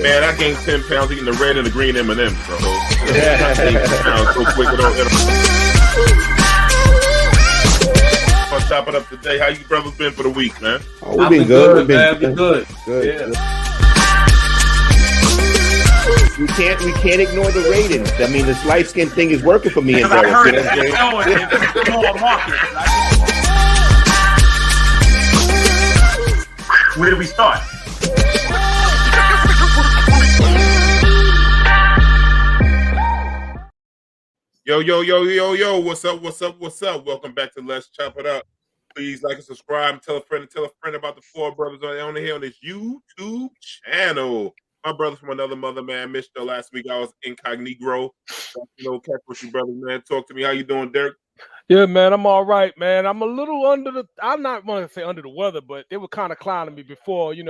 Man, I gained 10 pounds eating the red and the green M&Ms, bro. I gained 10 pounds so quick without I'll chop it up today. How you brothers been for the week, man? Oh, we've been good, man. We've been good. Yeah. We can't ignore the ratings. I mean, this light skin thing is working for me and Derek. I heard it's on market. Where do we start? Yo, what's up? Welcome back to Let's Chop It Up. Please like and subscribe, tell a friend about the four brothers on here on this YouTube channel. My brother from another mother, man. Missed you last week. I was incognito. Catch with you, brother, man. Talk to me. How you doing, Dirk? Yeah, man, I'm all right, man. I'm a little I'm not going to say under the weather, but they were kind of clowning me before we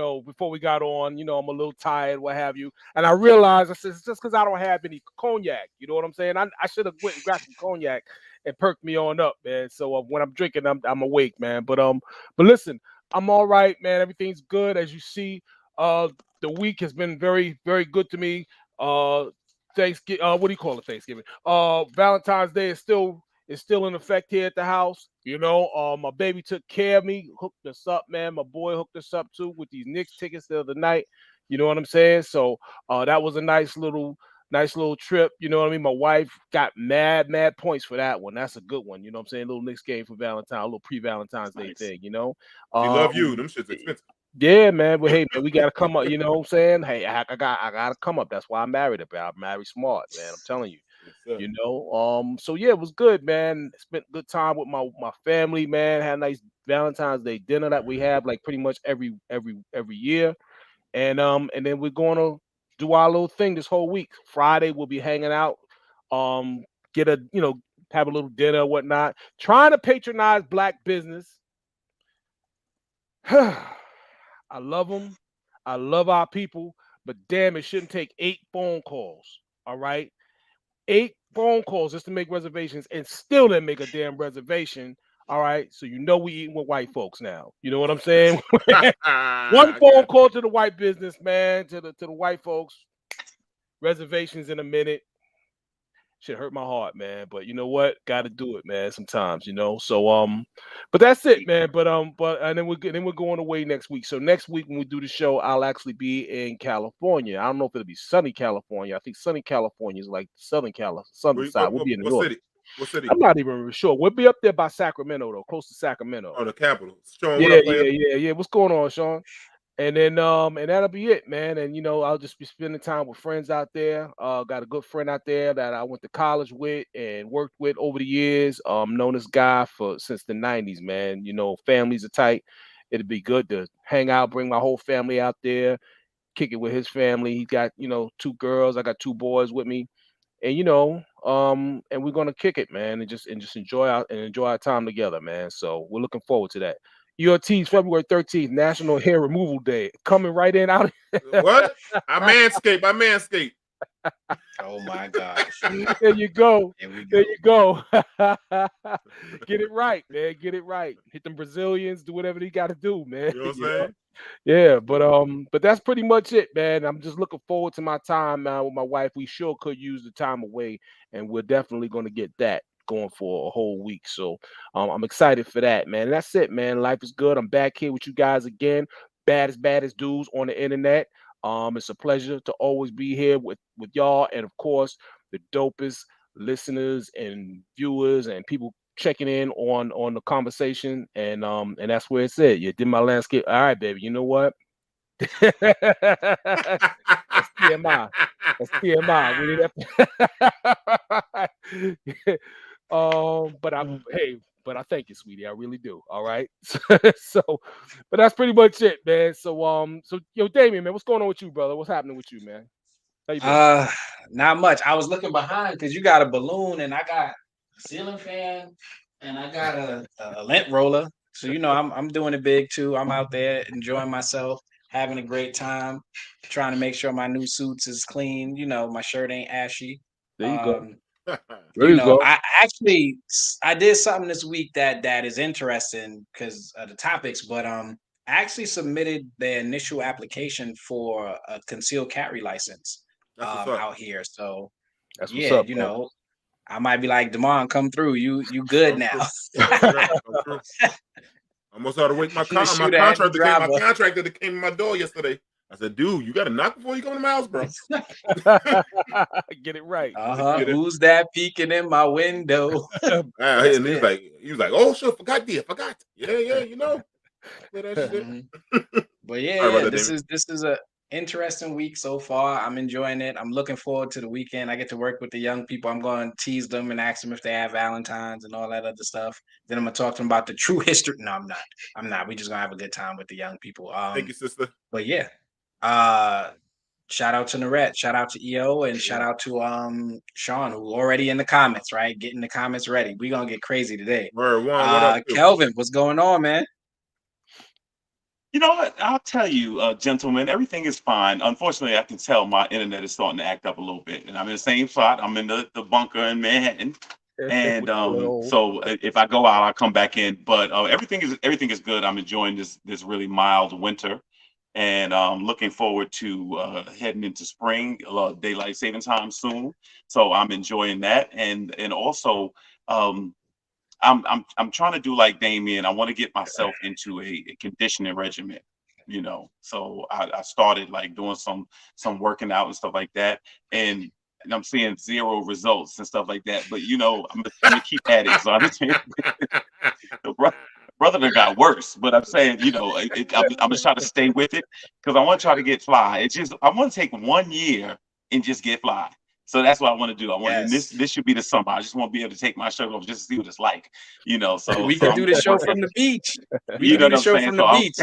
got on. I'm a little tired, what have you. And I realized, I said, it's just because I don't have any cognac. You know what I'm saying? I should have went and grabbed some cognac and perked me on up, man. So when I'm drinking, I'm awake, man. But listen, I'm all right, man. Everything's good. As you see, the week has been very, very good to me. Thanksgiving, what do you call it? Thanksgiving. Valentine's Day is still in effect here at the house. My baby took care of me, hooked us up, man. My boy hooked us up too with these Knicks tickets the other night. You know what I'm saying? So that was a nice little trip. You know what I mean? My wife got mad points for that one. That's a good one. You know what I'm saying? A little Knicks game for Valentine, a little pre-Valentine's Day thing. She love you. Them shit's expensive. Yeah, man. But hey, man, we gotta come up. You know what I'm saying? Hey, I gotta come up. That's why I married her. I married smart, man. I'm telling you. Yes, So yeah, it was good, man. Spent good time with my family, man. Had a nice Valentine's Day dinner that we have like pretty much every year. And then we're gonna do our little thing this whole week. Friday we'll be hanging out, have a little dinner or whatnot, trying to patronize Black business. I love them. I love our people, but damn, it shouldn't take 8 phone calls. All right. 8 phone calls just to make reservations and still didn't make a damn reservation. All right. So we eating with white folks now. You know what I'm saying? One phone call to the white business, man, to the white folks. Reservations in a minute. Should hurt my heart, man. But you know what? Gotta do it, man, sometimes, So but that's it, man. But and then we're going away next week. So next week when we do the show, I'll actually be in California. I don't know if it'll be sunny California. I think sunny California is like southern side. We'll be in the north. City? What city? I'm not even really sure. We'll be up there by Sacramento, though, close to Sacramento. Oh, the capital. Sean, Yeah. What's going on, Sean? And then and that'll be it, man. And I'll just be spending time with friends out there. Got a good friend out there that I went to college with and worked with over the years. Known this guy since the 90s, man. Families are tight. It'd be good to hang out, bring my whole family out there, kick it with his family. He got 2 girls. I got 2 boys with me. And and we're gonna kick it, man, and just enjoy our time together, man. So we're looking forward to that. ULT's February 13th, National Hair Removal Day. Coming right in out. What? I manscape. Oh my gosh. There you go. There you go. Get it right, man. Get it right. Hit them Brazilians, do whatever they gotta do, man. You know what I'm saying? Yeah, but that's pretty much it, man. I'm just looking forward to my time now with my wife. We sure could use the time away, and we're definitely gonna get that going for a whole week. So I'm excited for that, man. And that's it, man. Life is good. I'm back here with you guys again. Baddest dudes on the internet. It's a pleasure to always be here with y'all, and of course the dopest listeners and viewers and people checking in on the conversation, and that's where it's at. You did my landscape. All right, baby. You know what? That's TMI. That's TMI. We did but I thank you, sweetie. I really do. All right. So, but that's pretty much it, man. So Damien, man, what's going on with you, brother? What's happening with you, man? How you not much. I was looking behind because you got a balloon and I got a ceiling fan and I got a lint roller. So I'm doing it big too. I'm out there enjoying myself, having a great time, trying to make sure my new suits is clean. My shirt ain't ashy. There you go. There you go. I did something this week that is interesting because of the topics, but actually submitted the initial application for a concealed carry license That's what's up. out here. So That's what's yeah, up, you man. know, I might be like, Demond, come through. You good now. I'm true. I almost had to wait my Shoot at the driver. contractor that came to my door yesterday. I said, dude, you got to knock before you come to my house, bro. Get it right. Who's that peeking in my window? And he was like, oh, shit, forgot. Yeah, you know. That shit. But yeah, Sorry about that, this Damon. is a interesting week so far. I'm enjoying it. I'm looking forward to the weekend. I get to work with the young people. I'm going to tease them and ask them if they have Valentines and all that other stuff. Then I'm gonna talk to them about the true history. No, I'm not. We just gonna have a good time with the young people. Thank you, sister. But yeah, shout out to Narette, shout out to EO, and shout out to Sean, who already in the comments, right? Getting the comments ready. We gonna get crazy today. Word one, what up, Kelvin, what's going on, man? You know what? I'll tell you, gentlemen, everything is fine. Unfortunately, I can tell my internet is starting to act up a little bit. And I'm in the same spot. I'm in the bunker in Manhattan. And so if I go out, I'll come back in. But everything is good. I'm enjoying this really mild winter. And looking forward to heading into spring, daylight saving time soon. So I'm enjoying that. And also I'm trying to do like Damien. I want to get myself into a conditioning regimen, you know. So I started like doing some working out and stuff like that, and I'm seeing zero results and stuff like that. But you know, I'm gonna keep at it. So I'm the brother that got worse, but I'm saying, you know, I'm gonna try to stay with it because I want to try to get fly. It's just I want to take 1 year and just get fly. So that's what I want to do. I want and this should be the summer. I just want to be able to take my shirt off just to see what it's like, you know. So we can do the show from the beach. We can do the show from the beach.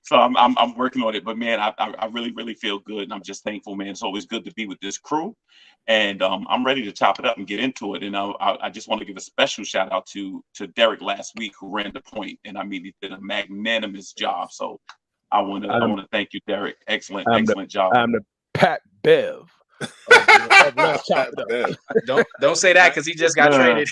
So I'm working on it, but man, I really feel good, and I'm just thankful, man. It's always good to be with this crew, and I'm ready to chop it up and get into it. And I just want to give a special shout out to Derek last week, who ran the point, and I mean he did a magnanimous job. So I want to thank you, Derek. Excellent job. I'm the Pat Bev. Don't say that because he just got traded.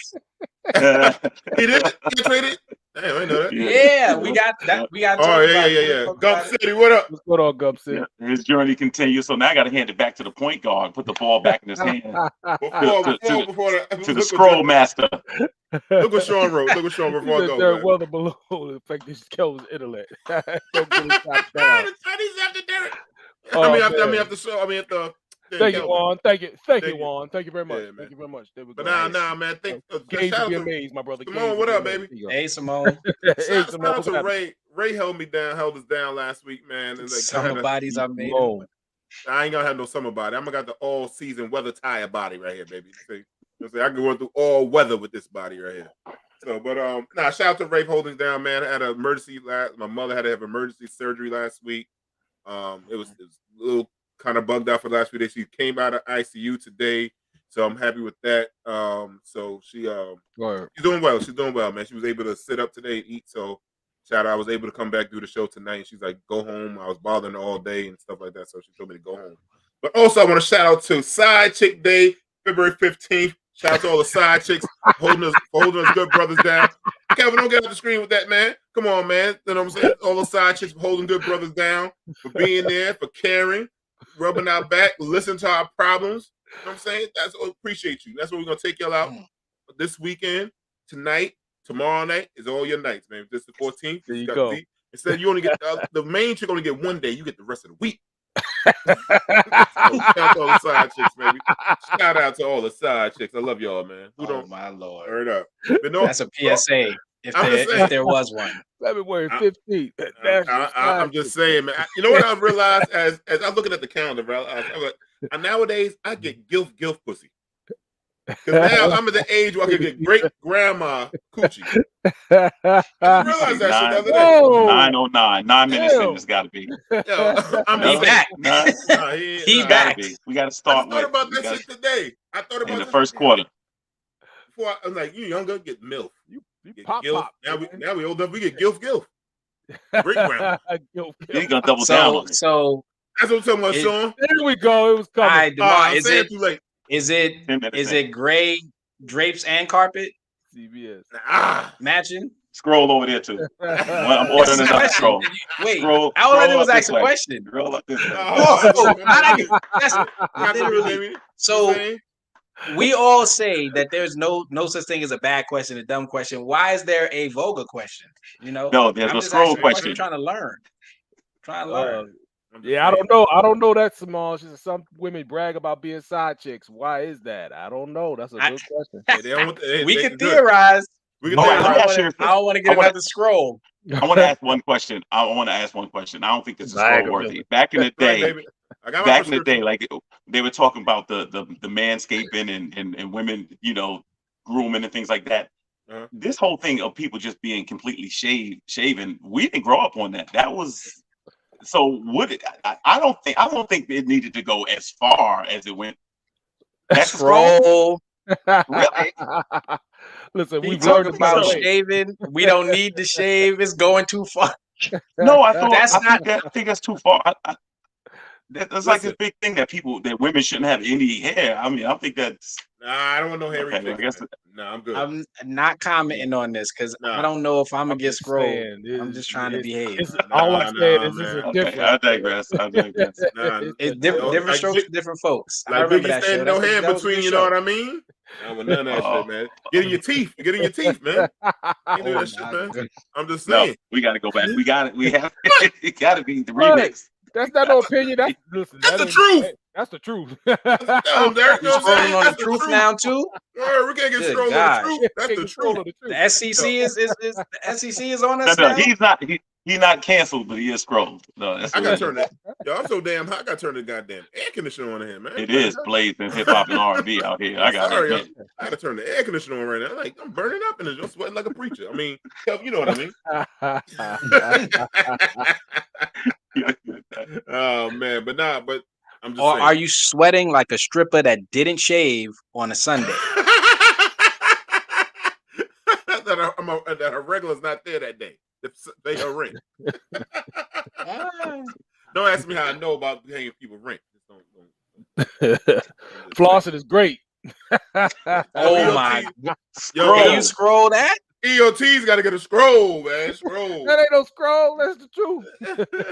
He did get traded. Damn, I know that. Yeah, we got that. We got. Oh yeah. Gump City, what up? What's going on, Gump City? Yeah, his journey continues. So now I got to hand it back to the point guard. Put the ball back in his hand. To the scroll master. Look what Sean wrote. Look what Sean before I go. Derek weather balloon affect this Kel's intellect. Don't get it shot down. Thank you, Juan. Thank you, Juan. Thank you very much. Thank you very much. There we go. But nah, man. Gage would be amazed, my brother. Simone, what up, baby? Hey, Simone. Shout out to Ray. Ray held us down last week, man. And like, summer bodies I made. I ain't gonna have no summer body. I'm gonna got the all season weather tire body right here, baby. See, I can go through all weather with this body right here. So, but shout out to Ray holding down, man. I had an emergency my mother had to have emergency surgery last week. It was a little kind of bugged out for the last few days. She came out of ICU today, so I'm happy with that. So she's doing well. She's doing well, man. She was able to sit up today and eat. So shout out, I was able to come back do the show tonight. And she's like, go home. I was bothering her all day and stuff like that, so she told me to go home. But also, I want to shout out to Side Chick Day, February 15th. Shout out to all the side chicks holding us good brothers down. Kevin, don't get off the screen with that, man. Come on, man. You know what I'm saying? All the side chicks holding good brothers down, for being there, for caring, rubbing our back, listening to our problems. You know what I'm saying? Appreciate you. That's what we're going to take y'all out this weekend, tonight, tomorrow night is all your nights, man. This is the 14th. There you go. Instead, you only get the main chick only get 1 day. You get the rest of the week. Shout out to all the side chicks, baby. Shout out to all the side chicks. I love y'all, man. My Lord. Heard up. That's a PSA. If there was one. February 15th. I'm just saying, man. You know what I realized as I'm looking at the calendar, bro? Nowadays, I get gilf pussy. Because now I'm at the age where I can get great grandma coochie. I realized that shit the other day. 9:09, 9 minutes in. It's got to be. He back. He back. We got to start. I thought about that shit today. I thought about in the first quarter. Before I'm like, you younger, get milf. You get pop. Now we old enough. We get gilf. Great grandma. You're gonna double down on it. So that's what I'm talking about, Sean. There we go. It was coming. Is it gray drapes and carpet? CBS. Matching? Scroll over there too. I'm This is ordering a another question. scroll. Wait, Scroll. all I did scroll was up ask this a way. question. Scroll up this way. Oh, that's Not the literally. baby. So Saying? we all say that there's no such thing as a bad question, a dumb question. Why is there a vulgar question? You know, No, there's I'm a just scroll asking a question. I'm question. trying to learn. Trying to learn. I'm just Yeah, I saying. don't know. I don't know that, Simone. She said some women brag about being side chicks. Why is that? I don't know. That's a I- good question. Hey, they don't want the, We they, can good. theorize. We can All right, I let me theorize. ask you this. don't want to I get wanna- another scroll. I want to ask one question. I want to ask one question. I don't think this is scroll worthy. Back in the Right, day, baby. I got my back in the prescription. day, like they were talking about the manscaping and women, grooming and things like that. Uh-huh. This whole thing of people just being completely shaven, we didn't grow up on that. That was so. I don't think it needed to go as far as it went. That's a scroll. Really? Listen, We we've talk learned about about it. shaving. We don't need to shave. It's going too far. No, I thought That's I think that's too far. That's like this Listen. big thing that women shouldn't have any hair. I mean, I think that's Nah, I don't want no hairy okay. I chicks. guess Man. Nah, I'm good. I'm not commenting on this because Nah. I don't know if I'm gonna I'm get just scrolled. saying, I'm just trying to behave. All I'm saying Nah, is this is man. okay. different. I digress. I digress. Nah, It's No, different like strokes Big- for different folks. I like remember Biggie that said, show. no hair That was a between. good You know show. what I mean? I want none of that Oh. shit, man. Get in your teeth. Get in your teeth, man. Can't do Oh that shit, my man. goodness. I'm just No, saying. we got to go back. We have it got to be the Right. remix. That's not no opinion. That's listen. That's that the ain't- truth. That's the truth. Tell them, Derek. You You know what I'm saying? scrolling on the That's the truth truth. now too? Word, we can't get Good strolled on gosh. the truth. That's Take the control truth. of the truth. The SEC is the SEC is on No, us now. he's not canceled, but he is scrolled. No, that's I what got it to is. turn it. Yo, I'm so damn hot. I got to turn the goddamn air conditioner on in here, man. It is blazing hip hop and R&B out here. I got to Sorry, admit. I got to turn the air conditioner on right now. Like I'm burning up in this. I'm sweating like a preacher. I mean, you know what I mean? Oh man, but I'm just Or saying. are you sweating like a stripper that didn't shave on a Sunday? that her regular's not there that day. They her rent. Don't ask me how I know about paying people rent. Just don't. Flossing is great. Oh my! Yo, Can you scroll that? EOT's got to get a scroll, man. Scroll. That ain't no scroll. That's the truth.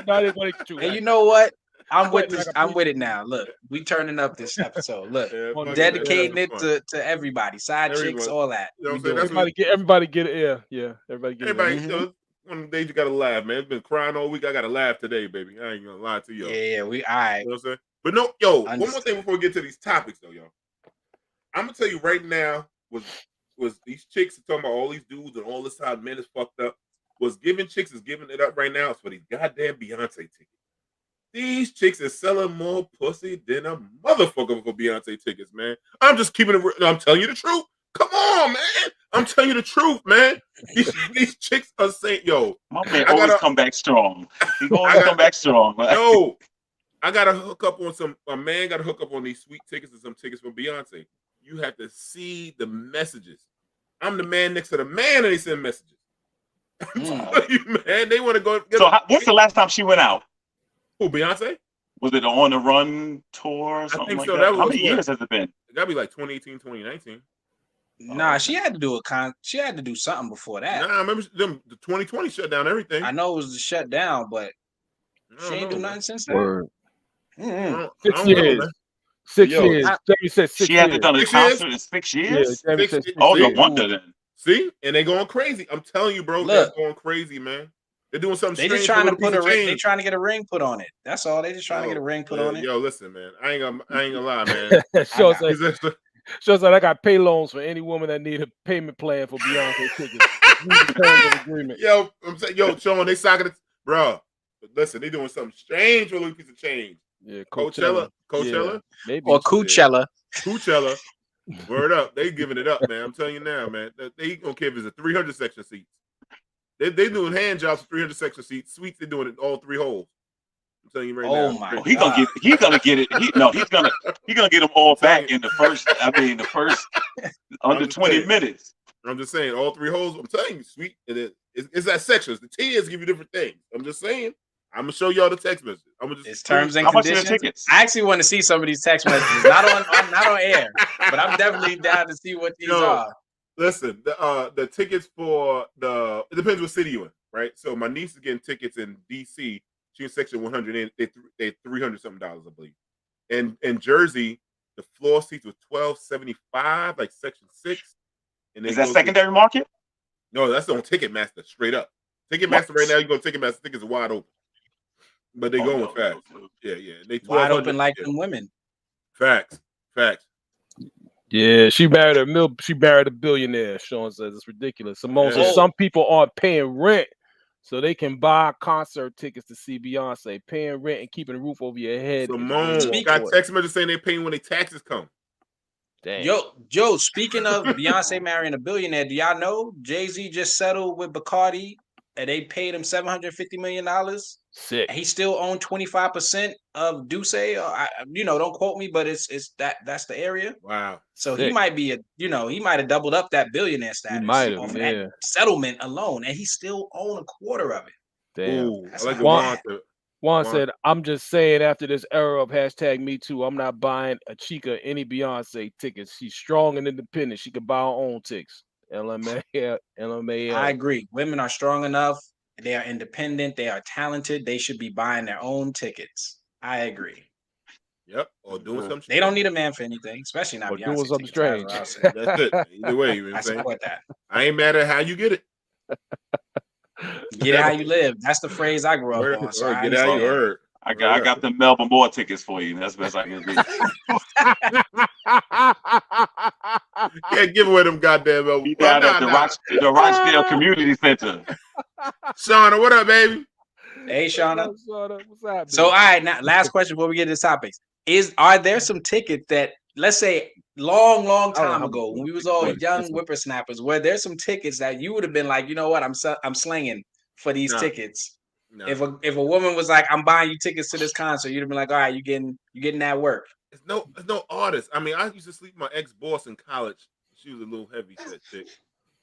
Not even the truth. And you know what? I'm with Sweating this. like a I'm with preacher. it now. Look, we turning up this episode. Look, Yeah, fuck it, dedicating man. it to everybody, side chicks, Everyone. all that. You know what We I'm saying? doing That's it. what Everybody get it. Yeah. Everybody get everybody. it. You know, one of the days you got to laugh, man. It's been crying all week. I got to laugh today, baby. I ain't gonna lie to you. Yeah, we all right. You know what I'm saying? But no, yo, one more Understood. thing before we get to these topics, though, y'all. I'm gonna tell you right now, was these chicks are talking about all these dudes and all this how men is fucked up. Was giving chicks is giving it up right now. It's for these goddamn Beyonce tickets. These chicks is selling more pussy than a motherfucker for Beyonce tickets, man. I'm just keeping it. I'm telling you the truth. Come on, man. I'm telling you the truth, man. These chicks are saying, yo, My man always come back strong. He always come back strong. Yo, I gotta hook up on a man got to hook up on these sweet tickets and some tickets from Beyonce. You have to see the messages. I'm the man next to the man, and they send messages. I'm telling you, man, they want to go. So, what's the last time she went out? Who, Beyonce? Was it On the Run tour or something think like so. that? That How was many years has it been? It gotta be like 2018, 2019. Nah, she had to do she had to do something before that. Nah, I remember the 2020 shut down everything. I know it was shut down, but she ain't do nothing since then. Word. Mm-mm. 6 years. 6 Yo, years. Jamie said 6 She years. hasn't done a 6 years? concert in 6 years? Yeah, Jamie 6 said years. 6 Oh, no years. wonder then. See, and they going crazy. I'm telling you, bro, Look. they're going crazy, man. They're doing something They strange. just trying to with a piece put a of ring. change. They trying to get a ring put on it. That's all. They just trying to get a ring put on it. Yo, listen, man. I ain't gonna lie, man. Shows that I got pay loans for any woman that need a payment plan for Beyonce tickets. Terms of agreement. Yo, I'm saying, yo, Sean, they socking it, bro. Listen, they doing something strange with a little piece of change. Yeah, Coachella. Yeah, maybe. Or Coachella. Coachella. Word up. They giving it up, man. I'm telling you now, man. They don't care if it's a 300 section seats. They doing hand jobs for 300 section seats. Suites, they doing it all 3 holes. I'm telling you right now. Oh my! He's gonna get it. He's gonna get them all back in the first. The first under 20 minutes. I'm just saying, all 3 holes. I'm telling you, sweet. It's that sections. The tiers give you different things. I'm just saying. I'm gonna show y'all the text message. It's terms and How much are conditions. the tickets? I actually want to see some of these text messages, not on air, but I'm definitely down to see what these are. Listen, the tickets for it depends what city you're in, right? So my niece is getting tickets in DC. She's in section 100, and they $300 something, I believe. And in Jersey, the floor seats were $12.75, like section 6. And Is that secondary market? No, that's on Ticketmaster, straight up. Ticketmaster What? right now, you go to Ticketmaster, tickets are wide open. But they going fast. Yeah. They Wide 1,200. open like them women. Facts. Yeah, she married a billionaire. Sean says it's ridiculous. Simone says some people aren't paying rent, so they can buy concert tickets to see Beyonce. Paying rent and keeping a roof over your head. Simone got text messages saying they're paying when their taxes come. Damn. Yo, speaking of Beyonce marrying a billionaire, do y'all know Jay-Z just settled with Bacardi and they paid him $750 million? Sick. And he still owned 25% of Duce. Don't quote me, but it's that's the area. Wow. So Sick. he might be he might have doubled up that billionaire status off that settlement alone, and he still own a quarter of it. Damn. Ooh, I like the Juan said, I'm just saying after this era of #MeToo, I'm not buying a Chica any Beyonce tickets. She's strong and independent. She can buy her own tickets. LMA. I agree. Women are strong enough. They are independent. They are talented. They should be buying their own tickets. I agree. Yep. Or doing something. They don't need a man for anything, especially not Beyonce. Doing something strange. That's it. Either way, you know what I'm saying? I support that. I ain't mad at how you get it. Get it how you live. That's the phrase I grew up on. So get how you heard. I got the Melbourne Moore tickets for you. That's the best I can do. Can't give away them goddamn Melbourne. Be down at the Rochdale Community Center. Shauna, what up, baby? Hey, Shauna. What's up? So, all right, now last question before we get to topics. Are there some tickets that, let's say, long time ago, when we was all young whippersnappers, were there some tickets that you would have been like, you know what, I'm slinging for these tickets? No. If a woman was like, I'm buying you tickets to this concert, you'd have been like, all right, you getting that work. It's no artist. I mean, I used to sleep with my ex-boss in college. She was a little heavy set chick,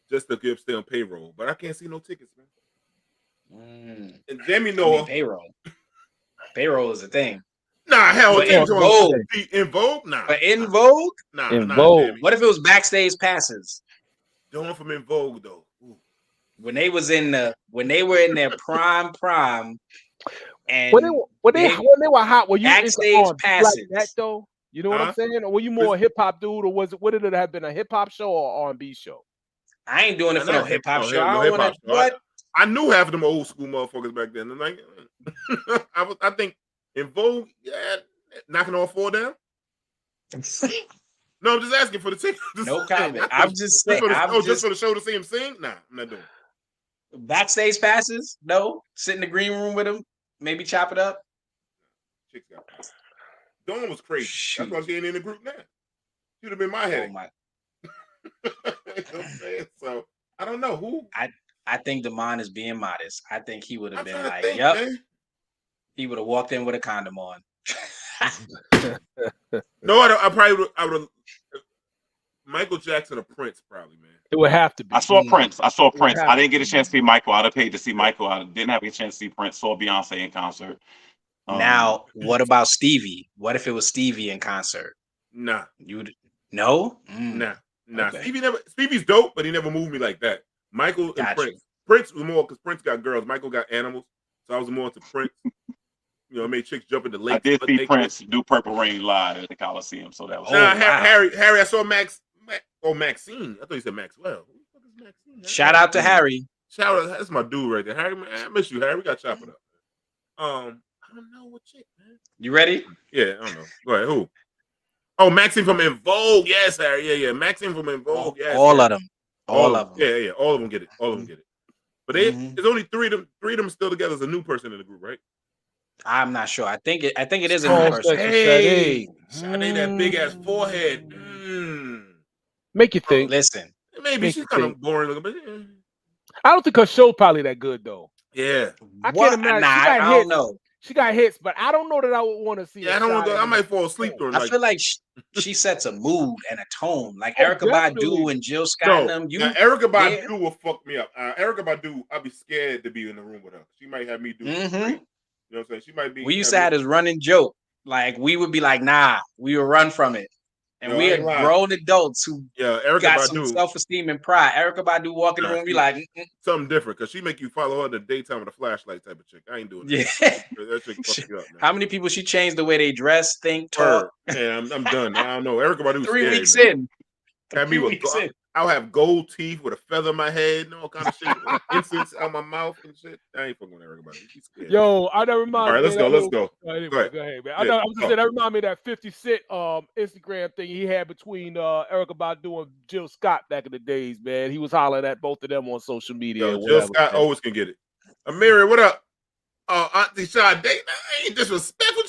just to stay on payroll. But I can't see no tickets, man. And Jamie Noah. Payroll is a thing. Nah, hell, in Vogue. In Vogue, nah. But in Vogue, in Vogue. What if it was backstage passes? Don't from in Vogue though. Ooh. When they were in their prime, and when they were hot, were you backstage passes like that though? You know what I'm saying? Or were you more a hip hop dude, or would it have been a hip hop show or R&B show? I ain't doing it for no hip hop show. I don't want to. What? I knew half of them old school motherfuckers back then. And like, I think in Vogue, knocking all 4 down. No, I'm just asking for the ticket. No comment. I'm just saying. Just for the show to see him sing? Nah, I'm not doing it. Backstage passes? No. Sit in the green room with him. Maybe chop it up. Chicks got passes. Dawn was crazy. Shoot. That's why she ain't in the group now. She would have been my headache. You know what I'm saying? So I don't know who. I think Damon is being modest. I think he would have been like, yep. Man. He would have walked in with a condom on. No, I would have. Michael Jackson or Prince, probably, man. It would have to be. I saw Prince. I didn't get a chance to see Michael. I'd have paid to see Michael. I didn't have a chance to see Prince. Saw Beyonce in concert. Now, what about Stevie? What if it was Stevie in concert? Nah. No? Nah. Okay. Stevie's dope, but he never moved me like that. Michael and Prince. Prince was more because Prince got girls. Michael got animals. So I was more into Prince. It made chicks jump in the lake. I did see Prince do Purple Rain live at the Coliseum, so that was. Harry, I saw Maxine. I thought you said Maxwell. Who the fuck is Maxine? Shout out to Harry. Shout out, that's my dude right there. Harry, man, I miss you, Harry. We got to chop it up. I don't know what chick, man. You ready? Yeah, I don't know. Go ahead. Who? Oh, Maxine from In Vogue. Yes, Harry. Yeah. Maxine from In Vogue. Yes. All of them. All of them. Yeah. All of them get it. But there's only 3 of them. 3 of them still together as a new person in the group, right? I'm not sure. I think it is a new person. Hey, Sade, that big ass forehead. Make you think. Listen, maybe she's kind of boring looking, but I don't think her show's probably that good though. Yeah, I can't imagine. I don't know. She got hits, but I don't know that I would want to see. Yeah, I don't want to. I might fall asleep during. I feel like she sets a mood and a tone, like Erykah Badu and Jill Scott. Erykah Badu will fuck me up. Erykah Badu, I'll be scared to be in the room with her. She might have me do. You know what I'm saying? She might be. We used to have this running joke. Like we would be like, nah, we would run from it. And Yo, we I are ain't lying. grown adults who Yeah, Erica got some Badu, self-esteem and pride. Erica Badu walk in the Nah, room, be she- like, something different because she make you follow her in the daytime with a flashlight type of chick. I ain't doing that. yeah. That chick fucks you up, man. How many people she changed the way they dress, think, talk? Word. Man, I'm done. I don't know. Erica Badu's 3 scary, weeks man. in. Had me 3 with weeks in. I'll have gold teeth with a feather in my head and all kind of shit, incense out my mouth and shit. I ain't fucking with Erica Badu. She's scary. Yo, I that reminds All right, me. let's of go. that Let's little- go. Anyway, Go ahead. go ahead, man. Yeah, I was gonna say that reminds me of that 50 Cent Instagram thing he had between Erica Badu and Jill Scott back in the days, man. He was hollering at both of them on social media. Yo, or Jill whatever, Scott man. always can get it. Amiri, what up? Auntie Sade, I ain't disrespectful.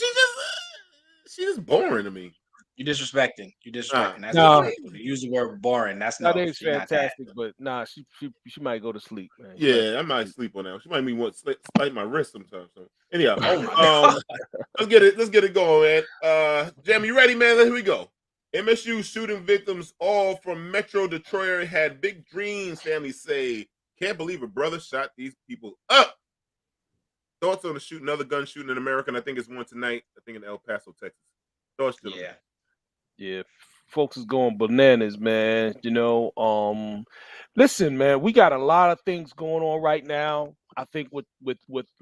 She just boring to me. You disrespecting. You disrespecting. That's Nah. disrespectful. To use the word boring. That's That no. is She not that. fantastic, but nah, she might go to sleep, man. Yeah, I might sleep on that. She might want to slice my wrist sometimes. So anyhow, Oh my God. let's get it going, man. Jam, you ready, man? Here we go. MSU shooting victims, all from Metro Detroit, had big dreams. Families say, can't believe a brother shot these people up. Thoughts on the shooting, another gun shooting in America? And I think it's one tonight. I think in El Paso, Texas. Thoughts, gentlemen? Yeah, folks is going bananas, man. You know, listen, man, we got a lot of things going on right now. I think with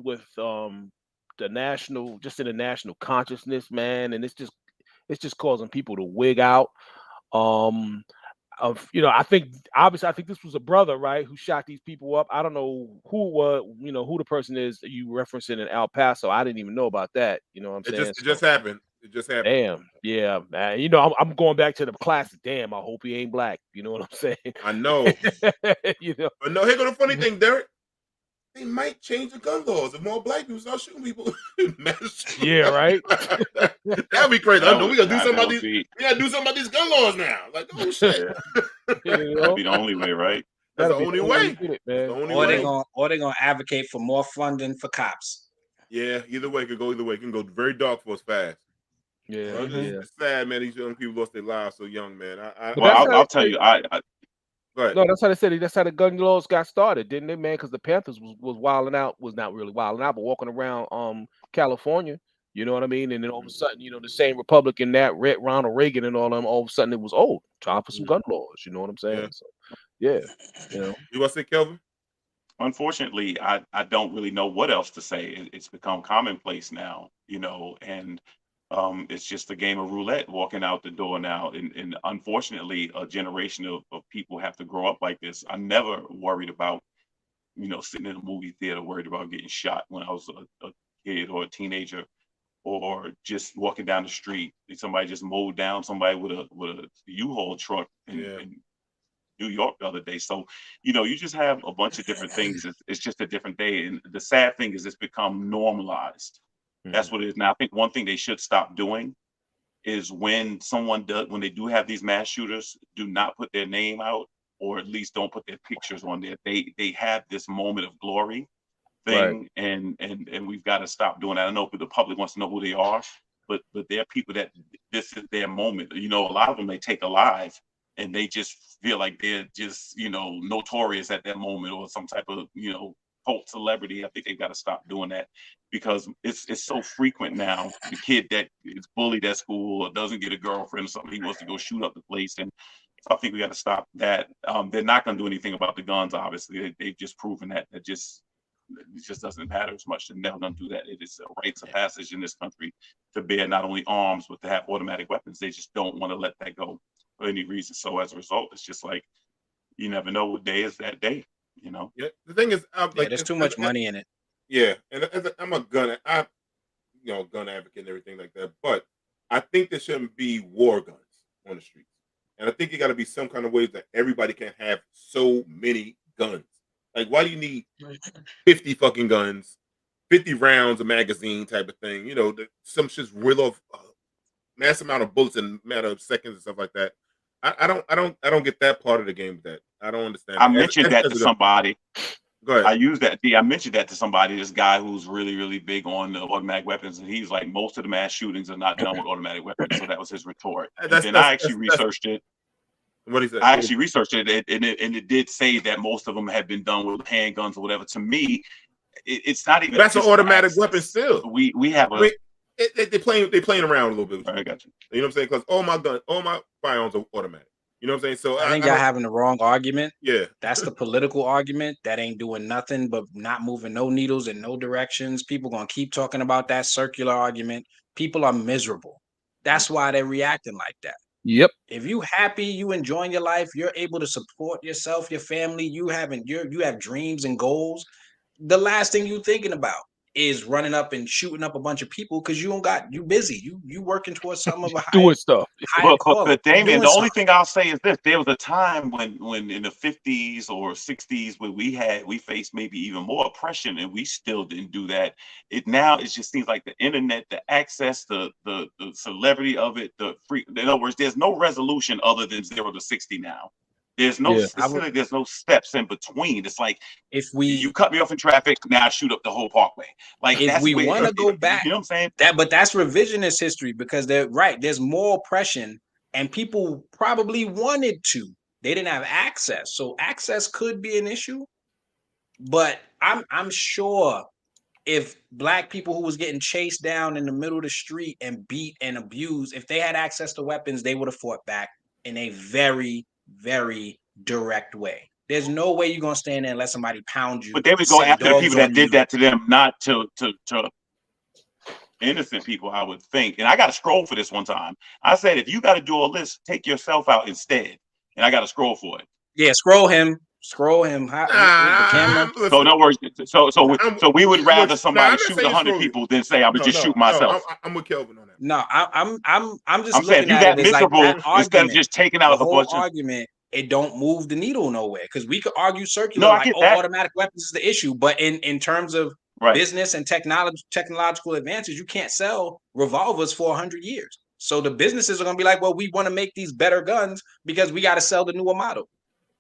the national, just in the national consciousness, man, and it's just causing people to wig out. I think obviously this was a brother, right, who shot these people up. I don't know who the person is that you referencing in El Paso. I didn't even know about that. You know what I'm saying? It just happened. It just happened. Damn, yeah, man. You know, I'm going back to the classic. Damn, I hope he ain't black. You know what I'm saying? I know. You know, but no, here go the funny thing, Derek. They might change the gun laws if more black people start shooting people. Yeah, right. That'd be crazy. I know we gotta do something about these. Be, We gotta do something about these gun laws now. Like, oh shit. You know? that'd be the only way, right? That's the That'll be only way. get it, That's man. the only Or way. they're gonna advocate for more funding for cops. Yeah, either way it could go either way. It can go very dark for us fast. Yeah, Well, it's sad, man. These young people lost their lives so young, man. I'll tell you, Go ahead. No, that's how they said it. That's how the gun laws got started, didn't they, man? Because the Panthers was wilding out, was not really wilding out, but walking around California. You know what I mean? And then all of a sudden, you know, the same Republican that Ronald Reagan and all them, all of a sudden it was time for some gun laws. You know what I'm saying? Yeah. So, yeah, you know. You want to say, Kelvin? unfortunately, I don't really know what else to say. It's become commonplace now, you know, and it's just a game of roulette walking out the door now. And unfortunately, a generation of people have to grow up like this. I never worried about, you know, sitting in a movie theater worried about getting shot when I was a kid or a teenager, or just walking down the street. Somebody just mowed down somebody with a U-Haul truck in New York the other day. So, you know, you just have a bunch of different things. It's just a different day. And the sad thing is it's become normalized. That's what it is. Now, I think one thing they should stop doing is when they do have these mass shooters, do not put their name out, or at least don't put their pictures on there. They have this moment of glory thing, and we've got to stop doing that. I know the public wants to know who they are, but there are people that this is their moment. You know, a lot of them they take alive, and they just feel like they're just, you know, notorious at that moment, or some type of, you know, cult celebrity. I think they've got to stop doing that, because it's so frequent now. The kid that is bullied at school or doesn't get a girlfriend or something, he wants to go shoot up the place. And so I think we got to stop that. They're not going to do anything about the guns, obviously. They've just proven that it just doesn't matter as much. They're never going to do that. It is a rites of passage in this country to bear not only arms, but to have automatic weapons. They just don't want to let that go for any reason. So as a result, it's just like, you never know what day is that day, you know? Yeah. The thing is, There's too much money in it. Yeah, and I'm a gun advocate and everything like that. But I think there shouldn't be war guns on the streets, and I think it got to be some kind of ways that everybody can have so many guns. Like, why do you need 50 fucking guns, 50 rounds, a magazine type of thing? You know, some shit's reel off mass amount of bullets in a matter of seconds and stuff like that. I don't get that part of the game with that. I don't understand. I mentioned that to somebody. Go ahead. I mentioned that to somebody, this guy who's really, really big on automatic weapons, and he's like, most of the mass shootings are not done with automatic weapons. So that was his retort. And then I actually researched it. What he said? I actually researched it, and it did say that most of them have been done with handguns or whatever. To me, it's not even. That's an automatic weapon still. We have they playing around a little bit. I got you. You know what I'm saying? Because all my firearms are automatic. You know what I'm saying? So I think I y'all don't, having the wrong argument. yeah. That's the political argument that ain't doing nothing but not moving no needles in no directions. People gonna keep talking about that circular argument. People are miserable. That's why they're reacting like that. Yep. If you happy, you enjoying your life, you're able to support yourself, your family, you have dreams and goals. The last thing you thinking about is running up and shooting up a bunch of people because you busy. You working towards some of a Doing stuff. higher cause. But Damien, Doing the only something. thing I'll say is this: there was a time when in the 50s or 60s when we faced maybe even more oppression, and we still didn't do that. It just seems like the internet, the access, the celebrity of it, the free. In other words, there's no resolution other than 0 to 60 now. There's no Yeah. there's no steps in between. It's like If you we cut me off in traffic, now I shoot up the whole parkway. Like if that's we where want to go back, you know what I'm saying? but that's revisionist history because they're right. There's more oppression, and people probably wanted to. They didn't have access, so access could be an issue. But I'm sure if black people who was getting chased down in the middle of the street and beat and abused, if they had access to weapons, they would have fought back in a very, very direct way. There's no way you're gonna stand there and let somebody pound you. But they would go set after the dogs people that on did you. that to them, not to innocent people, I would think. And I got to scroll for this one time. I said, if you got to do all this, take yourself out instead. And I got to scroll for it. Yeah, scroll him. The camera. So no worries. So we would rather somebody I'm not shoot saying 100 scroll people than say I would just shoot myself. I'm with Kelvin on that. No, I'm just I'm saying looking if you at that it as like miserable, that instead of argument. just taking The out a whole bunch of. argument, it don't move the needle nowhere because we could argue circular No, I like, get oh, that. automatic weapons is the issue, but in terms of Right. business and technological advances, you can't sell revolvers for 100 years. So the businesses are gonna be like, well, we want to make these better guns because we got to sell the newer model.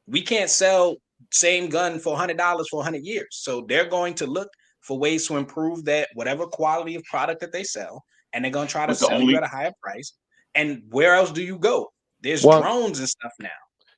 We can't sell same gun for $100 for 100 years. So they're going to look for ways to improve that whatever quality of product that they sell, and they're gonna try to But the sell you only- at a higher price. And where else do you go? There's Well- drones and stuff now.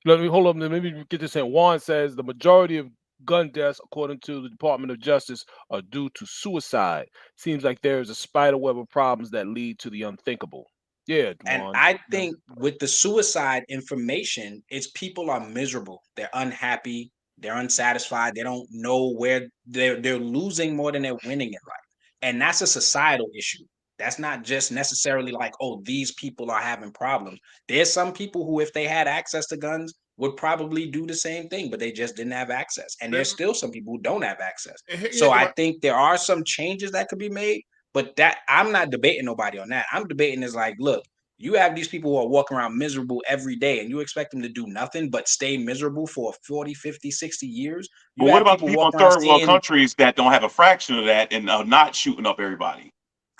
Let me hold up. Let me get this in. Juan says the majority of gun deaths, according to the Department of Justice, are due to suicide. Seems like there is a spider web of problems that lead to the unthinkable. Yeah, And Juan. I think with the suicide information, it's people are miserable. They're unhappy. They're unsatisfied. They don't know where they're losing more than they're winning in life. And that's a societal issue. That's not just necessarily like, oh, these people are having problems. There's some people who, if they had access to guns, would probably do the same thing, but they just didn't have access. And there's still some people who don't have access. So I think there are some changes that could be made, but that I'm not debating nobody on that. I'm debating is like, look, you have these people who are walking around miserable every day and you expect them to do nothing but stay miserable for 40, 50, 60 years. But what about the people in third world countries that don't have a fraction of that and are not shooting up everybody?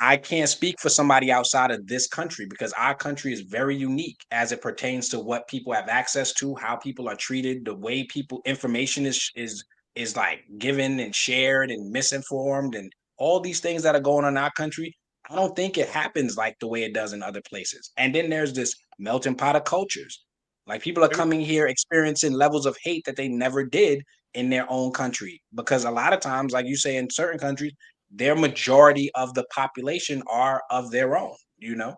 I can't speak for somebody outside of this country because our country is very unique as it pertains to what people have access to, how people are treated, the way information is like given and shared and misinformed, and all these things that are going on in our country. I don't think it happens like the way it does in other places. And then there's this melting pot of cultures. Like people are coming here experiencing levels of hate that they never did in their own country. Because a lot of times, like you say, in certain countries, their majority of the population are of their own, you know?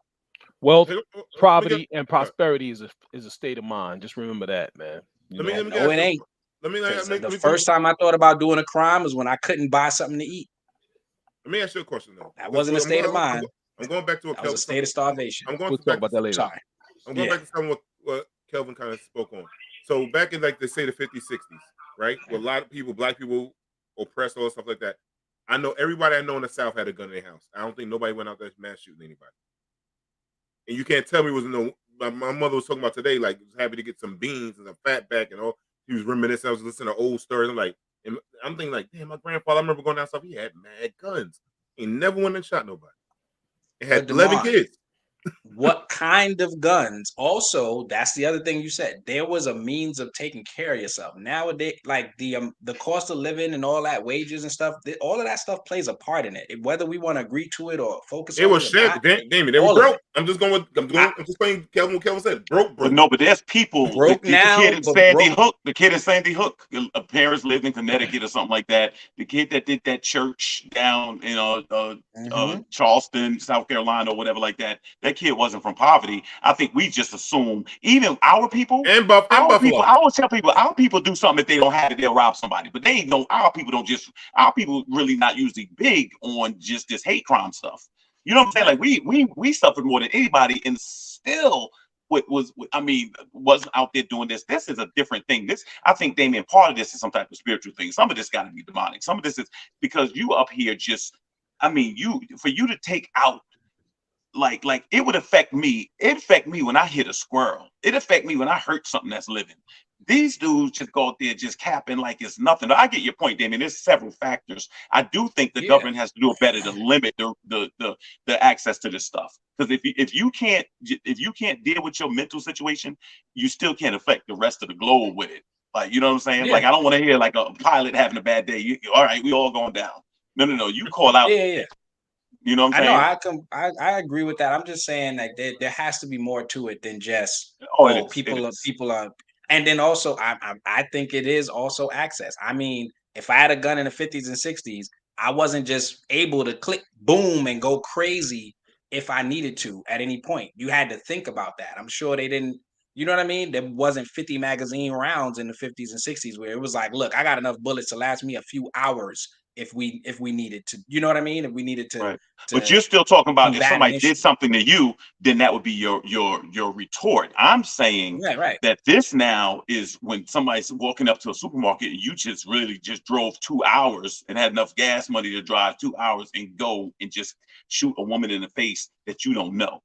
Wealth, poverty, and prosperity is a state of mind. Just remember that, man. No, it ain't. The first time I thought about doing a crime was when I couldn't buy something to eat. Let me ask you a question, though. That wasn't a state of mind. I'm going back to what that was a state of starvation. I'm going we'll talk about that later. Sorry. I'm going back to some of what Kelvin kind of spoke on. So back in like they say the 50s, 60s, right? Where a lot of people, black people, oppressed, all stuff like that. I know everybody I know in the South had a gun in their house. I don't think nobody went out there mass shooting anybody. And you can't tell me it was no. My mother was talking about today, like was happy to get some beans and a fat back and all. She was reminiscing. I was listening to old stories. I'm thinking like, damn, my grandfather. I remember going down south. He had mad guns. He never went and shot nobody. He had 11 kids. What kind of guns? Also, that's the other thing you said. There was a means of taking care of yourself. Nowadays, like the cost of living and all that, wages and stuff, all of that stuff plays a part in it. Whether we want to agree to it or focus on it. It was shit. Damn, they were broke. I'm just playing Kelvin. What Kelvin said, broke. But no, but there's people. Broke now. The kid in Sandy Hook. The kid in Sandy Hook. Parents lived in Connecticut or something like that. The kid that did that church down in Charleston, South Carolina, or whatever like that. That that kid wasn't from poverty. I think we just assume even our people. And Buffalo. I always tell people, our people do something if they don't have it, they'll rob somebody. But they don't. Our people really not usually big on just this hate crime stuff. You know what I'm saying? Like we suffered more than anybody, and still wasn't out there doing this. This is a different thing. I think, Damien, part of this is some type of spiritual thing. Some of this got to be demonic. Some of this is because you up here for you to take out. Like it would affect me. It affect me when I hit a squirrel. It affect me when I hurt something that's living. These dudes just go out there just capping like it's nothing. I get your point, Damien. There's several factors. I do think the government has to do better to limit the access to this stuff. Because if you can't deal with your mental situation, you still can't affect the rest of the globe with it. Like, you know what I'm saying? Yeah. Like, I don't want to hear like a pilot having a bad day. All right, we all going down. No. You call out. Yeah. You know what I'm saying? I agree with that. I'm just saying that there has to be more to it than just people are. And then also, I think it is also access. I mean, if I had a gun in the 50s and 60s, I wasn't just able to click boom and go crazy if I needed to at any point. You had to think about that. I'm sure they didn't. You know what I mean? There wasn't 50 magazine rounds in the 50s and 60s where it was like, look, I got enough bullets to last me a few hours if we needed to. You know what I mean? If we needed to. Right. But you're still talking about if somebody did something to you, then that would be your retort. I'm saying that this now is when somebody's walking up to a supermarket and you just really just drove 2 hours and had enough gas money to drive 2 hours and go and just shoot a woman in the face that you don't know.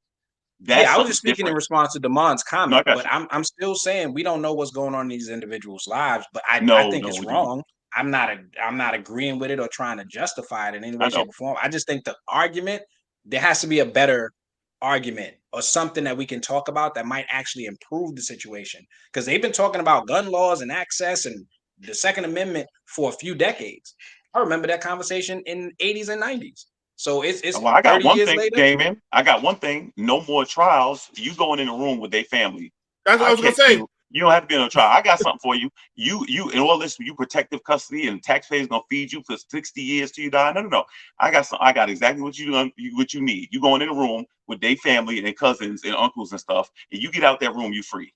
I was just speaking in response to Damon's comment, but I'm still saying we don't know what's going on in these individuals' lives, but I think it's wrong. I'm not agreeing with it or trying to justify it in any way, shape, or form. I just think the argument, there has to be a better argument or something that we can talk about that might actually improve the situation. Because they've been talking about gun laws and access and the Second Amendment for a few decades. I remember that conversation in the 80s and 90s. So it's I got 30 one years thing, later. Damon. I got one thing. No more trials. You going in a room with their family. That's what I was gonna say. You don't have to be on a trial. I got something for you. You in all this, you protective custody and taxpayers gonna feed you for 60 years till you die. No. I got exactly what you need. You going in a room with their family and cousins and uncles and stuff, and you get out that room, you free.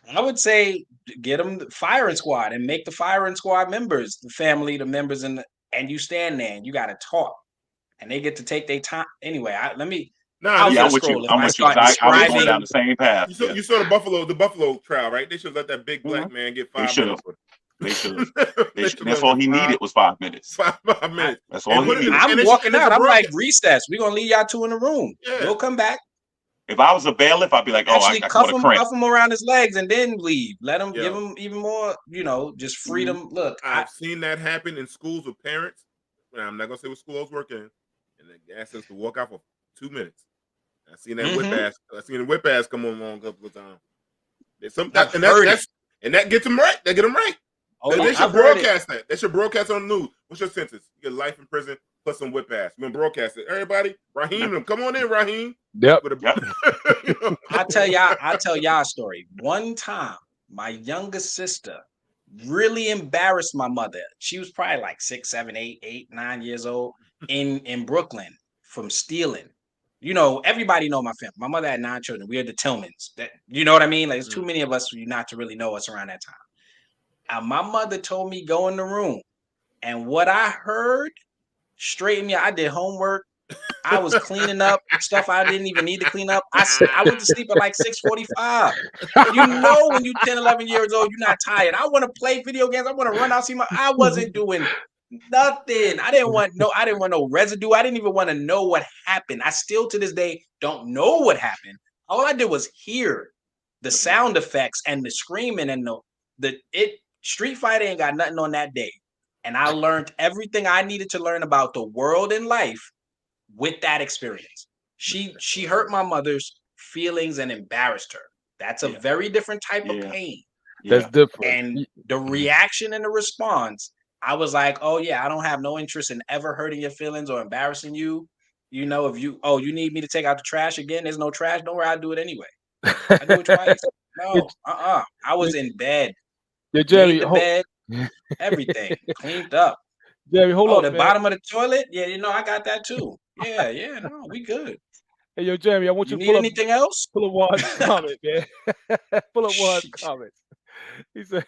I would say get them the firing squad and make the firing squad members, the family, the members, and you stand there and you got to talk, and they get to take their time. Anyway, I'm with you. I was going down the same path. You saw the Buffalo trial, right? They should let that big black man get 5 minutes. They should. That's all he needed was 5 minutes. 5 minutes. That's all he needed. I'm walking out. I'm like, recess. We're gonna leave y'all two in the room. We'll come back. If I was a bailiff, I'd be like, I cuff him around his legs and then leave. Let him give him even more, just freedom. Look, I've seen that happen in schools with parents. I'm not gonna say what school I was working in, and they asked us to walk out for 2 minutes. I seen that whip ass. I seen the whip ass come on a couple of times. And that gets them right. They get them right. They should broadcast that. They should broadcast on the news. What's your sentence? You get life in prison plus some whip ass. We're gonna broadcast it. Everybody, Raheem, come on in, Raheem. Yep. I tell y'all a story. One time, my youngest sister really embarrassed my mother. She was probably like 6, 7, 8, 9 years old in Brooklyn from stealing. Everybody know my family. My mother had 9 children. We are the Tillmans. That, you know what I mean? Like, there's too many of us for you not to really know us around that time. And my mother told me go in the room, and what I heard straighten me. I did homework. I was cleaning up stuff I didn't even need to clean up. I went to sleep at like 6:45. When you're 10, 11 years old, you're not tired. I want to play video games. I want to run out, I wasn't doing nothing. I didn't want no residue. I didn't even want to know what happened. I still to this day don't know what happened. All I did was hear the sound effects and the screaming and Street Fighter ain't got nothing on that day. And I learned everything I needed to learn about the world and life with that experience. She hurt my mother's feelings and embarrassed her. That's a very different type of pain. That's different. And the reaction and the response, I was like, oh yeah, I don't have no interest in ever hurting your feelings or embarrassing you. If you need me to take out the trash again, there's no trash. Don't worry, I'll do it anyway. I do it twice. No, I was in bed. Yeah, Jerry, bed, everything cleaned up. Jerry, hold on. The bottom of the toilet. Yeah, I got that too. Yeah, no, we good. Hey, yo, Jeremy, I want You you to need anything else? pull up Juan's comment, man. Pull up Juan's Shh. comment. He said,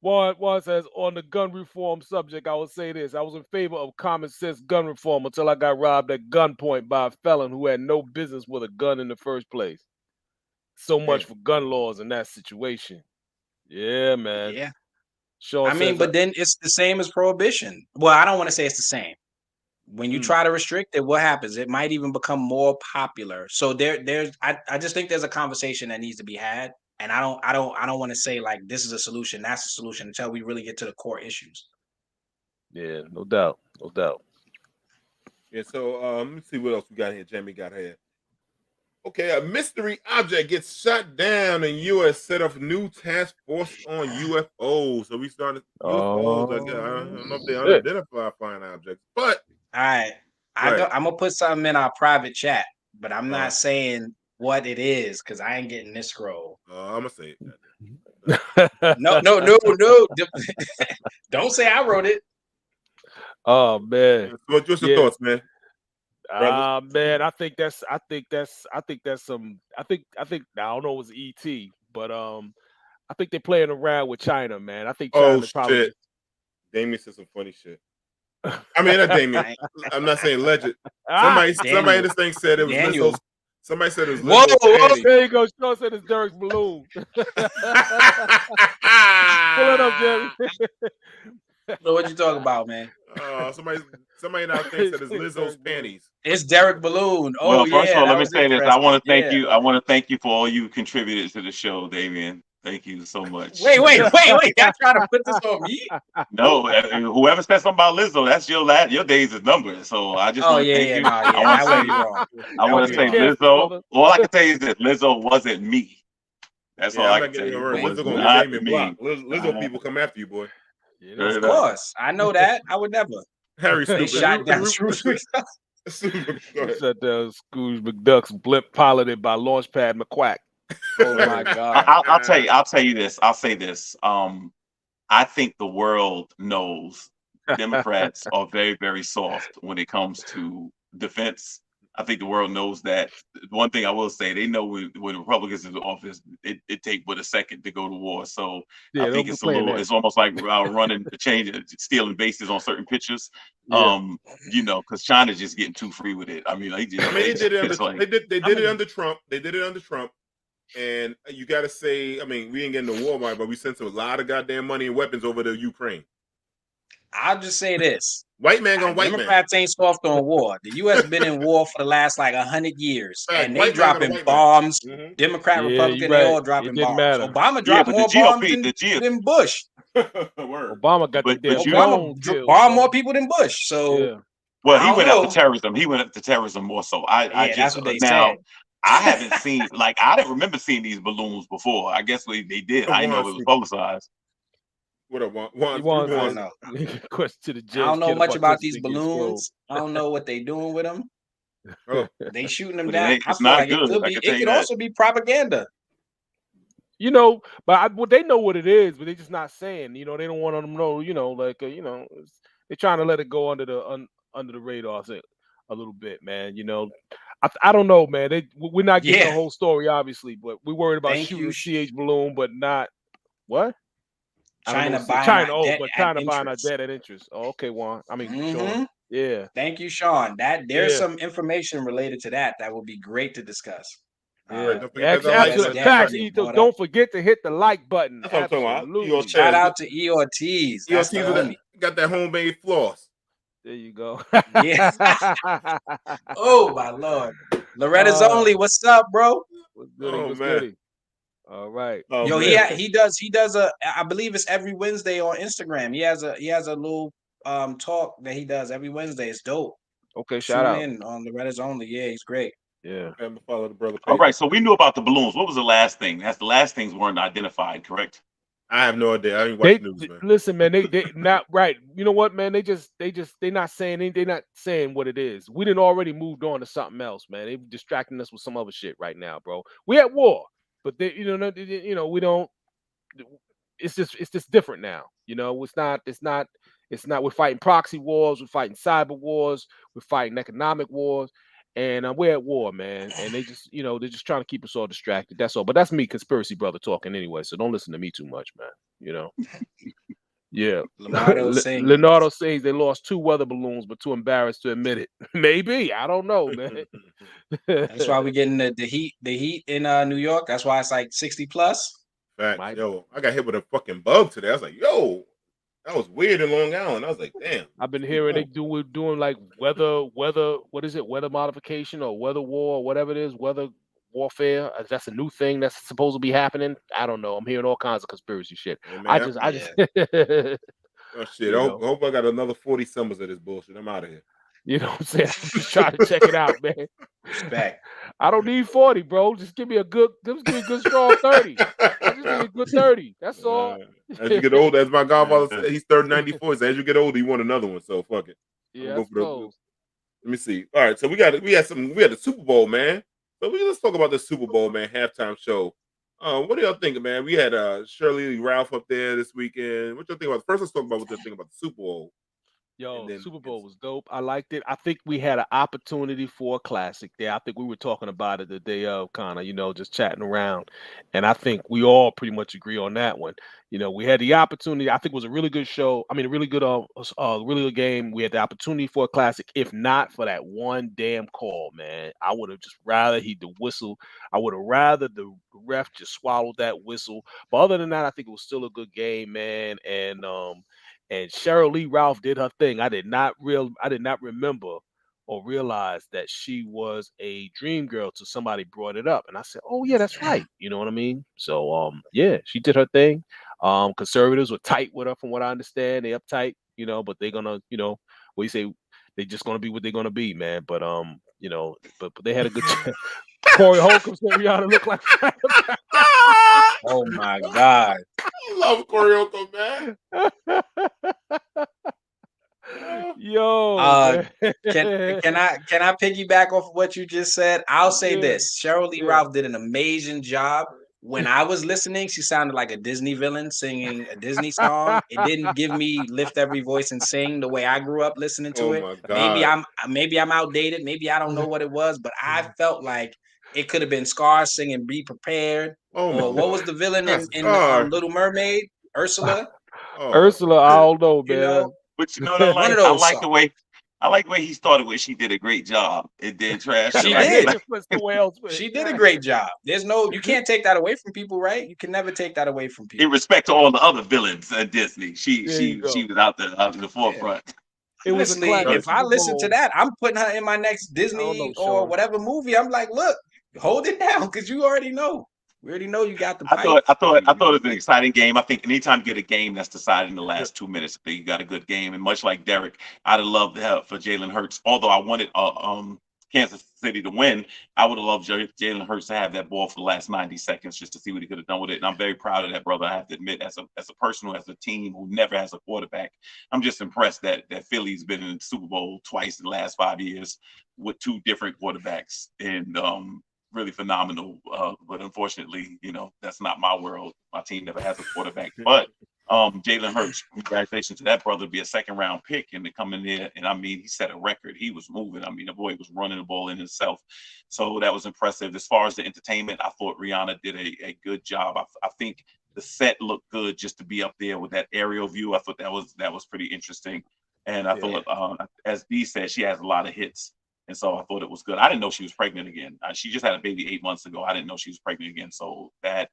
Juan says, on the gun reform subject, I will say this. I was in favor of common sense gun reform until I got robbed at gunpoint by a felon who had no business with a gun in the first place. So much Damn. for gun laws in that situation. Yeah, man. Yeah. Sean I mean, says, but then it's the same as prohibition. Well, I don't want to say it's the same. When you Mm. try to restrict it, what happens? It might even become more popular. So I just think there's a conversation that needs to be had. And I don't want to say like this is a solution, that's a solution until we really get to the core issues. yeah, no doubt. No doubt. Yeah, so let me see what else we got here. Jamie got here. Okay, a mystery object gets shot down in U.S. set up new task force on UFOs. So we started UFOs. I guess I don't know if they Shit. unidentified flying objects, but All right. Right. I'm gonna put something in our private chat, but I'm Uh-huh. not saying what it is because I ain't getting this scroll. I'm gonna say it. No. Don't say I wrote it. Oh man. What's your Yeah. thoughts, man? Man, I think that's some I think I don't know if it's ET, but I think they're playing around with China, man. I think Oh China's probably shit! Damien said some funny shit. I mean, not Damien. I'm not saying legend. Somebody in this thing said it was Daniel. Lizzo's. Somebody said it was Whoa, Lizzo's whoa. panties. There you go. Sean said it's Derek's balloon. Pull it up, Jerry. So what you talking about, man? Somebody in our thing said it's Lizzo's panties. It's Derek Balloon. Oh, Well, first yeah, of all, that let me was say this. I want to thank interesting. you. I want to thank you for all you contributed to the show, Damien. Thank you so much. Wait. Y'all trying to put this on me? No, whoever said something about Lizzo, that's your days is numbered. So I just Oh, want to yeah, thank yeah, you. no, yeah. I want That to would say, be wrong. I want to say Lizzo. All I can tell you is that Lizzo wasn't me. That's all I can tell you. Lizzo gonna Not get Damien me. blocked. Lizzo people come after you, boy. Yeah, Of course. I know that. I would never. Harry They stupid. shot down Scrooge. Go He ahead. said Scrooge McDuck's blimp piloted by Launchpad McQuack. Oh my God. I'll tell you this. I'll say this. I think the world knows Democrats are very, very soft when it comes to defense. I think the world knows that. One thing I will say, they know when Republicans in the office, it take but a second to go to war. So Yeah, I think it's it's almost like running the change, stealing bases on certain pitches. Yeah. Because China's just getting too free with it. I mean, they did it under Trump. They did it under Trump. And you got to say, I mean, we ain't getting the Walmart, but we sent a lot of goddamn money and weapons over to Ukraine. I'll just say this. White man gonna white man. Democrats ain't soft on war. The U.S. been in war for the last like 100 years. Fact, And they white man gonna dropping white bombs. man. Democrat, Yeah, Republican, you they right. all It dropping didn't bombs. matter. Obama dropped but more the GOP bombs than Bush. Obama got the damn Obama killed, bombed more people than Bush. So yeah. Well, I he don't went know. after terrorism. He went after terrorism more so. Yeah, that's what they now said. I haven't seen I didn't remember seeing these balloons before. I guess they did. I didn't know it was publicized. What up, Juan? I don't know. Question to the judge. I don't know much about these balloons. I don't know what they doing with them. Oh. They shooting them But down. it's I feel not like good, it could I be. can tell It you could that. also be propaganda. But they know what it is, but they're just not saying. They don't want them to know. They're trying to let it go under the radar a little bit, man. I don't know, man. We're not getting the whole story, obviously, but we're worried about shooting the CH balloon, but not what? China buying buying our debt at interest. Oh, okay, Juan. I mean, Mhm. Sean. Yeah. Thank you, Sean. There's some information related to that would be great to discuss. Yeah. Don't forget that like button. Facts, Etho, don't forget to hit the like button. That's what I'm talking about. Absolutely. Shout out to E Ortiz. That's the homie. Got that homemade floss. There you go. Yeah. Oh my Lord. Loretta's only. What's up, bro? What's goody? All right. Yo, he does I believe it's every Wednesday on Instagram. He has a little talk that he does every Wednesday. It's dope. Okay, shout out. in on Loretta's only. Yeah, he's great. Yeah. I'm follow the brother. All right, so we knew about the balloons. What was the last thing? That's the last things weren't identified, correct? I have no idea. I ain't watching news, man. Listen, man, they not right. You know what, man? They're not saying what it is. We didn't already moved on to something else, man. They distracting us with some other shit right now, bro. We at war, but we don't. It's just different now. It's not. We're fighting proxy wars. We're fighting cyber wars. We're fighting economic wars, and we're at war, man. And they just, they're just trying to keep us all distracted. That's all. But that's me, conspiracy brother, talking anyway. So don't listen to me too much, man. Yeah. Leonardo saying Leonardo says they lost 2 weather balloons, but too embarrassed to admit it. Maybe, I don't know, man. that's why we're getting the heat in New York. That's why it's like 60 plus. Facts. Might- Yo, I got hit with a fucking bug today. I was like, yo, that was weird in Long Island. I was like, damn. I've been hearing we're doing like weather, what is it? Weather modification or weather war, or whatever it is, weather warfare. That's a new thing that's supposed to be happening. I don't know. I'm hearing all kinds of conspiracy shit. Hey, man, I just oh shit. I hope I got another 40 summers of this bullshit. I'm out of here. You know what I'm saying? I'm just trying to check it out, man. Respect. I don't need 40, bro. Just give me a good strong 30. I just need a good 30. That's all. As you get older, as my godfather said, he's 94. So as you get older, you want another one. So fuck it. Yeah, Let me see. All right, so we had the Super Bowl, man. So let's talk about the Super Bowl, man, halftime show. What do y'all think, man? We had Shirley Ralph up there this weekend. What y'all think about? First, let's talk about what y'all think about the Super Bowl. Yo, Super Bowl was dope. I liked it. I think we had an opportunity for a classic there. I think we were talking about it the day of, kind of, just chatting around. And I think we all pretty much agree on that one. We had the opportunity. I think it was a really good show. I mean, a really good game. We had the opportunity for a classic. If not for that one damn call, man, I would have just rather the whistle. I would have rather the ref just swallowed that whistle. But other than that, I think it was still a good game, man. And Cheryl Lee Ralph did her thing. I did not remember or realize that she was a dream girl till somebody brought it up. And I said, oh yeah, that's right. You know what I mean? So yeah, she did her thing. Conservatives were tight with her from what I understand. They uptight, but they're gonna, what you say, they just gonna be what they're gonna be, man. But but they had a good Corey Holcomb said Rihanna looked like oh my God. I love Corey Holcomb, man. Yo, can I piggyback off of what you just said? I'll say this. Cheryl Lee Ralph did an amazing job. When I was listening, she sounded like a Disney villain singing a Disney song. It didn't give me lift every voice and sing the way I grew up listening to it. My God. Maybe I'm outdated. Maybe I don't know what it was, but I felt like it could have been Scar singing "Be Prepared." Or what was the villain in Little Mermaid? Ursula. Ursula, I don't know, man. But I like the way he started with. She did a great job. It did trash. She did. She did a great job. You can't take that away from people, right? You can never take that away from people. In respect to all the other villains at Disney, she was out in the forefront. It was if I listen to that, I'm putting her in my next Disney or whatever movie. I'm like, look, hold it down because you already know. We already know you got the pipe. I thought it was an exciting game. I think anytime you get a game that's decided in the last 2 minutes, I think you got a good game. And much like Derek, I'd have loved to have for Jalen Hurts. Although I wanted Kansas City to win, I would have loved Jalen Hurts to have that ball for the last 90 seconds just to see what he could have done with it. And I'm very proud of that, brother. I have to admit, as a person who has a team who never has a quarterback, I'm just impressed that Philly's been in the Super Bowl twice in the last 5 years with 2 different quarterbacks. And really phenomenal, but unfortunately, that's not my world. My team never has a quarterback. But Jalen Hurts, congratulations to that brother, to be a second-round pick and to come in there. And I mean, he set a record. He was moving. I mean, the boy was running the ball in himself. So that was impressive. As far as the entertainment, I thought Rihanna did a good job. I think the set looked good just to be up there with that aerial view. I thought that was pretty interesting. And I thought, as Dee said, she has a lot of hits. And so I thought it was good. I didn't know she was pregnant again. She just had a baby 8 months ago. I didn't know she was pregnant again. So that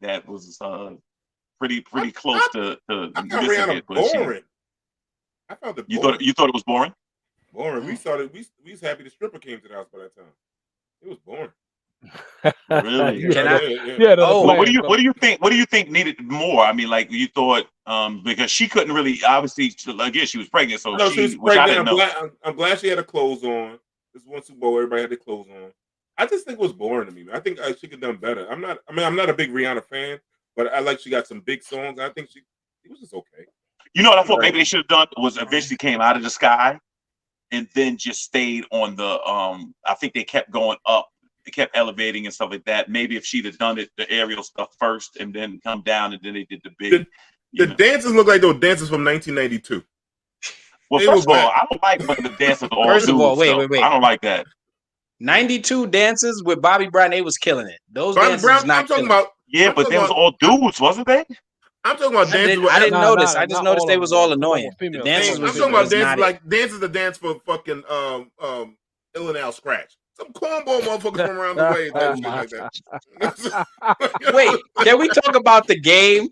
that was pretty close to I found Rihanna boring. I found it boring. You thought it was boring? Boring. We was happy the stripper came to the house by that time. It was boring. Really? What do you think? What do you think needed more? I mean, like you thought, because she couldn't really, obviously, again, she was pregnant, so she was pregnant. I'm glad she had her clothes on. This one Super Bowl, everybody had their clothes on. I just think it was boring to me. I think she could have done better. I'm not a big Rihanna fan, but I like she got some big songs. I think it was just okay. You know what I thought maybe they should have done was eventually came out of the sky, and then just stayed on the. I think they kept going up. They kept elevating and stuff like that. Maybe if she'd have done the aerial stuff first and then come down and then they did the big. The dances look like those dances from 1992. Well, They were first of all, whack. I don't like when the dancers are all First of all, dudes, though. wait. I don't like that. 92 dances with Bobby Brown, they was killing it. Those Bobby dances Brown, was not I'm talking killing about. Yeah, I'm but talking they was about. all dudes, wasn't they? I'm talking about it. dances. I didn't Nah, notice. nah, I just not noticed all they of was them, all though. annoying. The Female dances I'm was, talking about was dances not it. like dances are dance for fucking Illinois scratch. Some cornball motherfuckers from around the way Oh type shit my. like that. Wait, can we talk about the game?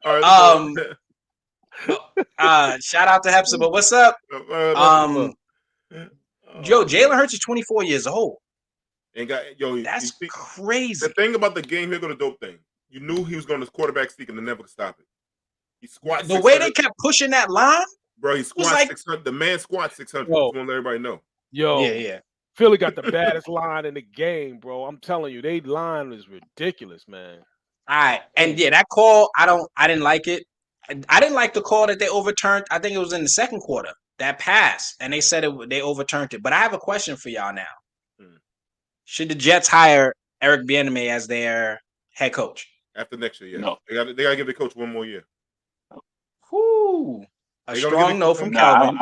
All right, Um, shout out to Hepzibah. What's up? Yo, Jalen Hurts is 24 years old. And got yo, That's you see, crazy. the thing about the game, here go the dope thing. You knew he was going to quarterback sneak and they never could stop it. He squats. The way they kept pushing that line, bro, he squats like, 600. The man squats 600. Yo. Just want to let everybody know. Yo, yeah. Philly got the baddest line in the game, bro. I'm telling you, they line is ridiculous, man. All right, and yeah, that call, I didn't like it. I didn't like the call that they overturned. I think it was in the second quarter, that pass, and they said they overturned it. But I have a question for y'all now. Should the Jets hire Eric Bieniemy as their head coach After next year? Yeah, No. they got to give the coach one more year. Whoo. A They gonna strong give it no to from him. Calvin.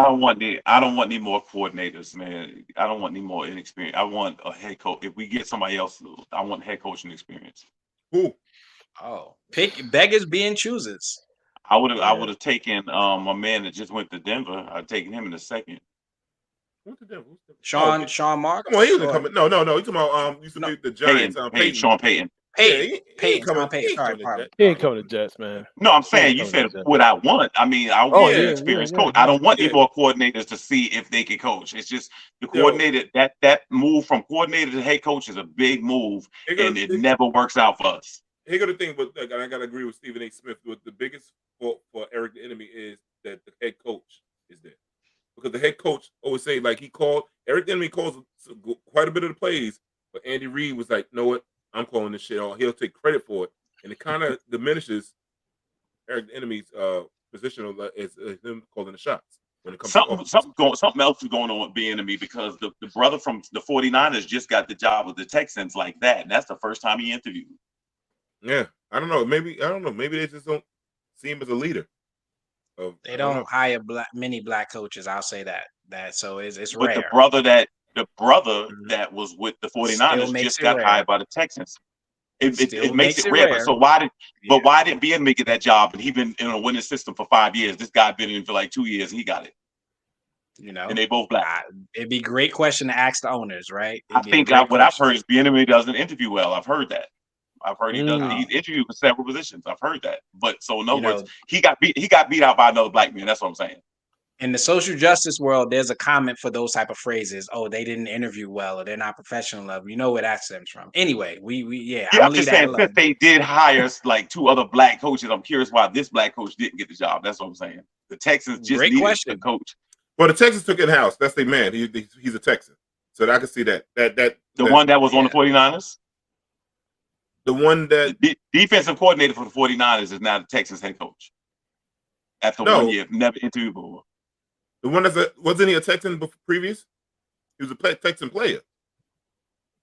I don't want any more coordinators, man. I don't want any more inexperience. I want a head coach. If we get somebody else, I want head coaching experience. Who? Oh, pick beggars being choosers. I would have taken a man that just went to Denver. I'd taken him in a second. Who's the devil? Sean Marks. Come on, he was coming. No. You talking about used to be the Giants. Peyton, Sean Payton. Peyton. He ain't coming. Sean Payton. Sorry, pardon. He ain't coming to Jets, man. No, I'm saying you said what I want. I mean, I want an experienced coach. I don't want any more coordinators to see if they can coach. It's just the coordinator. That move from coordinator to head coach is a big move, and it never works out for us. Here go the thing, but I gotta agree with Stephen A. Smith. With the biggest fault for Eric the enemy is that the head coach is there, because the head coach always say like Eric the enemy calls quite a bit of the plays, but Andy Reid was like, "Know what? I'm calling this shit off." He'll take credit for it, and it kind of diminishes Eric the enemy's position as him calling the shots when it comes. Something else is going on with Bieniemy because the brother from the 49ers just got the job with the Texans like that, and that's the first time he interviewed. Yeah, I don't know. Maybe they just don't see him as a leader. They don't hire many black coaches. I'll say that. So it's but rare. The brother that was with the 49ers just got hired by the Texans. It makes it rare. But so why did Bieniemy get that job? And he been in a winning system for 5 years. This guy been in for like 2 years, and he got it. You know, and they both black. It'd be a great question to ask the owners, right? I think what I've heard is Bieniemy doesn't interview well. I've heard that. I've heard he doesn't. He's interviewed for several positions. I've heard that. But so in other words, he got beat out by another black man. That's what I'm saying. In the social justice world, there's a comment for those type of phrases. Oh, they didn't interview well, or they're not professional enough. You know where that stems from. Anyway, I'm just saying since they did hire like 2 other black coaches, I'm curious why this black coach didn't get the job. That's what I'm saying. The Texans just needed a coach. Well, the Texans took it in-house. That's their man. He's a Texan. So I can see that. The one that was on the 49ers? The one that the defensive coordinator for the 49ers is now the Texans head coach. After 1 year, never interviewed before. The one wasn't he a Texan previous? He was a Texan player.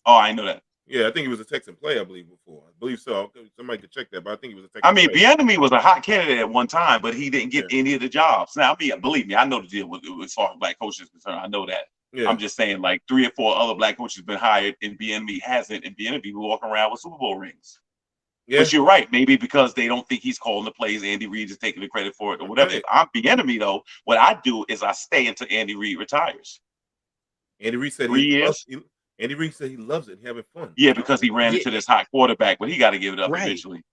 Oh, I know that. Yeah, I think he was a Texan player, I believe, before. I believe so. Somebody could check that, but I think he was a Texan player. Bieniemy was a hot candidate at one time, but he didn't get any of the jobs. Now, believe me, I know the deal with as far as black coaches is concerned. I know that. Yeah. I'm just saying, like 3 or 4 other black coaches have been hired, and Bieniemy hasn't, and Bieniemy will walk around with Super Bowl rings. Yeah. But you're right. Maybe because they don't think he's calling the plays, Andy Reid is taking the credit for it or whatever. If I'm Bieniemy, though, what I do is I stay until Andy Reid retires. Andy Reid said 3 years. Andy Reid said he loves it. He's having fun. Yeah, because he ran into this hot quarterback, but he got to give it up eventually.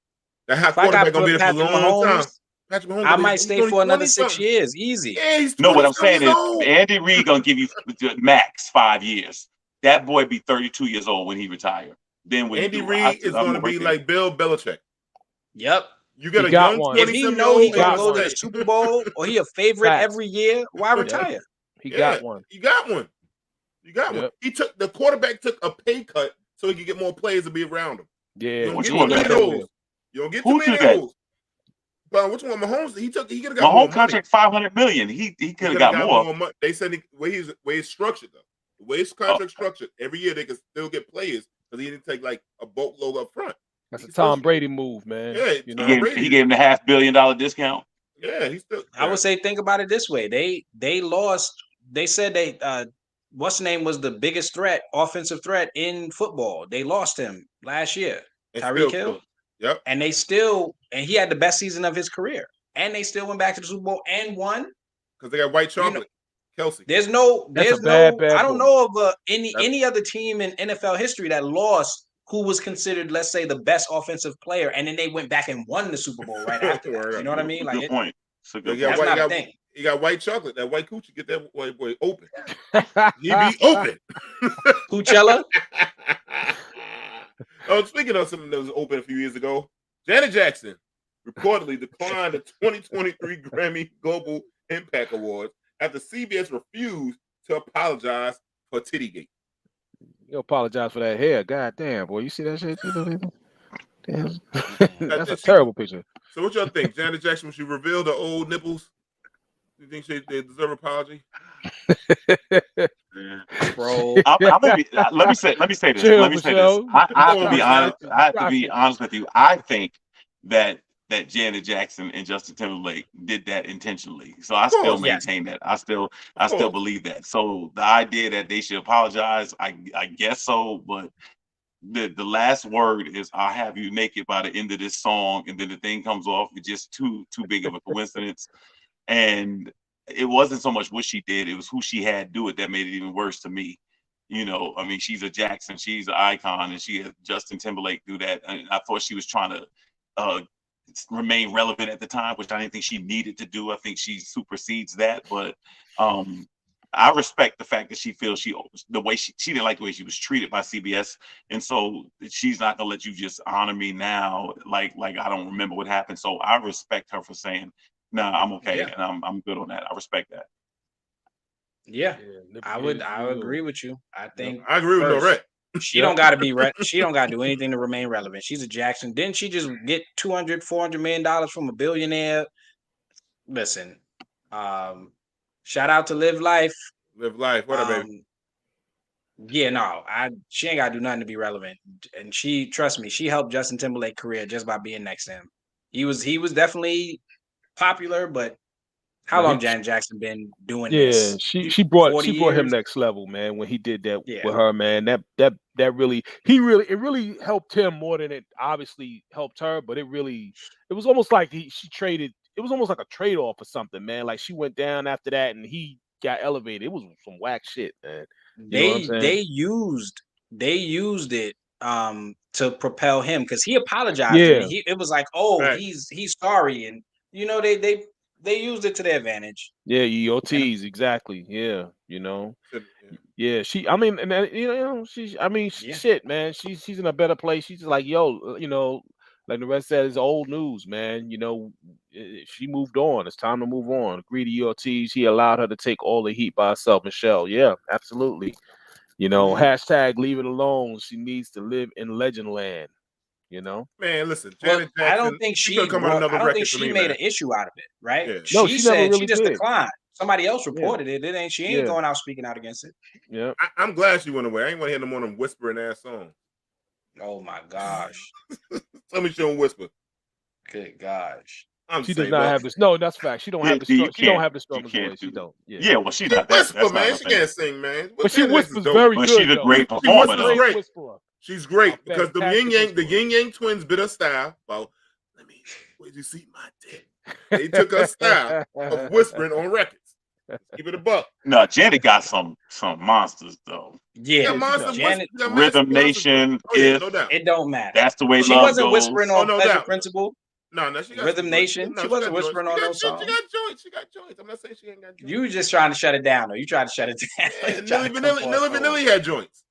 That hot quarterback gonna be there for a long time. Patrick Mahomes, I might stay for another 6 years, easy. Yeah, he's no, what I'm saying is Andy Reid gonna give you max 5 years. That boy be 32 years old when he retire. Then when Andy Reid is going to be like Bill Belichick. Yep. You got a young one. If he know he gonna go to the Super Bowl or he a favorite every year, why retire? He got one. You got one. You got one. The quarterback took a pay cut so he could get more players to be around him. Yeah. You don't get too many of those. You don't get too many of those. But which one? Mahomes? He could have got more. Mahomes contract $500 million. He could have got more. They said the way it's structured though. The way his contract structured, every year they could still get players because he didn't take like a boatload up front. That's a Tom Brady move, man. Yeah, he gave him the $500 million discount. Yeah, he's still. I would say think about it this way. They lost. They said what's the name was the biggest offensive threat in football. They lost him last year. Tyreek Hill. Yep. And he had the best season of his career. And they still went back to the Super Bowl and won. Because they got white chocolate. Kelsey. I don't know of any other team in NFL history that lost who was considered, let's say, the best offensive player, and then they went back and won the Super Bowl right after that. You know what I mean? Like, good point. So that's not a thing. You got white chocolate. That white coochie, get that white boy open. He be open. Coachella. Oh, speaking of something that was open a few years ago, Janet Jackson reportedly declined the 2023 Grammy Global Impact Awards after CBS refused to apologize for Tittygate. You apologize for that hair. God damn, boy. You see that shit? Damn. That's a terrible picture. So what y'all think? Janet Jackson, when she revealed her old nipples, you think they deserve an apology? Bro. Let me say this. I have to be honest with you. I think that Janet Jackson and Justin Timberlake did that intentionally. So I still maintain that. I still believe that. So the idea that they should apologize, I guess so, but the last word is "I'll have you naked" by the end of this song, and then the thing comes off. It's just too big of a coincidence. And it wasn't so much what she did, it was who she had do it that made it even worse to me. You know, I mean, she's a Jackson, she's an icon, and she had Justin Timberlake do that. And I thought she was trying to remain relevant at the time, which I didn't think she needed to do. I think she supersedes that. But I respect the fact that she feels she didn't like the way she was treated by CBS. And so she's not gonna let you just honor me now, like I don't remember what happened. So I respect her for saying, "Nah, I'm okay," and I'm good on that. I respect that. Yeah, I agree with you. I think I agree with Norette. She don't got to be. She don't got to do anything to remain relevant. She's a Jackson. Didn't she just get $200-400 million from a billionaire? Listen, shout out to Live Life. Live Life. What up, baby? Yeah, no, she ain't got to do nothing to be relevant. And trust me, she helped Justin Timberlake's career just by being next to him. He was definitely popular, but how long Janet Jackson been doing this? Yeah, she brought him next level, man. When he did that with her, man, that really helped him more than it obviously helped her. But it was almost like she traded. It was almost like a trade off or something, man. Like she went down after that, and he got elevated. It was some whack shit, man. They used it to propel him because he apologized. Yeah, and it was like, he's sorry, and they used it to their advantage. Yeah, EOTs, exactly. Yeah, Yeah, shit, man. She's in a better place. She's just like, like the rest said, it's old news, man. She moved on. It's time to move on. Agree to EOTs. He allowed her to take all the heat by herself. Michelle, yeah, absolutely. Hashtag leave it alone. She needs to live in legend land. Man, listen, Janet Jackson, I don't think she made an issue out of it, right? Yeah. No, she said she just declined. Somebody else reported it. She ain't going out speaking out against it. Yeah, I'm glad she went away. I ain't want to hear no more of them whispering ass songs. Oh my gosh! Tell me she don't whisper. Good gosh! She does not have this. No, that's fact. She don't have the. She don't have the strongest voice. She don't. Yeah, well, she's not that. Whisper, man. She can't sing, man. But she whispers very good. She's a great performer. She's great because the Yin Yang twins bit her style. Well, where'd you see my dick? They took her style of whispering on records. Give it a buck. No, Janet got some monsters though. Yeah, Janet, Rhythm Nation. No doubt. It don't matter. That's the way she love wasn't goes. whispering on Pleasure Principle. No, she got Rhythm Nation. She wasn't whispering on those songs. She got joints. I'm not saying she ain't got joints. You were just trying to shut it down, though. You tried to shut it down. Milli Vanilli had joints.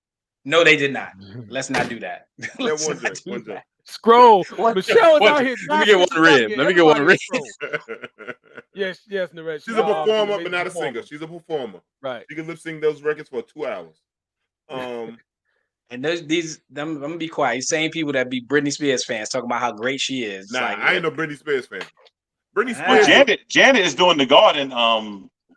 No, they did not. Let's not do that. One joint. Scroll. Michelle is out here. Let me get one rib. Yes, Narette. She's a performer, but not a singer. She's a performer. Right. She can lip sync those records for 2 hours. And I'm gonna be quiet. Same people that be Britney Spears fans talking about how great she is. Nah, I ain't no Britney Spears fan. Britney Spears. Well, Janet is doing the Garden.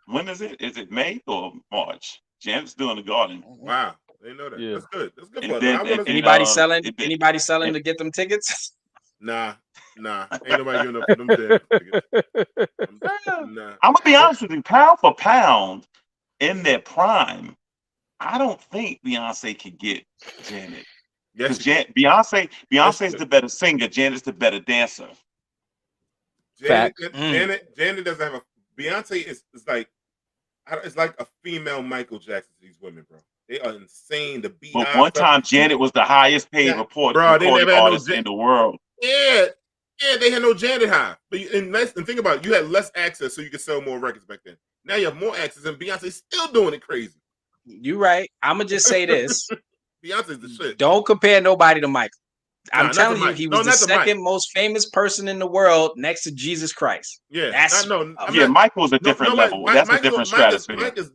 When is it? Is it May or March? Janet's doing the Garden. Wow. They know that. Yeah. That's good. That's good. Anybody selling to get them tickets? Nah. Ain't nobody giving up for them damn tickets. Nah. I'm gonna be honest with you, pound for pound, in their prime, I don't think Beyonce can get Janet. Yes, Because Beyonce's the better singer, Janet's the better dancer. Janet doesn't have a Beyonce is like it's like a female Michael Jackson to these women, bro. They are insane. The beat. But one time Janet was the highest paid recording artist in the world. Yeah, they had no Janet high. But and think about it, you had less access, so you could sell more records back then. Now you have more access, and Beyonce's still doing it crazy. You right. I'm gonna just say this. Beyonce's the shit. Don't compare nobody to Michael. I'm telling you, he was the second second most famous person in the world next to Jesus Christ. Yeah, that's Michael's a different level. That's a different stratosphere. He's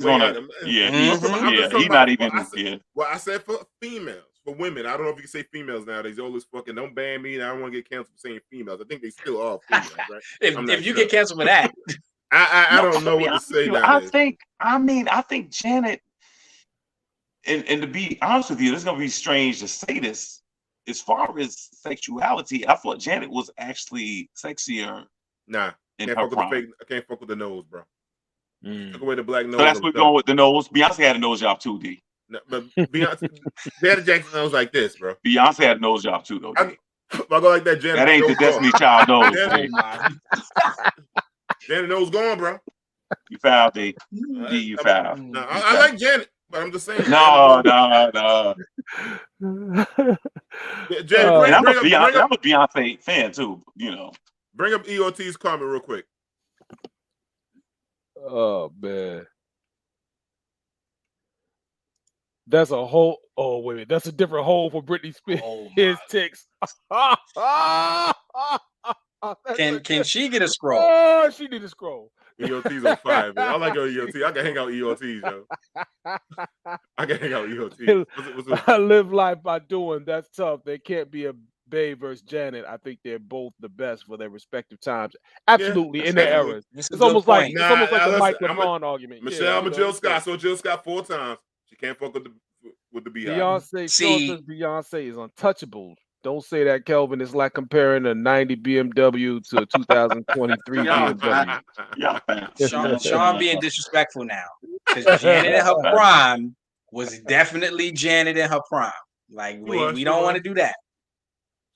on a he's not even. Well, I said for females, for women. I don't know if you can say females nowadays. All this fucking don't ban me. I don't want to get canceled for saying females. I think they still are females, right? if you get canceled for that, I don't know what to say nowadays. I think Janet. And to be honest with you, it's gonna be strange to say this. As far as sexuality, I thought Janet was actually sexier. Nah, in her prime. I can't fuck with the nose, bro. Took away the black nose. So that's what we're going with the nose. Beyonce had a nose job too, D. No, but Beyonce, Janet Jackson nose like this, bro. Beyonce had a nose job too, though. I go like that, Janet. That ain't the Destiny Child nose. Janet nose gone, bro. You fouled, D. D, you fouled. No, I like Janet. But I'm just saying. No. Janet, I'm a Beyonce fan too. You know. Bring up EOT's comment real quick. Oh man, that's a whole. Oh wait, that's a different hole for Britney Spears. His ticks. Can she get a scroll? Oh, she need a scroll. EOT's on fire, man. I like your EOT. I can hang out with EOTs, yo. I can hang out with EOTs. I live life by doing. That's tough. They can't be a Bay versus Janet. I think they're both the best for their respective times. Absolutely, in their eras. It's almost like the Mike LeBron argument. Michelle, I'm a Jill Scott. So Jill Scott 4 times. She can't fuck with the Beehive. Beyonce is untouchable. Don't say that, Kelvin. It's like comparing a 90 BMW to a 2023 BMW. Sean being disrespectful now. Because Janet in her prime was definitely Janet in her prime. Like, we don't want to do that.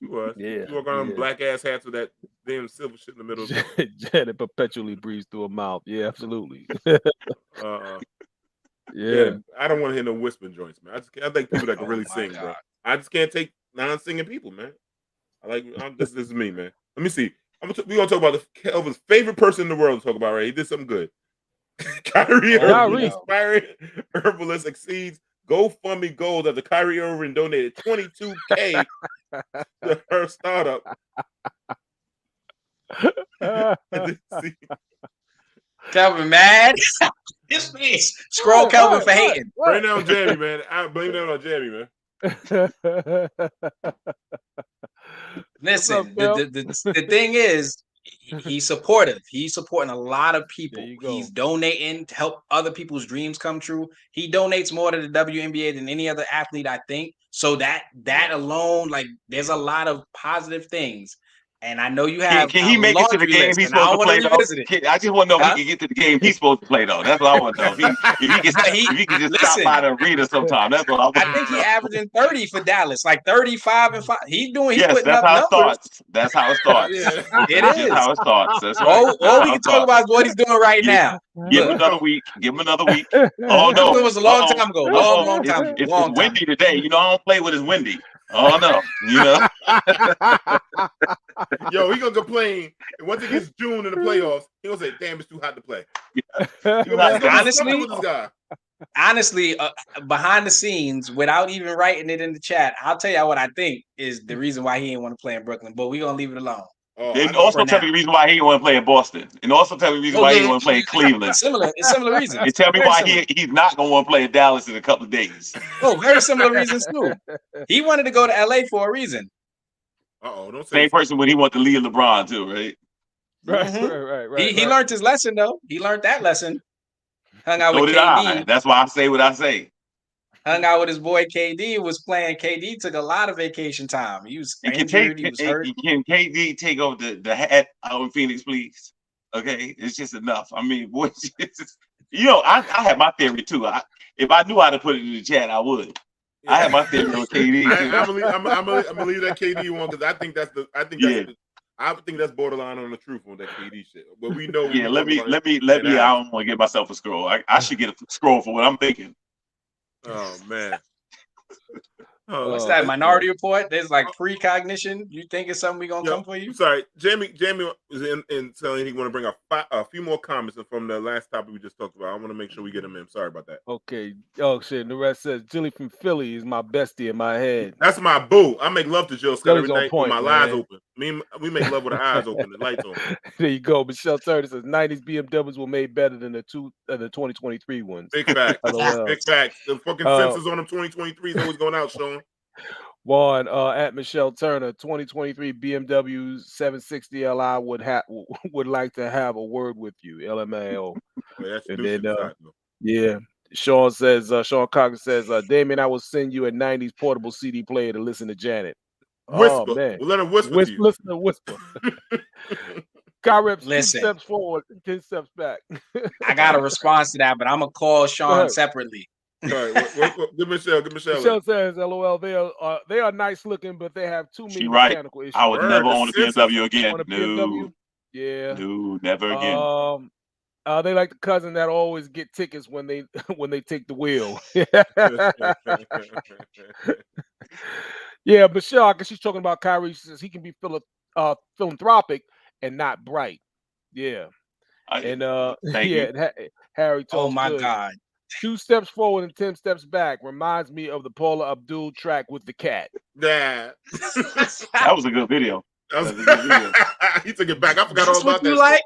She was. Yeah. She walk on black ass hats with that damn silver shit in the middle. Janet perpetually breathes through her mouth. Yeah, absolutely. Yeah. I don't want to hear no whispering joints, man. I think people that can really sing, bro. I just can't take non-singing people, man. This is me, man. Let me see. We're gonna talk about Kelvin's favorite person in the world to talk about, right? He did something good. Kyrie Irving, inspiring herbalist, exceeds GoFundMe goals after Kyrie Irving donated $22K to her startup. Kelvin mad. This piece. Scroll Kelvin for hating. Blame that on Jamie, man. I blame that on Jamie, man. Listen, the thing is, he's supportive. He's supporting a lot of people. He's donating to help other people's dreams come true. He donates more to the WNBA than any other athlete, I think. So that alone, like, there's a lot of positive things. And I know you have. Can he make it to the game he's supposed to play? I just want to know if he can get to the game he's supposed to play, though. That's what I want to know. If he can just stop by the arena sometime. That's what I want. I think he's averaging 30 for Dallas, like 35 and 5. He's yes, that's how it starts. That's how it starts. It is how it starts. That's right. All we can talk about is what he's doing right now. Give him another week. Oh no, it was a long time ago. Long time ago. It's windy today. You know, I don't play when it's windy. Oh no, you know. Yo, he gonna complain, and once it gets June in the playoffs, he gonna say, "Damn, it's too hot to play." Honestly, behind the scenes, without even writing it in the chat, I'll tell you what I think is the reason why he didn't want to play in Brooklyn. But we're gonna leave it alone. And also tell me the reason why he didn't want to play in Boston. And also tell me the reason why he didn't want to play in Cleveland. It's similar reasons. And tell me why he's not going to want to play in Dallas in a couple of days. Oh, very similar reasons too. He wanted to go to LA for a reason. Don't say same person when he wanted to leave LeBron too, right? Right. He learned his lesson though. He learned that lesson. Hung out so with did KD. I. That's why I say what I say. hung out with his boy KD, was playing. KD took a lot of vacation time. He was And injured. He was hurt. can KD take over the hat out in Phoenix, please? Okay, it's just enough. I mean, boy, I have my theory too. If I knew how to put it in the chat, I would. I have my theory on KD. I'm gonna leave that KD one because I think that's borderline on the truth on that KD shit. But we know. Yeah, let me. I don't want to get myself a scroll. I should get a scroll for what I'm thinking. Oh man. What's that? Minority Report? There's like precognition. You think it's something we gonna come for you? I'm sorry, Jamie is in telling he want to bring up a few more comments from the last topic we just talked about. I want to make sure we get them in. Sorry about that. Okay. Oh shit. The rest says Jilly from Philly is my bestie in my head. That's my boo. I make love to Jill Scott every Jilly's night on with point, my eyes man. open. We make love with our eyes open, the lights on. There you go. Michelle Turner says 90s BMWs were made better than the 2023 ones. Big fact. LOL. Big facts. The fucking sensors on them 2023 is always going out, Sean. Juan at Michelle Turner, 2023 BMW 760 Li would like to have a word with you. LMAO. That's And Deuce then inside, though. yeah. Sean Cocker says, Damien, I will send you a 90s portable CD player to listen to Janet. Whisper. Oh man. We'll let her whisper to you. Listen to whisper. Reps 2 Listen. steps forward, 10 steps back. I got a response to that, but I'm gonna call Sean ahead. separately. All right, give Michelle. Michelle says, "LOL, they are nice looking, but they have too many She right. mechanical issues." I would Word, never the own a sensors BMW again. On a BMW? Yeah. No, never again. They like the cousin that always get tickets when they take the wheel. Yeah, Michelle, because she's talking about Kyrie. She says he can be philanthropic and not bright. Yeah. Thank you. Harry Oh told my good. God. 2 steps forward and 10 steps back reminds me of the Paula Abdul track with the cat. Yeah. That was a good video. That was a good video. He took it back. I forgot all That's about what that. you like?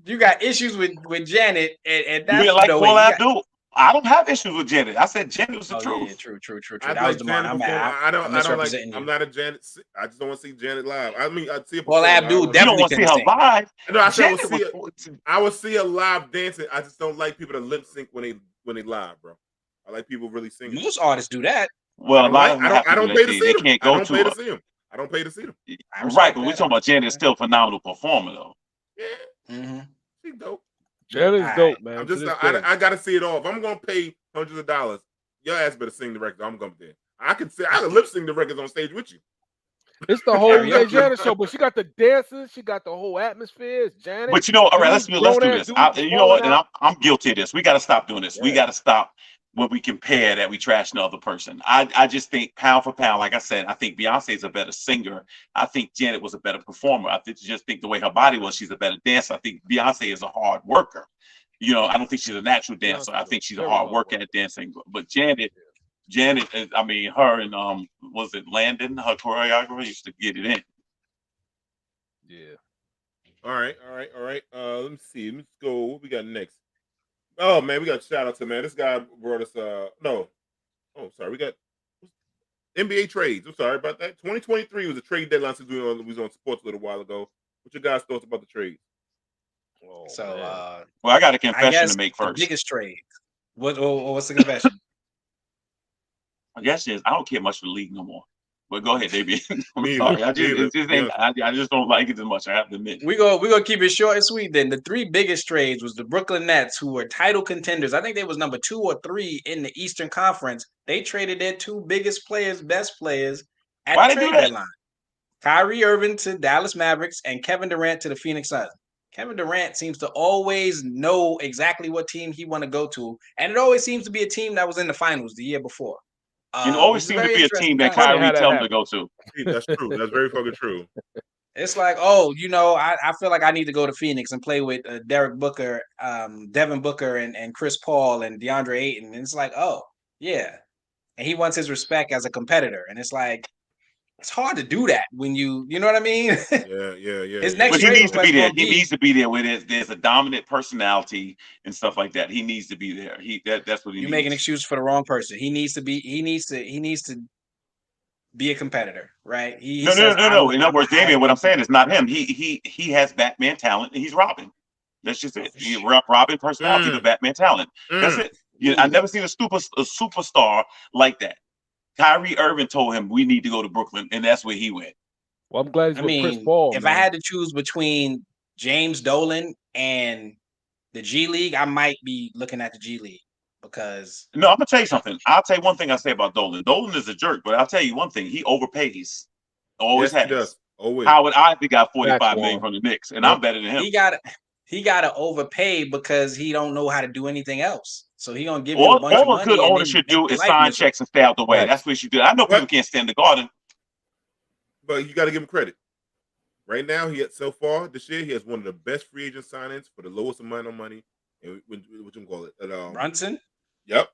You got issues with Janet, and that's You didn't like the way Paula you got- Abdul? I don't have issues with Janet. I said Janet was the Oh truth. yeah, true. I That was like the Janet one. before. I don't like. misrepresenting you. I'm not a Janet. I just don't want to see Janet live. I mean, I'd see her. Paula perform. Abdul You don't definitely want to see couldn't her sing. live. No, I said Janet I would see her live dancing. I just don't like people to lip sync when they live, bro. I like people really singing. Most artists do that. Well, I don't pay to see They them. can't I go don't to pay her. to see them. I don't pay to see them. Right, but we're talking about Janet is still a phenomenal performer, though. Yeah, Mm-hmm. she's dope. Janet's dope, man. I'm just. I gotta see it all. If I'm gonna pay hundreds of dollars, your ass better sing the record. I'm going there. I can lip sync the records on stage with you. It's the whole Karaoke. Janet show, but she got the dances, she got the whole atmosphere. It's Janet. But you know, all right, let's do this. You know what? And I'm guilty of this. We got to stop doing this. Yeah. We got to stop when we compare that we trash another person. I just think pound for pound, like I said, I think Beyonce is a better singer. I think Janet was a better performer. I just think the way her body was, she's a better dancer. I think Beyonce is a hard worker. You know, I don't think she's a natural dancer. I think she's a hard worker at dancing. But Janet, I mean, her and was it Landon, her choreographer, used to get it in. Yeah. All right. Let me see. Let's go. What we got next? Oh man, we got a shout out to this guy brought us. We got NBA trades. I'm sorry about that. 2023 was a trade deadline since we was on sports a little while ago. What your guys thoughts about the trade? Oh, So, Well, I got a I confession guess to make the first. biggest trade. What's the confession? I guess is I don't care much for the league no more. But go ahead, David. I'm Me sorry. either. I just don't like it as much. I have to admit. We're gonna keep it short and sweet then. The 3 biggest trades was the Brooklyn Nets, who were title contenders. I think they was number 2 or 3 in the Eastern Conference. They traded their 2 biggest players, best players at Why the they do trade that? deadline. Kyrie Irving to Dallas Mavericks and Kevin Durant to the Phoenix Suns. Kevin Durant seems to always know exactly what team he want to go to, and it always seems to be a team that was in the finals the year before. It always seems to be a team that Funny how Kyrie that tell him to happens. go to. That's true. That's very fucking true. It's like, I feel like I need to go to Phoenix and play with Derek Booker, Devin Booker, and Chris Paul and DeAndre Ayton. And it's like, oh, yeah. And he wants his respect as a competitor. And it's like, it's hard to do that when you know what I mean? Yeah. His next But he trade needs to be request there. gonna He needs to be there where there's a dominant personality and stuff like that. He needs to be there. That's what he You needs. make an excuse for the wrong person. He needs to be a competitor, right? He No. says, In other words, Damian, what I'm saying is not him. He has Batman talent and he's Robin. That's just it. He's Robin personality, the Batman talent. That's it. I never seen a superstar like that. Kyrie Irving told him we need to go to Brooklyn, and that's where he went. Well, I'm glad he's I with Chris mean, Paul. if man. I had to choose between James Dolan and the G League, I might be looking at the G League because No, I'm gonna tell you something. I'll tell you one thing I say about Dolan. Dolan is a jerk, but I'll tell you one thing: he overpays. Always Yes, he has. does. Always. Howard Ivey got Facts, 45 million Juan. from the Knicks, and Yep. I'm better than him. he got to overpay because he don't know how to do anything else. So he gonna give you a All bunch of a money good and owner then should make do your is life sign miserable. checks and stay out the way. Facts. That's what you should do. I know people can't stand the Garden. But you got to give him credit. Right now, so far this year, he has one of the best free agent signings for the lowest amount of money. And what you call it? Brunson? Yep.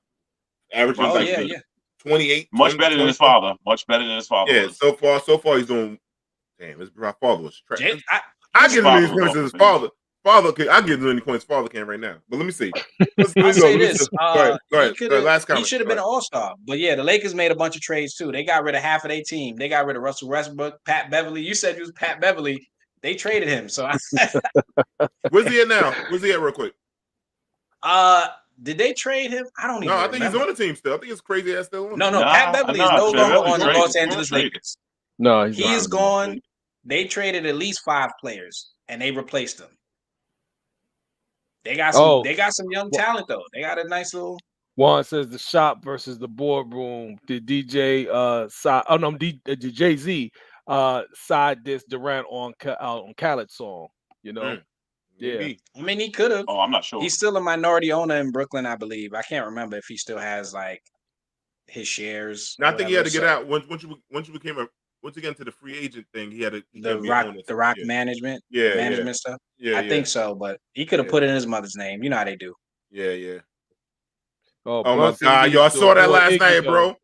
Averaging Oh, Brunson's like yeah, good. yeah. 28. Much 20, better than his 24. father. Much better than his father Yeah, was. so far he's doing. Damn, his father was trash. I His give him father any was points off as his the father. I give him any points father can right now. But let me see. I'll say this. Go ahead. Last He comment. should have been an all-star. But yeah, the Lakers made a bunch of trades too. They got rid of half of their team. They got rid of Russell Westbrook, Pat Beverly. You said you was Pat Beverly. They traded him. So Where's he at now? Where's he at real quick? did they trade him? I don't even No, I think remember. he's on the team still. I think it's crazy ass still on. No, the team. Pat Beverly is no longer on the Los Angeles Lakers. No, he's He not. is gone. They traded at least 5 players and they replaced them. They got some young talent though. They got a nice little. Juan says the shop versus the boardroom. The DJ the Jay-Z side diss Durant on Khaled's song. You know, Maybe. I mean, he could have. Oh, I'm not sure. He's still a minority owner in Brooklyn, I believe. I can't remember if he still has like his shares. No, I think he had to get out once you get into the free agent thing. He had to the rock management, management stuff. Yeah, I think so, but he could have put it in his mother's name. You know how they do. Yeah. Oh my God, yo! I saw that last night, bro.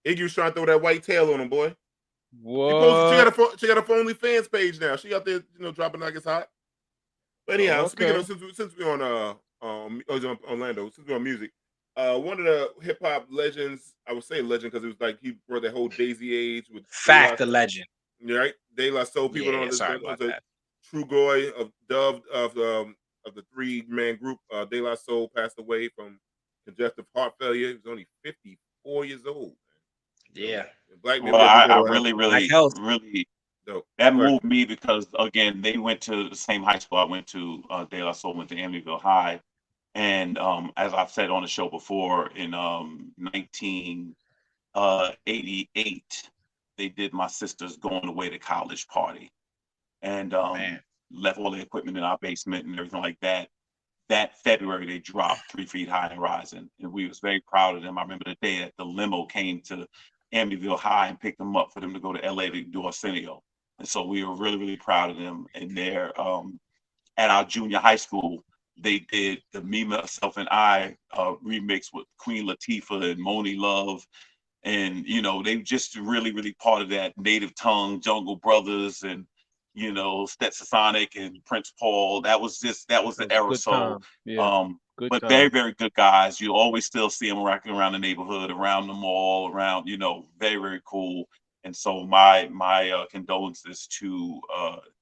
Iggy was trying to throw that white tail on him, boy. What? She got a OnlyFans page now. She out there, dropping like it's hot. But anyhow, speaking of since we're on Orlando, since we're on music, one of the hip hop legends, I would say legend because it was like he brought that whole Daisy Age with the legend, right? De La Soul people don't understand. Sorry about that. True Goy of Dove of the 3-man group. De La Soul passed away from congestive heart failure. He was only 54 years old. Yeah. Black well, I really dope. That moved me because again they went to the same high school I went to. De La Soul went to Amityville High, and as I've said on the show before, in 1988 they did my sister's going away to college party, and left all the equipment in our basement and everything like that. That February, they dropped 3 Feet High and Rising, and we was very proud of them. I remember the day that the limo came to Amityville High and picked them up for them to go to LA to do Arsenio, and so we were really, really proud of them. And they're at our junior high school, they did the Me, Myself, and I remix with Queen Latifah and Moni Love, and they just really, really part of that Native Tongue, Jungle Brothers, and Stetsasonic and Prince Paul. That was the era. So, but very, very good guys. You always still see them rocking around the neighborhood, around the mall, around, very, very cool. And so my condolences to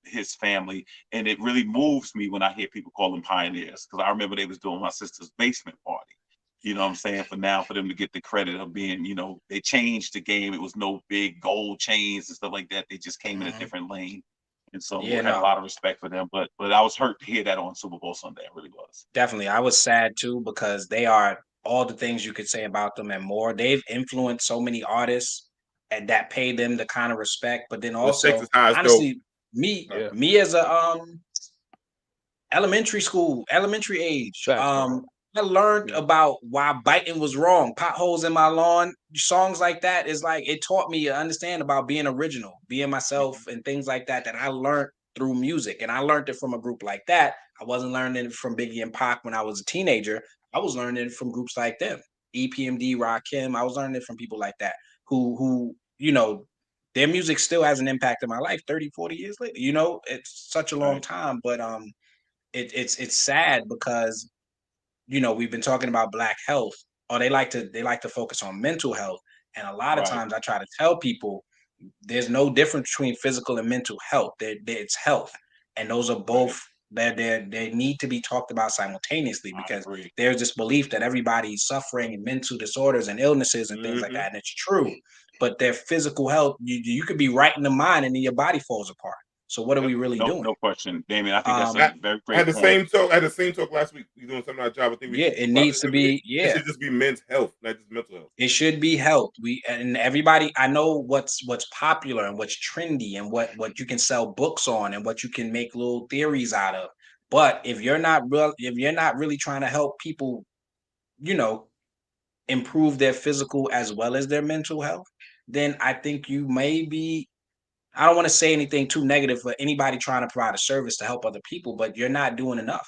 his family. And it really moves me when I hear people call them pioneers, because I remember they was doing my sister's basement party. You know what I'm saying? For them to get the credit of being, they changed the game. It was no big gold chains and stuff like that. They just came in a different lane. And so we had a lot of respect for them, but I was hurt to hear that on Super Bowl Sunday. I really was. Definitely. I was sad too, because they are all the things you could say about them and more. They've influenced so many artists and that pay them the kind of respect. But then also, honestly, me as a elementary age, I learned about why biting was wrong. Potholes in my lawn, songs like that is like, it taught me to understand about being original, being myself, and things like that I learned through music. And I learned it from a group like that. I wasn't learning it from Biggie and Pac when I was a teenager. I was learning it from groups like them, EPMD, Rakim. I was learning it from people like that who their music still has an impact in my life 30, 40 years later. It's such a long time, but it's sad because we've been talking about Black health, or they like to focus on mental health. And a lot of times I try to tell people there's no difference between physical and mental health. It's health. And those are both They need to be talked about simultaneously, I because agree. there's this belief that everybody's suffering and mental disorders and illnesses and things like that, and it's true. But their physical health, you could be right in the mind and then your body falls apart. So what are we really doing? No question, Damien. I think that's I a very I had great the point. I had the same talk last week. You doing something on our job? I think It needs to be. It should just be men's health, not just mental health. It should be health. And everybody, I know what's popular and what's trendy and what you can sell books on and what you can make little theories out of. But if you're not really trying to help people, improve their physical as well as their mental health, then I think you may be, I don't want to say anything too negative for anybody trying to provide a service to help other people, but you're not doing enough.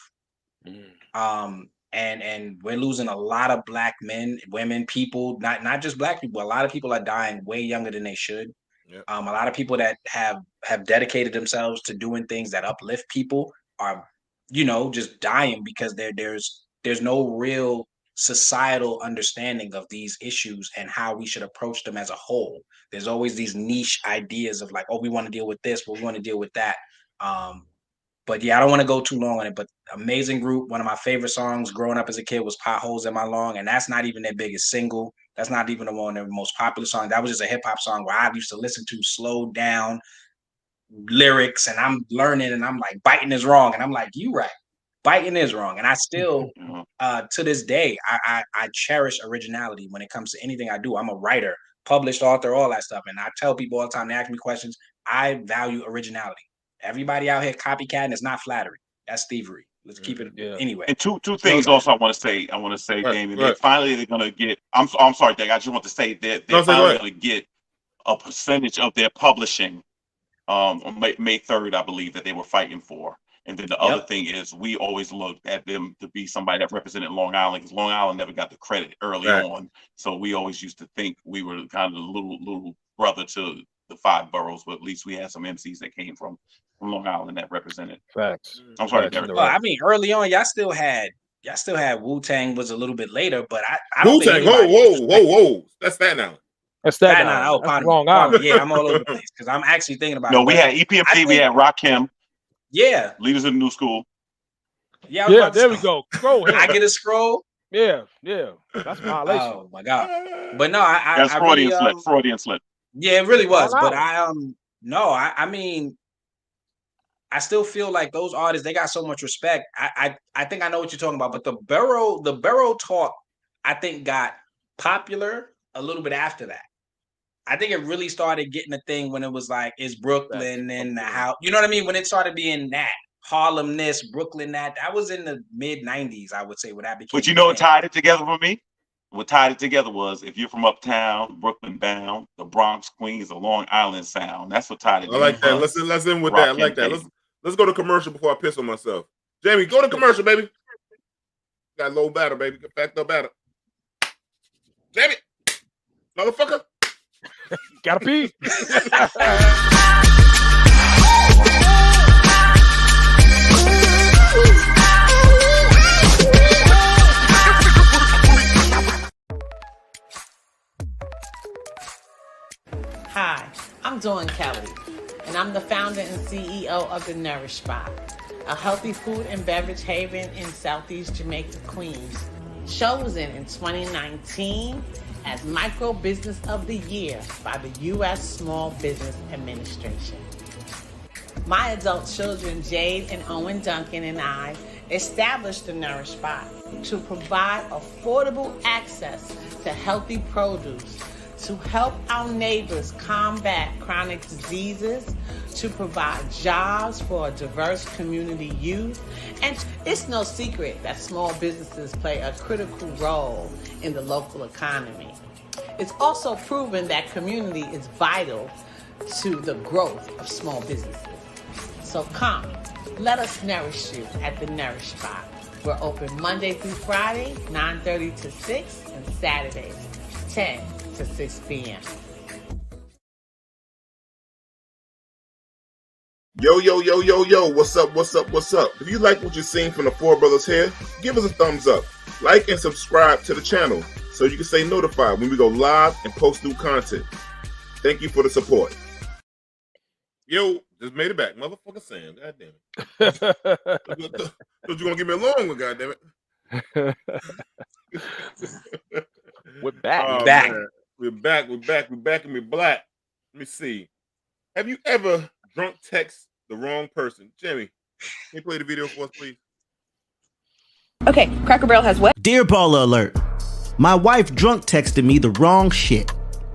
And we're losing a lot of Black men, women, people, not just Black people. A lot of people are dying way younger than they should. Yep. A lot of people that have dedicated themselves to doing things that uplift people are, just dying because there's no real societal understanding of these issues and how we should approach them as a whole. There's always these niche ideas of like, oh, we want to deal with this, but we want to deal with that. But yeah, I don't want to go too long on it, but amazing group. One of my favorite songs growing up as a kid was Potholes in My Lawn, and that's not even their biggest single. That's not even one of their most popular songs. That was just a hip hop song where I used to listen to slow down lyrics, and I'm learning and I'm like, biting is wrong. And I'm like, you right. Biting is wrong. And I still, to this day, I cherish originality when it comes to anything I do. I'm a writer, published author, all that stuff. And I tell people all the time, they ask me questions, I value originality. Everybody out here copycatting is not flattery. That's thievery. Let's keep it anyway. And two things also I want to say, Damien, they're going to get, I'm sorry, Dave, I just want to say that they're finally going to get a percentage of their publishing on May 3rd, I believe, that they were fighting for. And then the other thing is we always looked at them to be somebody that represented Long Island, because Long Island never got the credit early on. So we always used to think we were kind of the little brother to the 5 boroughs, but at least we had some MCs that came from Long Island that represented. Facts. I'm sorry, Derek. Well, I mean, early on, y'all still had Wu-Tang was a little bit later, but I don't Wu-Tang, whoa. That's Staten Island. That's Staten Island. Oh, That's Long Island. Yeah, I'm all over the place because I'm actually thinking about. No, we had EPMD, we had Rakim. Yeah. Leaders of the New School. Yeah, there we go. Scroll here. I get a scroll. Yeah. That's violation. Oh my God. But no, That's Freudian slip. Freudian slip. Yeah, it really was. But I mean, I still feel like those artists, they got so much respect. I think I know what you're talking about. But the borough talk, I think, got popular a little bit after that. I think it really started getting a thing when it was like, it's Brooklyn and the house. You know what I mean? When it started being that Harlem this, Brooklyn that was in the mid 90s, I would say, when that became. But you know what tied it together for me? What tied it together was, if you're from uptown, Brooklyn bound, the Bronx, Queens, the Long Island sound. That's what tied it together. I like that. Let's end with that. I like that. Let's go to commercial before I piss on myself. Jamie, go to commercial, baby. Got low batter, baby. Backed up batter. Jamie, motherfucker. Gotta pee. Hi, I'm Dawn Kelly, and I'm the founder and CEO of The Nourish Spot, a healthy food and beverage haven in Southeast Jamaica, Queens, chosen in 2019 as Micro Business of the Year by the U.S. Small Business Administration. My adult children, Jade and Owen Duncan, and I established the Nourish Spot to provide affordable access to healthy produce, to help our neighbors combat chronic diseases, to provide jobs for a diverse community youth. And it's no secret that small businesses play a critical role in the local economy. It's also proven that community is vital to the growth of small businesses. So come, let us nourish you at the Nourish Spot. We're open Monday through Friday, 9:30 to 6, and Saturdays, 10 to 6 p.m. Yo, what's up? If you like what you're seeing from the Four Brothers here, give us a thumbs up. Like and subscribe to the channel so you can stay notified when we go live and post new content. Thank you for the support. Yo, Just made it back, motherfucker Sam. God damn it. Thought you gonna give me a long one, god damn it. We're back. Oh, Back. man. We're back and we're black. Let me see. Have you ever drunk text the wrong person? Jimmy, can you play the video for us, please? Okay, Cracker Barrel has what? Dear baller alert. My wife drunk texted me the wrong shit.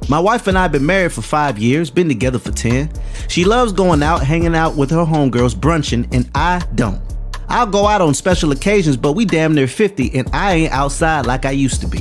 My wife and I have been married for 5 years, been together for 10. She loves going out, hanging out with her homegirls, brunching, and I don't. I'll go out on special occasions, but we damn near 50 and I ain't outside like I used to be.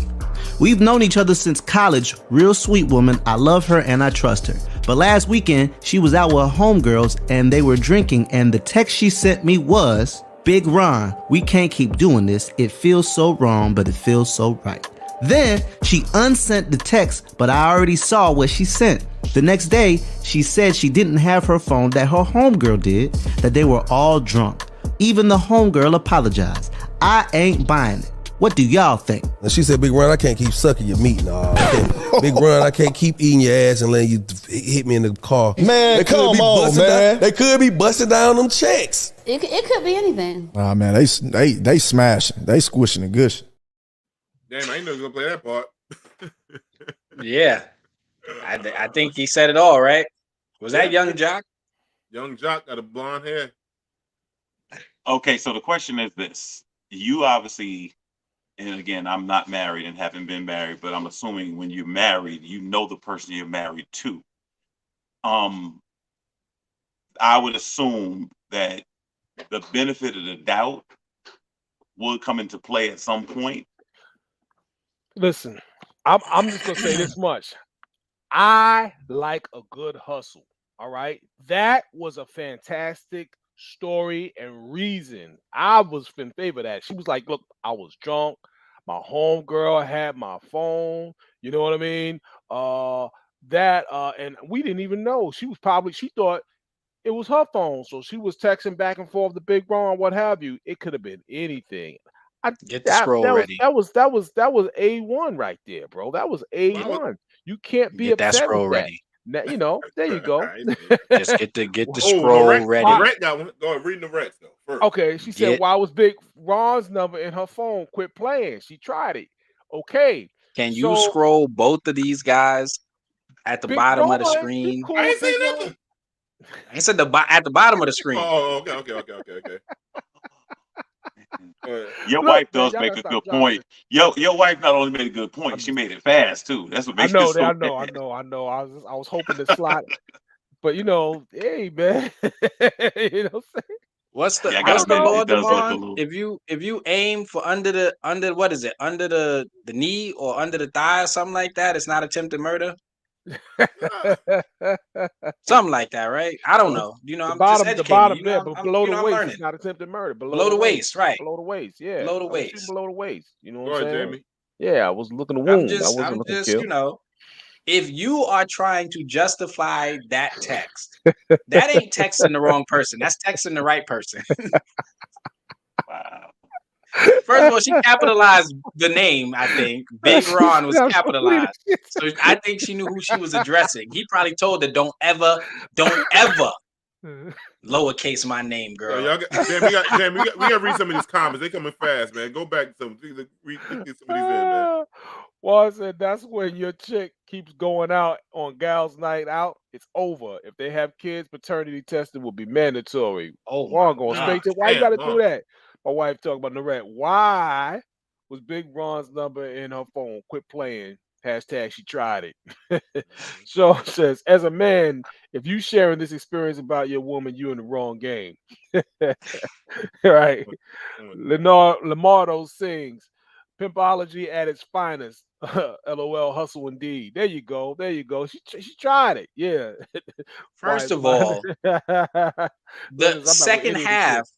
We've known each other since college, real sweet woman, I love her and I trust her. But last weekend, she was out with her homegirls and they were drinking and the text she sent me was, Big Ron, we can't keep doing this. It feels so wrong, but it feels so right. Then she unsent the text, but I already saw what she sent. The next day, she said she didn't have her phone, that her homegirl did, that they were all drunk. Even the homegirl apologized. I ain't buying it. What do y'all think? And she said, Big Ron, I can't keep sucking your meat. No, Big Ron, I can't keep eating your ass and letting you hit me in the car. Man, come on, man. They could be busting down them checks. It could be anything. Nah, man, they smashing. They squishing and gushing. Damn, I ain't know you was gonna play that part. Yeah. I think he said it all, right? Was that Young Jock? Young Jock got a blonde hair. Okay, so the question is this. You obviously, and again, I'm not married and haven't been married, but I'm assuming when you're married, you know the person you're married to. I would assume that the benefit of the doubt would come into play at some point. Listen, I'm just gonna say this much. I like a good hustle. All right. That was a fantastic story and reason. I was in favor of that. She was like, look, I was drunk. My homegirl had my phone. You know what I mean? And we didn't even know. She thought it was her phone. So she was texting back and forth the Big Ron, what have you. It could have been anything. Get the scroll ready. That was A1 right there, bro. That was A1. You can't be Get that upset scroll with that. ready. Now, you know, there you go. Just get the scroll ready. Norette got one. Go ahead, read Norette's though. First. Okay, she said, why was Big Ron's number in her phone? Quit playing. She tried it. Okay. Can you scroll both of these guys at the bottom of the screen? I ain't saying nothing. I said at the bottom of the screen. Oh, okay. Your wife does make a good point. Your wife not only made a good point, she made it fast too. That's what makes it so I know. I was hoping to slide, but you know, hey man, you know what I'm saying? What's the law, Devon? If you aim for under the knee or under the thigh or something like that, it's not attempted murder. Something like that, right? I don't know. You know, the bottom there, but below the waist, it's not attempted murder. Below the waist, right? Below the waist, yeah. Below the waist. Below the waist. You know what I'm saying? Jamie. Yeah, I was looking to wound. I'm just you know, if you are trying to justify that text, that ain't texting the wrong person. That's texting the right person. Wow. First of all, she capitalized the name, I think. Big Ron was capitalized. So I think she knew who she was addressing. He probably told her, don't ever lowercase my name, girl. Yo, we got to read some of these comments. They coming fast, man. Go back to some. Read some of these in, man. Well, I said that's when your chick keeps going out on gals' night out. It's over. If they have kids, paternity testing will be mandatory. I'm going straight to why you got to do that. My wife talking about Norette. Why was Big Ron's number in her phone? Quit playing. Hashtag she tried it. So it says, as a man, if you sharing this experience about your woman, you're in the wrong game. Right. Lamardo sings, Pimpology at its finest. LOL, hustle indeed. There you go. She tried it. Yeah. First of all, the second half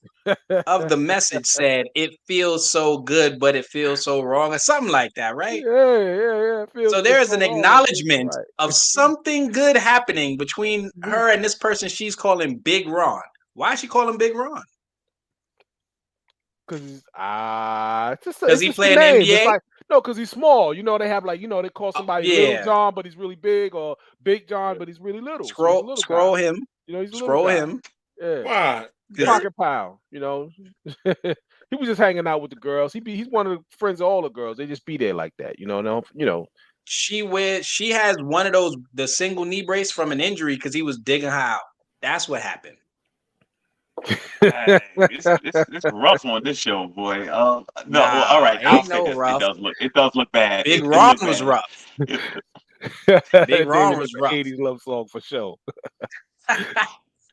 of the message said it feels so good, but it feels so wrong, or something like that, right? Yeah. So there is an acknowledgement of something good happening between her and this person she's calling Big Ron. Why is she calling Big Ron? Because he playing NBA. No, because he's small. You know, they have they call somebody Little John, but he's really big, or Big John, but he's really little. Scroll him. You know, he's a Scroll little guy. him. Yeah. Why? Pocket pal. You know, he was just hanging out with the girls. He's one of the friends of all the girls. They just be there like that. You know. No, you know. She has one of those the single knee brace from an injury because he was digging her out. That's what happened. Hey, it's rough on this show, boy. No, Nah, all right. I'll ain't say no this. rough. It does look bad. Big It Ron look was bad. rough. Big Ron was rough. 80s love song for sure. Okay,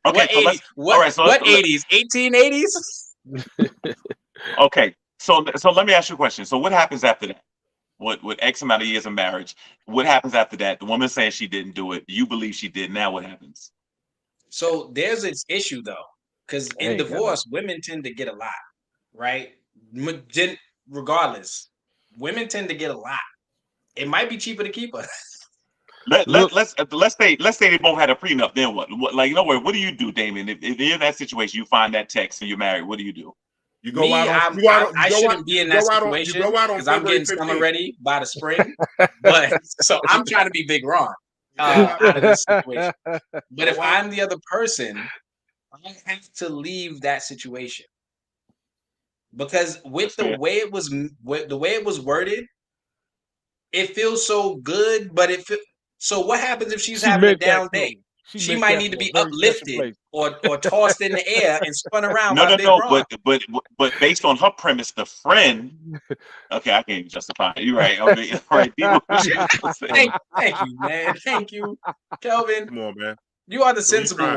What so 80s? let's. What, All right, so what let's, 80s? 1880s? okay, so let me ask you a question. So what happens after that? With X amount of years of marriage, what happens after that? The woman saying she didn't do it. You believe she did. Now what happens? So there's this issue though, because in divorce, women tend to get a lot, right? Regardless, women tend to get a lot. It might be cheaper to keep her. Let's say they both had a prenup. Then what? Like, you know what? What do you do, Damien? If you're in that situation, you find that text and you're married. What do you do? You go I shouldn't be in that situation because I'm getting summer ready by the spring. But so I'm trying to be Big Ron out of this situation. But if I'm the other person, I have to leave that situation because with the way it was worded, it feels so good. But so what happens if she's having a down day? She might need to be uplifted or tossed in the air and spun around. No. But based on her premise, the friend. Okay, I can't justify it. You're right. Okay, all right. Thank you, man. Thank you, Kelvin. Come on, man. You are the sensible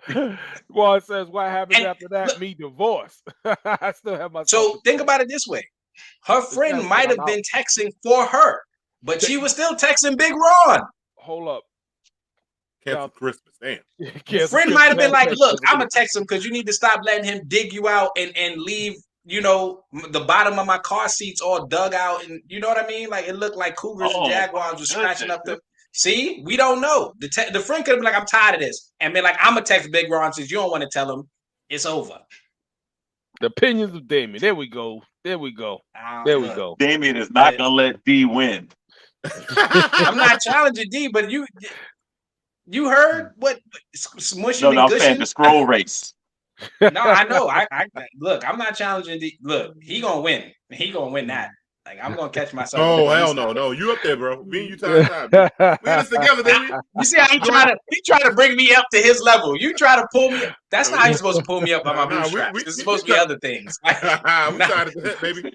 one. Well, it says what happens after that? Me divorce. I still have my. So think about it this way: her friend might have been texting for her, but she was still texting Big Ron. Hold up. Cancel Christmas, damn. Your friend might have been like, "Look, I'm gonna text him because you need to stop letting him dig you out and leave, you know, the bottom of my car seats all dug out, and you know what I mean? Like it looked like cougars and jaguars were scratching up the. See, we don't know. The friend could have been like, "I'm tired of this," and been like, "I'm gonna text Big Ron since you don't want to tell him it's over." The opinions of Damien. There we go. There we go. Damien is not gonna let D win. I'm not challenging D, but you heard what smushing and I'm gushing? saying the scroll race. No, I know. I look. I'm not challenging D. Look, he gonna win. He gonna win that. Like I'm gonna catch myself. Oh hell no! You up there, bro? Me and you time. We in this together, baby. You see how he try to bring me up to his level. You try to pull me. That's not how you're supposed to pull me up by my bootstraps. This is supposed to be other things. We tried to hit, baby.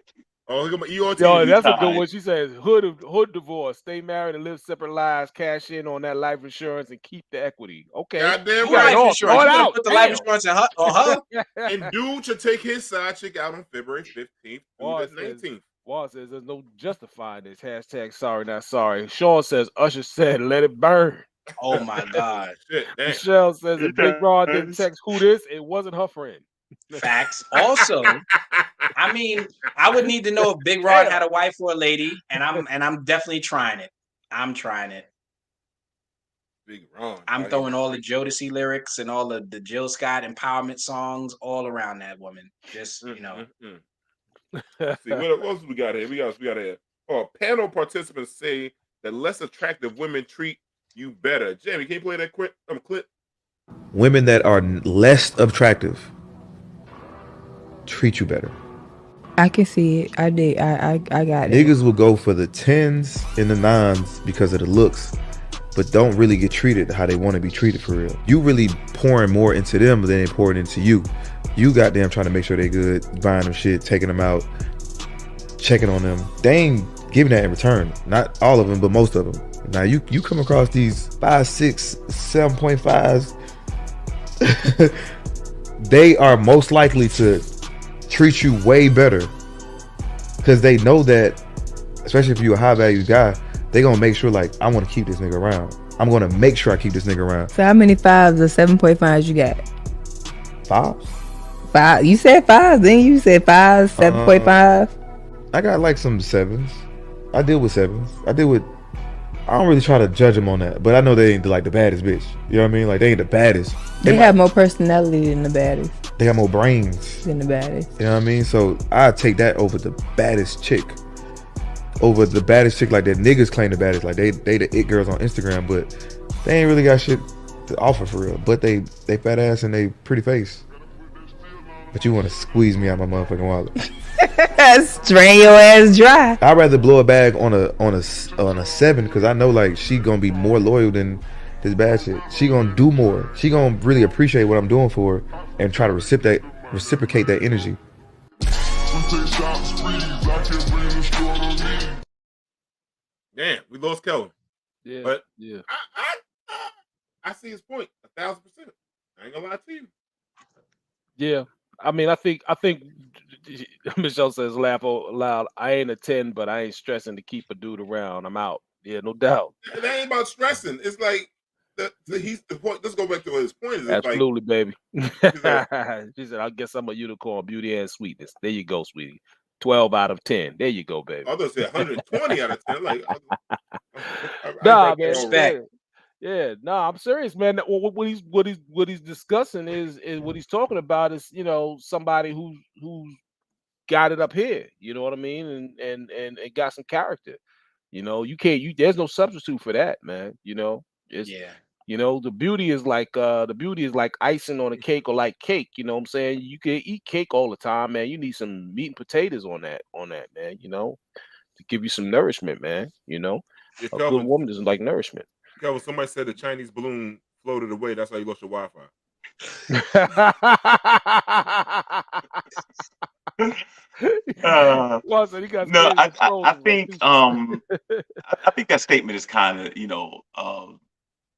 Oh, look at my EOT. Yo, that's a good one. She says, hood divorce, stay married and live separate lives, cash in on that life insurance and keep the equity. Okay. Goddamn right. Life insurance. You gonna put the life insurance on her? And dude should take his side chick out on February 15th through the 19th. Wall says there's no justifying this. Hashtag sorry, not sorry. Sean says Usher said let it burn. Oh my God. Shit, Michelle says if Big Ron didn't text who this, it wasn't her friend. Facts. Also, I mean, I would need to know if Big Ron had a wife or a lady, and I'm definitely trying it. I'm trying it. Big Ron. I'm throwing all the Jodeci lyrics and all the Jill Scott empowerment songs all around that woman. Just you know. See what else we got here? We got here. Oh, panel participants say that less attractive women treat you better. Jamie, can you play that clip? Women that are less attractive treat you better. I can see it. I did. I got it. Niggas will go for the 10s and the 9s because of the looks, but don't really get treated how they want to be treated for real. You really pouring more into them than they pouring into you. You goddamn trying to make sure they good, buying them shit, taking them out, checking on them. They ain't giving that in return. Not all of them, but most of them. Now you come across these 5, 6, 7.5s. They are most likely to treat you way better because they know that, especially if you're a high value guy, they gonna make sure like I want to keep this nigga around. I'm gonna make sure I keep this nigga around. So how many 5s or 7.5s you got? 5s? 5. You said 5s, then you said 5s, 7.5. I got like some 7s. I deal with 7s. I don't really try to judge them on that, but I know they ain't like the baddest bitch. You know what I mean? Like they ain't the baddest. They have more personality than the baddest. They got more brains than the baddest. You know what I mean? So I take that over the baddest chick. Over the baddest chick like that niggas claim the baddest. Like they the it girls on Instagram, but they ain't really got shit to offer for real. But they fat ass and they pretty face. But you want to squeeze me out my motherfucking wallet. Strain your ass dry. I'd rather blow a bag on a 7 because I know like she gonna be more loyal than this bad shit. She gonna do more. She gonna really appreciate what I'm doing for her and try to reciprocate that energy. Damn, we lost Kelvin. Yeah, but yeah. I see his point 1,000%. I ain't gonna lie to you. Yeah, I mean, I think Michelle says, laugh out loud. I ain't a 10, but I ain't stressing to keep a dude around. I'm out. Yeah, no doubt. It ain't about stressing. It's like he's the point. Let's go back to what his point is. Absolutely, like, baby. She said, I guess I'm a unicorn, beauty and sweetness. There you go, sweetie. 12 out of 10. There you go, baby. I was gonna say 120 out of 10. Like, nah, man. Respect. Yeah, no, I'm serious, man. What he's discussing is what he's talking about is, you know, somebody who's got it up here. You know what I mean, and got some character. You know, there's no substitute for that, man. You know, you know, the beauty is like icing on a cake or like cake. You know what I'm saying? You can eat cake all the time, man. You need some meat and potatoes on that, man. You know, to give you some nourishment, man. You know, a good woman doesn't like nourishment. Kelvin, somebody said the Chinese balloon floated away. That's how you lost your Wi-Fi. No, I think that statement is kind of, you know,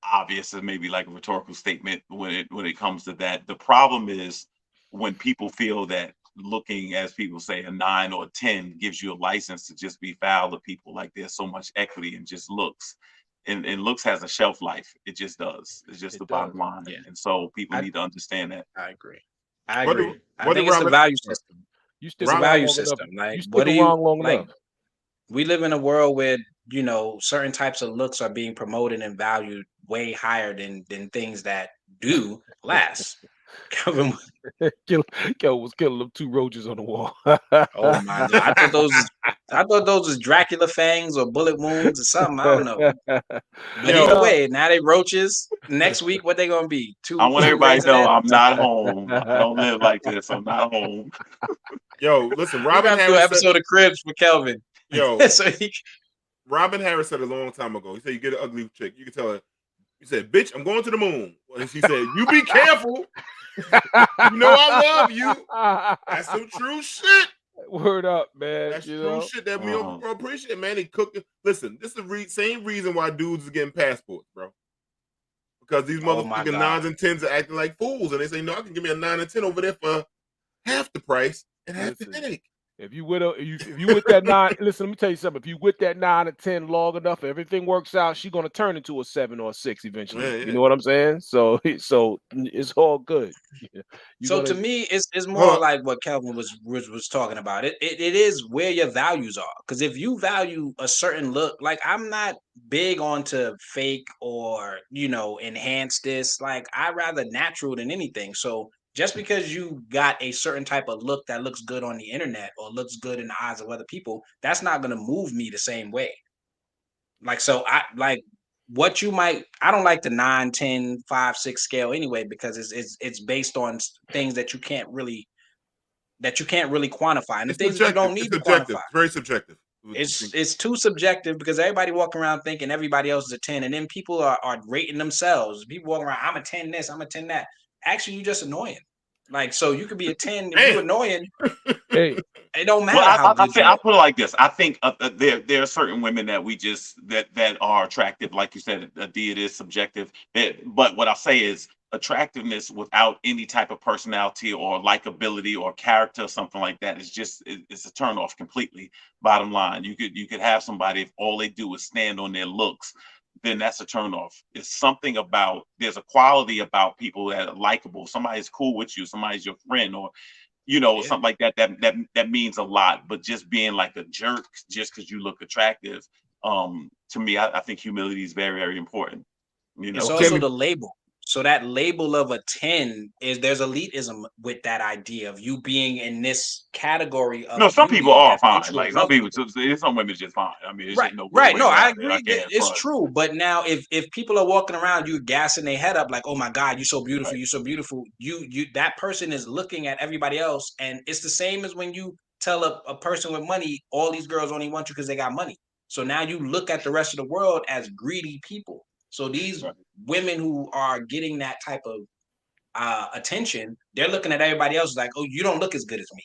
obvious and maybe like a rhetorical statement when it comes to that. The problem is when people feel that looking, as people say, a 9 or a 10 gives you a license to just be foul to people. Like there's so much equity in just looks. And looks has a shelf life. It just does. It's just the bottom line. Yeah. And so people need to understand that. I agree. I think it's the value system. It's a value system. Like, what do you like? We live in a world where, you know, certain types of looks are being promoted and valued way higher than things that do last. Kelvin was killing them 2 roaches on the wall. Oh my God! I thought those was Dracula fangs or bullet wounds or something. I don't know. But either way, now they roaches. Next week, what they gonna be? 2. I want everybody to know I'm not home. I don't live like this. I'm not home. Yo, listen, Robin Harris. Do an episode of Cribs for Kelvin. Yo, Robin Harris said a long time ago. He said, "You get an ugly chick, you can tell her." He said, "Bitch, I'm going to the moon." And she said, "You be careful. You know I love you." That's some true shit. Word up, man. That's true shit that we don't appreciate, man. They cook. Listen, this is the same reason why dudes are getting passports, bro. Because these motherfucking 9s and 10s are acting like fools, and they say, "No, I can give me a 9 and 10 over there for half the price and half the headache." If you with that 9, listen, let me tell you something. If you with that 9 or 10 long enough, everything works out, she's gonna turn into a 7 or a 6 eventually. Yeah. You know what I'm saying? So it's all good. To me, it's more like what Kelvin was talking about. It is where your values are. Because if you value a certain look, like I'm not big onto fake or, you know, enhance this. Like I'd rather natural than anything. So just because you got a certain type of look that looks good on the internet or looks good in the eyes of other people, that's not going to move me the same way. Like, so I like what you might, I don't like the 9, 10, 5, 6 scale anyway, because it's based on things that you can't really quantify. And the things you don't need to quantify. It's very subjective. It's too subjective because everybody walking around thinking everybody else is a 10. And then people are rating themselves. People walking around, I'm a 10 this, I'm a 10 that. Actually, you just annoying. Like, so you could be a 10 if you're annoying. Hey, it don't matter. Well, I'll put it like this. I think there are certain women that we just that are attractive, like you said. It is subjective. But what I say is attractiveness without any type of personality or likability or character, or something like that, is just it's a turn off completely. Bottom line, you could have somebody if all they do is stand on their looks, then that's a turnoff. It's something about, there's a quality about people that are likable. Somebody's cool with you, somebody's your friend, or you know, something like that means a lot. But just being like a jerk just because you look attractive, to me, I think humility is very, very important. You know, it's also the label. So that label of a 10 there's elitism with that idea of you being in this category of No, some beauty people are that's fine. ultra Like some wealthy. people, some women just fine. I mean, it's Right, just no good right. way No, I around it. I agree. can't It's front. true. But now, if people are walking around, you gassing their head up like, "Oh my God, you're so beautiful, Right. you're so beautiful." You that person is looking at everybody else, and it's the same as when you tell a person with money, all these girls only want you because they got money. So now you look at the rest of the world as greedy people. So these women who are getting that type of attention, they're looking at everybody else like, "Oh, you don't look as good as me.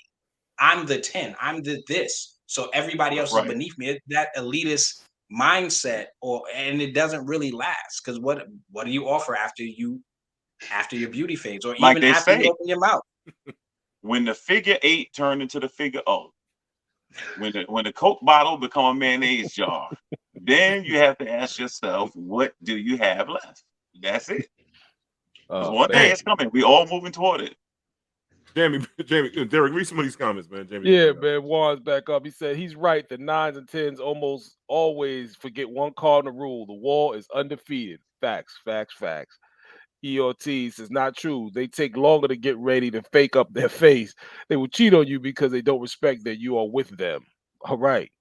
I'm the 10. I'm the this. So everybody else is Right. beneath me." It's that elitist mindset, and it doesn't really last because what do you offer after your beauty fades, or Like even they after you say, open your mouth? when the figure 8 turned into the figure O, when the Coke bottle become a mayonnaise jar, then you have to ask yourself, what do you have left? That's it. Because one day it's coming. We all moving toward it. Jamie, Derek, read some of these comments, man. Jamie, Yeah, man. Juan's back up. He said he's right. The 9s and 10s almost always forget one cardinal rule: the wall is undefeated. Facts, facts, facts. EOT says not true. They take longer to get ready to fake up their face. They will cheat on you because they don't respect that you are with them. All right.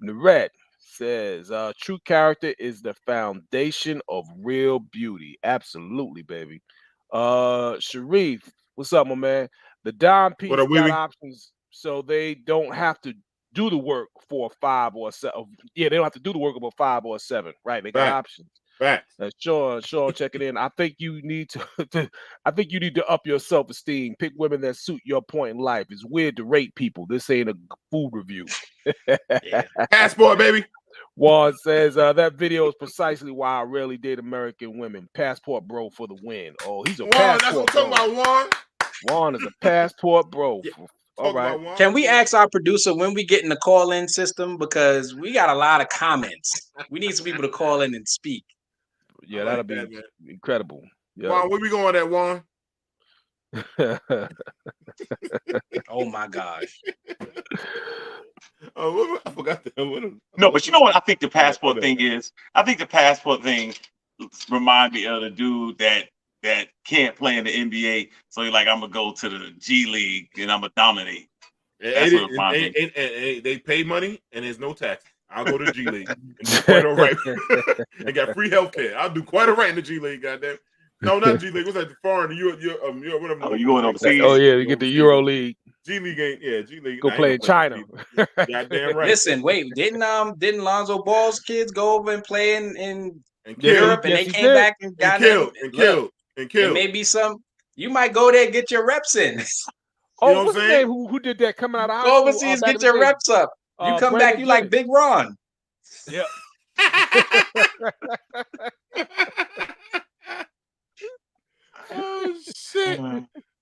Naret says true character is the foundation of real beauty. Absolutely, baby. Sharif, what's up, my man? The dime piece up, got Weeby? options, so they don't have to do the work for a 5 or a 7. Yeah, they don't have to do the work of a 5 or a 7. Right? They got Facts. options. Facts. Sean, check it in. I think you need to up your self-esteem. Pick women that suit your point in life. It's weird to rate people. This ain't a food review. Passport, baby. Juan says that video is precisely why I rarely date American women. Passport bro for the win. Oh, he's a Juan, passport that's what bro. I'm talking about, Juan. Juan is a passport bro. All right. Can we ask our producer when we get in the call-in system, because we got a lot of comments. We need some people to call in and speak. Yeah, that'll be incredible. Yeah. Juan, where we going at, Juan? Oh my gosh. Oh, I forgot that. No, but you know what I think the passport thing is? I think the passport thing remind me of the dude that can't play in the NBA. So you're like, I'm gonna go to the G League and I'm gonna dominate. That's what it reminds me. They pay money and there's no tax. I'll go to G League and do quite all right. And got free healthcare. I'll do quite all right in the G League, goddamn. No, not G League. What's that? The foreign, whatever. Oh, you going overseas? Oh yeah, you get the Euro League. G League ain't. Yeah, G League. Go play in China. Goddamn right. Listen, wait, didn't Lonzo Ball's kids go over and play in killed. Europe, and Yes, they he came did. back and got killed. And maybe you might go there and get your reps in. Oh, know what what's I'm his saying? name? Who did that coming out of high Go school? overseas, back get in your the day? reps up. You come back, you like Big Ron. Yeah. Oh shit!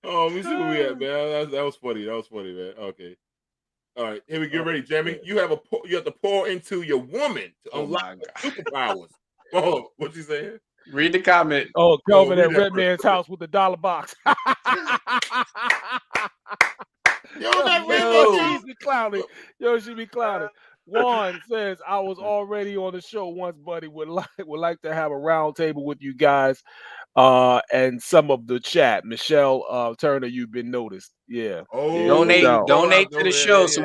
Oh, let me see where we at, man. That was funny. That was funny, man. Okay. All right, here we get ready, Jamie. You have to pour into your woman to unlock superpowers. Oh, what you saying? Read the comment. Oh, Kelvin read at that Red Man's house with the dollar box. Yo, that Red Yo, Man. she be clowning. Yo, she be clowning. Juan says, I was already on the show once, buddy. Would like to have a round table with you guys and some of the chat. Michelle Turner, you've been noticed. Yeah. Oh, donate to the show so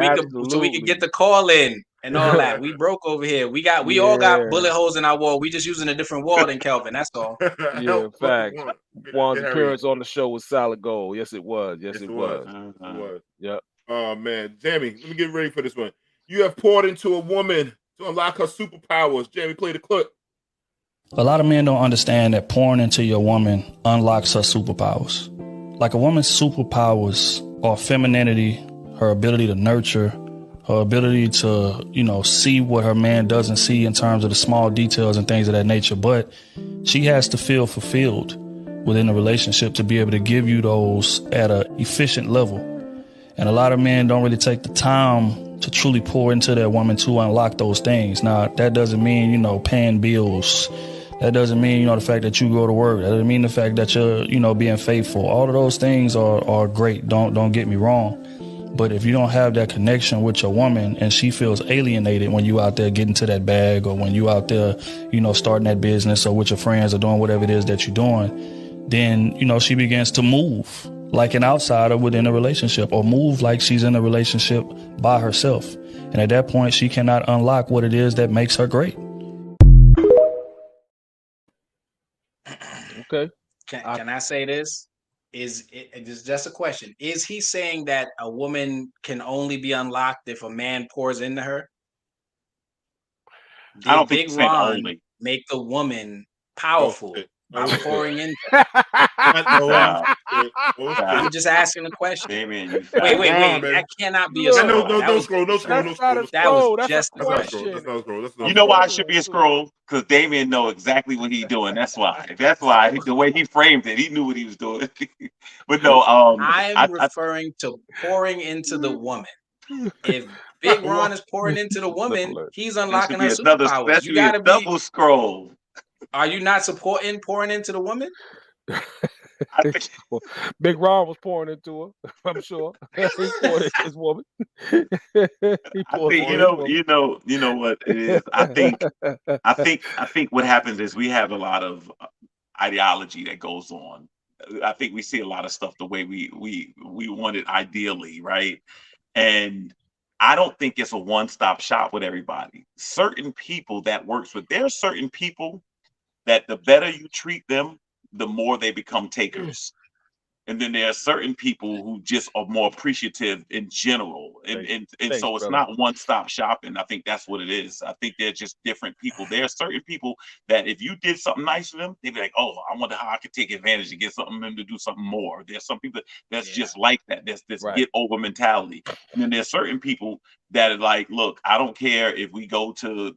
we can get the call in and all that. We broke over here. We all got bullet holes in our wall. We just using a different wall than Kelvin. That's all. Yeah, fact. Juan's appearance on the show was solid gold. Yes, it was. Yes, it was. It was. Yep. Oh man, Jamie, let me get ready for this one. You have poured into a woman to unlock her superpowers. Jamie, play the clip. A lot of men don't understand that pouring into your woman unlocks her superpowers. Like a woman's superpowers are femininity, her ability to nurture, her ability to, see what her man doesn't see in terms of the small details and things of that nature. But she has to feel fulfilled within the relationship to be able to give you those at an efficient level. And a lot of men don't really take the time to truly pour into their woman to unlock those things. Now, that doesn't mean, paying bills. That doesn't mean, the fact that you go to work. That doesn't mean the fact that you're, being faithful. All of those things are great. Don't get me wrong. But if you don't have that connection with your woman and she feels alienated when you out there getting to that bag, or when you out there, starting that business, or with your friends, or doing whatever it is that you're doing, then, she begins to move like an outsider within a relationship, or move like she's in a relationship by herself. And at that point, she cannot unlock what it is that makes her great. Okay. Can I say this? Is it is just a question. Is he saying that a woman can only be unlocked if a man pours into her? Did I don't think Big he's saying Ron only. make the woman powerful by pouring into I'm just asking a question. Damien, you Wait. Ron, baby. That cannot be a Look, scroll. No scroll. That's not a That was scroll. That's a just a question. That's not a scroll. That's not You a know scroll. why it should be a scroll? Because Damien know exactly what he's doing. That's why. The way he framed it, he knew what he was doing. But no, I'm referring to pouring into the woman. If Big Ron is pouring into the woman, he's unlocking her superpowers. You gotta be double scroll. Are you not supporting pouring into the woman? Big Ron was pouring into her. I'm sure he poured into his woman. You know what it is. I think what happens is we have a lot of ideology that goes on. I think we see a lot of stuff the way we want it ideally, right? And I don't think it's a one-stop shop with everybody. Certain people that works with, there are certain people that the better you treat them, the more they become takers. And then there are certain people who just are more appreciative in general. And so it's not one-stop shopping. I think that's what it is. I think they're just different people. There are certain people that if you did something nice for them, they'd be like, oh, I wonder how I could take advantage and get something them to do something more. There's some people that's just like that. There's this get over mentality. And then there's certain people that are like, look, I don't care if we go to,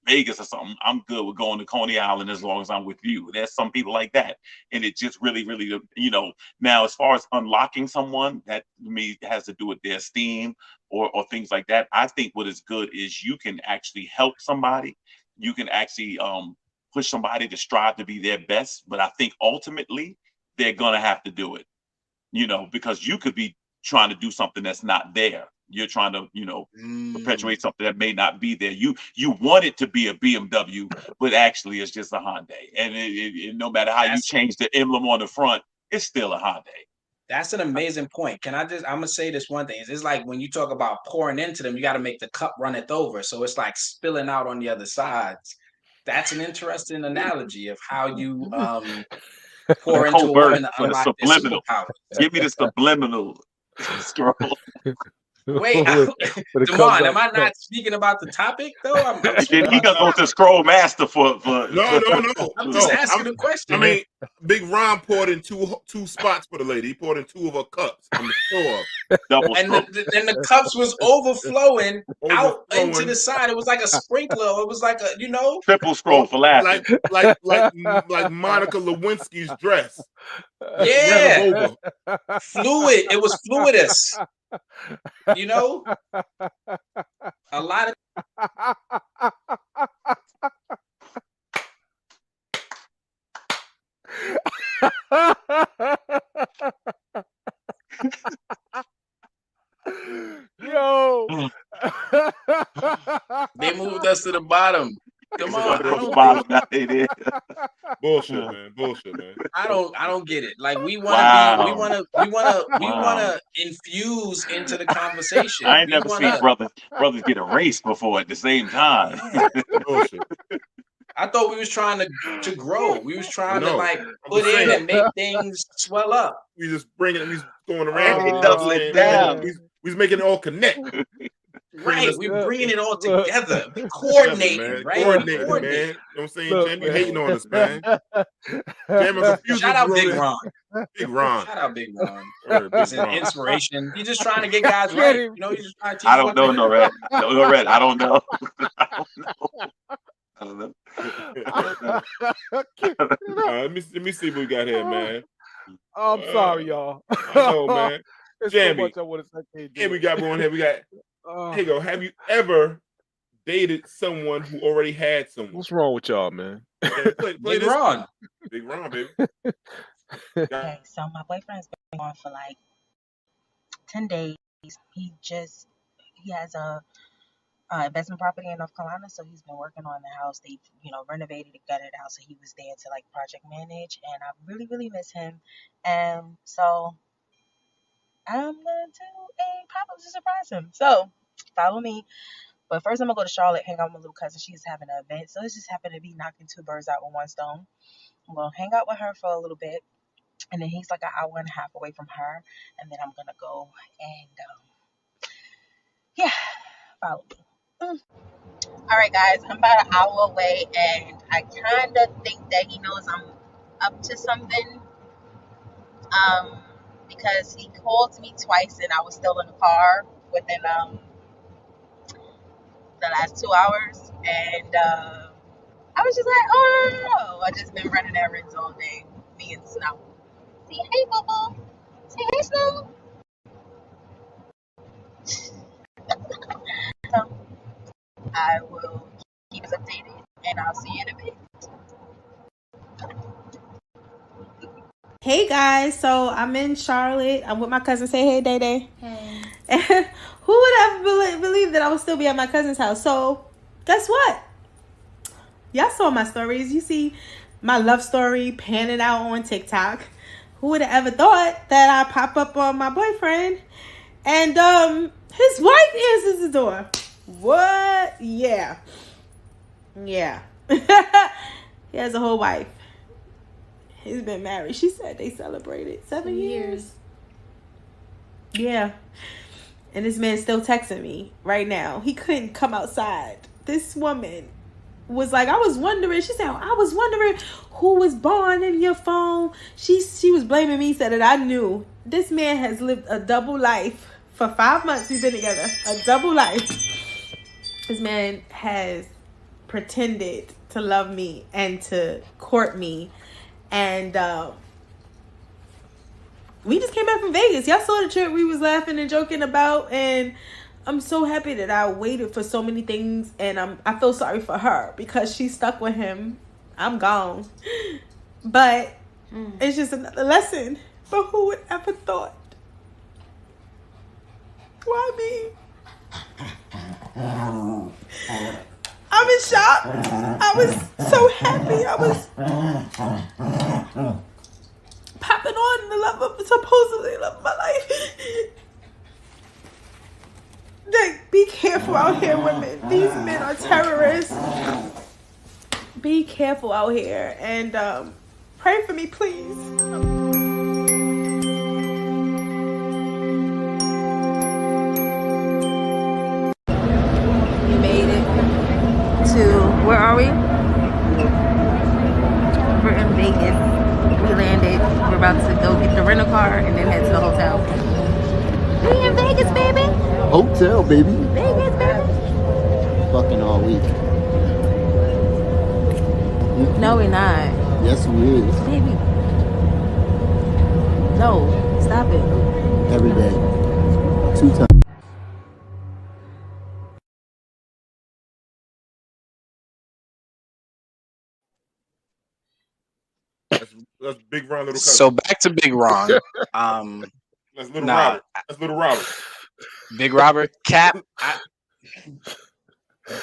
Vegas or something. I'm good with going to Coney Island as long as I'm with you. There's some people like that. And it just really, now as far as unlocking someone, that to me has to do with their esteem or things like that. I think what is good is you can actually help somebody. You can actually push somebody to strive to be their best. But I think ultimately they're going to have to do it, because you could be trying to do something that's not there. You're trying to, perpetuate something that may not be there. You want it to be a BMW, but actually it's just a Hyundai. And no matter how you change the emblem on the front, it's still a Hyundai. That's an amazing point. I'm going to say this one thing. It's like when you talk about pouring into them, you got to make the cup runneth over. So it's like spilling out on the other sides. That's an interesting analogy of how you pour into a woman to unlock their superpowers. Give me the subliminal scroll. Wait, Damon, am I not speaking about the topic though? He got go to scroll master for. No. I'm just asking a question. I mean, Big Ron poured in two spots for the lady. He poured in 2 of her cups. I'm sure. And the cups was overflowing out into the side. It was like a sprinkler. It was like a triple scroll for laughing. Like Monica Lewinsky's dress. Yeah, fluid. It was fluidous. A lot of Yo. They moved us to the bottom. Come on, Bullshit, man. I don't get it. Like we want to infuse into the conversation. I ain't never seen brothers get erased before at the same time. Bullshit. I thought we was trying to grow. We was trying to put in and make things swell up. We just bringing it. We going around. Double it down. We making it all connect. Right, we're bringing it all together. We coordinating, right? Coordinating, man. You know what I'm saying? Jam, you hating on us, man. Shout out Big Ron. Big Ron. Shout out Big Ron. It's an inspiration. He's just trying to get guys right. He's just trying to teach I don't know, Norette. I don't know. I don't know. Let me see what we got here, man. I'm sorry, y'all. I know, man. It's Jamie, so much I want to say. Here we got one here. We got. Here you go. Have you ever dated someone who already had someone? What's wrong with y'all, man? Big Ron. Big Ron, baby. Okay, so my boyfriend's been on for like 10 days. He has a investment property in North Carolina, so he's been working on the house. They've, renovated and gutted it out, so he was there to like project manage, and I really, really miss him. And so I'm going to a pop-up to surprise him. So follow me. But first, I'm gonna go to Charlotte, hang out with my little cousin. She's having an event, so it's just happened to be knocking two birds out with one stone. I'm gonna hang out with her for a little bit, and then he's like an hour and a half away from her, and then I'm gonna go and follow me. All right, guys, I'm about an hour away, and I kind of think that he knows I'm up to something, because he called me twice, and I was still in the car within the last 2 hours, and I was just like, oh, I just been running errands all day, me and Snow. Say hey, Bubba. Say hey, Snow. So I will keep us updated, and I'll see you in a bit. Hey guys, so I'm in Charlotte. I'm with my cousin. Say hey, Day Day. Hey. Who would ever believe that I would still be at my cousin's house? So guess what? Y'all saw my stories. You see my love story panning out on TikTok. Who would have ever thought that I pop up on my boyfriend and his wife answers the door? What? Yeah. He has a whole wife. He's been married. She said they celebrated 7 years. Yeah. And this man's still texting me right now. He couldn't come outside. This woman was like, I was wondering. She said, I was wondering who was born in your phone. She was blaming me, said that I knew. This man has lived a double life for 5 months. We've been together. A double life. This man has pretended to love me and to court me. And we just came back from Vegas. Y'all saw the trip we was laughing and joking about, and I'm so happy that I waited for so many things, and I feel sorry for her because she's stuck with him. I'm gone. But it's just another lesson. But who would ever thought? Why me? I'm in shock. I was so happy. I was popping on the love of supposedly love of my life. Like, be careful out here, women. These men are terrorists. Be careful out here, and pray for me, please. Where are we? We're in Vegas. We landed. We're about to go get the rental car and then head to the hotel. We in Vegas, baby. Hotel, baby. Vegas, baby. Fucking all week. No, we're not. Yes, we is. Baby. No, stop it. Every day. 2 times. That's Big Ron, little cousin. So back to Big Ron. That's little Robert. That's little Robert. Big Robert. Cap.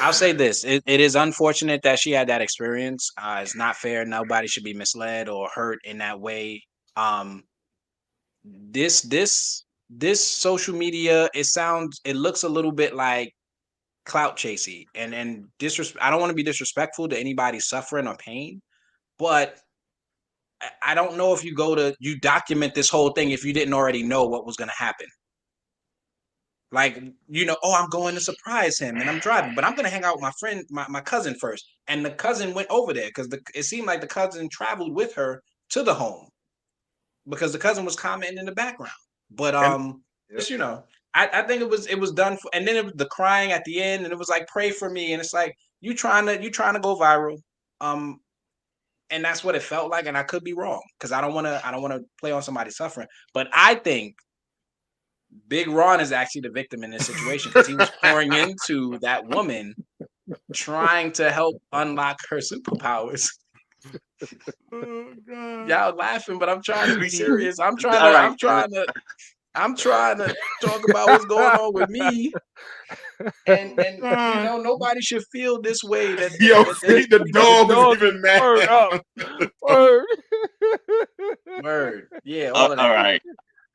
I'll say this. It is unfortunate that she had that experience. It's not fair. Nobody should be misled or hurt in that way. This social media, it looks a little bit like clout chasey and disrespect. I don't want to be disrespectful to anybody suffering or pain, but I don't know if you document this whole thing if you didn't already know what was going to happen. Like, I'm going to surprise him and I'm driving, but I'm going to hang out with my friend, my cousin first. And the cousin went over there because it seemed like the cousin traveled with her to the home because the cousin was commenting in the background. But, I think it was done for, and then it was the crying at the end and it was like, pray for me. And it's like, you trying to go viral. And that's what it felt like, and I could be wrong because I don't want to play on somebody suffering. But I think Big Ron is actually the victim in this situation because he was pouring into that woman, trying to help unlock her superpowers. Oh, God. Y'all laughing, but I'm trying to be serious. I'm trying to I'm trying to talk about what's going on with me. And you know, nobody should feel this way. That the dog is even mad. Word up. Word. Word. Yeah, all right.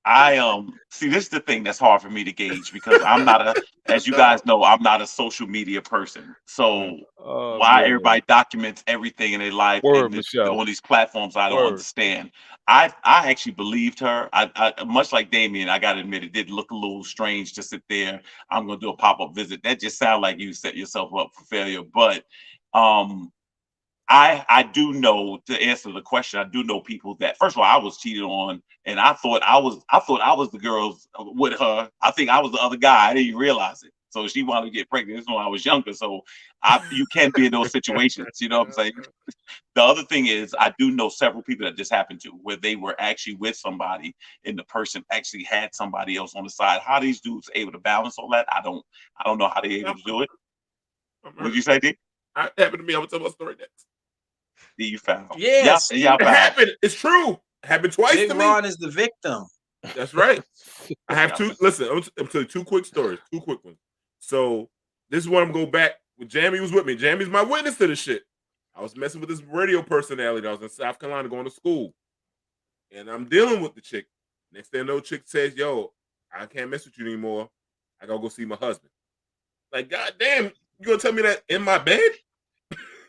I see, this is the thing that's hard for me to gauge because I'm not as you guys know, I'm not a social media person. So why everybody documents everything in their life on these platforms, I don't understand. I actually believed her. I much like Damien, I gotta admit it did look a little strange to sit there. I'm gonna do a pop-up visit. That just sounded like you set yourself up for failure. But I do know, to answer the question, I do know people that, first of all, I was cheated on, and I thought I was the girls with her. I think I was the other guy. I didn't even realize it. So she wanted to get pregnant. This is when I was younger. So you can be in those situations. You know what I'm saying? The other thing is, I do know several people that this happened to, where they were actually with somebody, and the person actually had somebody else on the side. How these dudes able to balance all that, I don't know how they able to do it. What did you say, D? It happened to me. I'm gonna tell my story next. You found. Yes, it happened. It's true. It happened twice Big to me. Ron is the victim. That's right. I have two. Listen, I'm gonna tell you two quick stories. Two quick ones. So this is where I'm gonna go back. When Jamie was with me. Jamie's my witness to this shit. I was messing with this radio personality. I was in South Carolina going to school, and I'm dealing with the chick. Next thing I know, chick says, "Yo, I can't mess with you anymore. I gotta go see my husband." Like, goddamn, you gonna tell me that in my bed?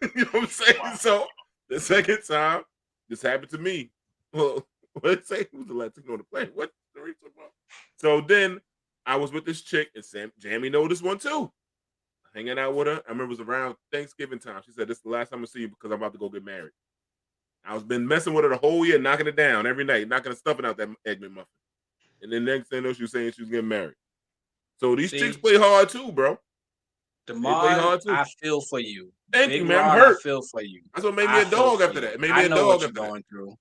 You know what I'm saying? Wow. So the second time this happened to me. Well, let's say who's the Latino on the plane? What the reason about? So then I was with this chick, and Jamie know this one too. Hanging out with her. I remember it was around Thanksgiving time. She said, "This is the last time I see you because I'm about to go get married." I was been messing with her the whole year, knocking it down every night, knocking the stuffing out that egg McMuffin. And then next thing I know, she was saying she was getting married. So these chicks play hard too, bro. DeMar, I feel for you. Thank Big you, man. Ron, I'm hurt. I feel for you. That's what made me a dog after that. It made me a dog after going through.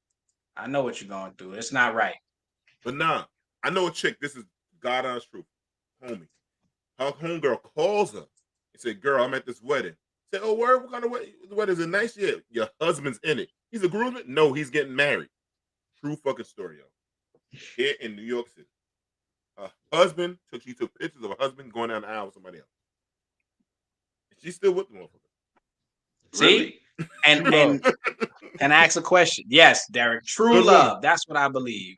I know what you're going through. It's not right. But nah, I know a chick. This is God honest truth. Homie. Her homegirl calls her and said, "Girl, I'm at this wedding." I said, "Oh, word? What kind of wedding? The wedding is nice yet? Your husband's in it. He's a groomsman? No, he's getting married." True fucking story, yo. Here in New York City. Her husband she took pictures of her husband going down the aisle with somebody else. And she's still with the motherfucker. See? Really? And ask a question. Yes, Derek. True love. That's what I believe.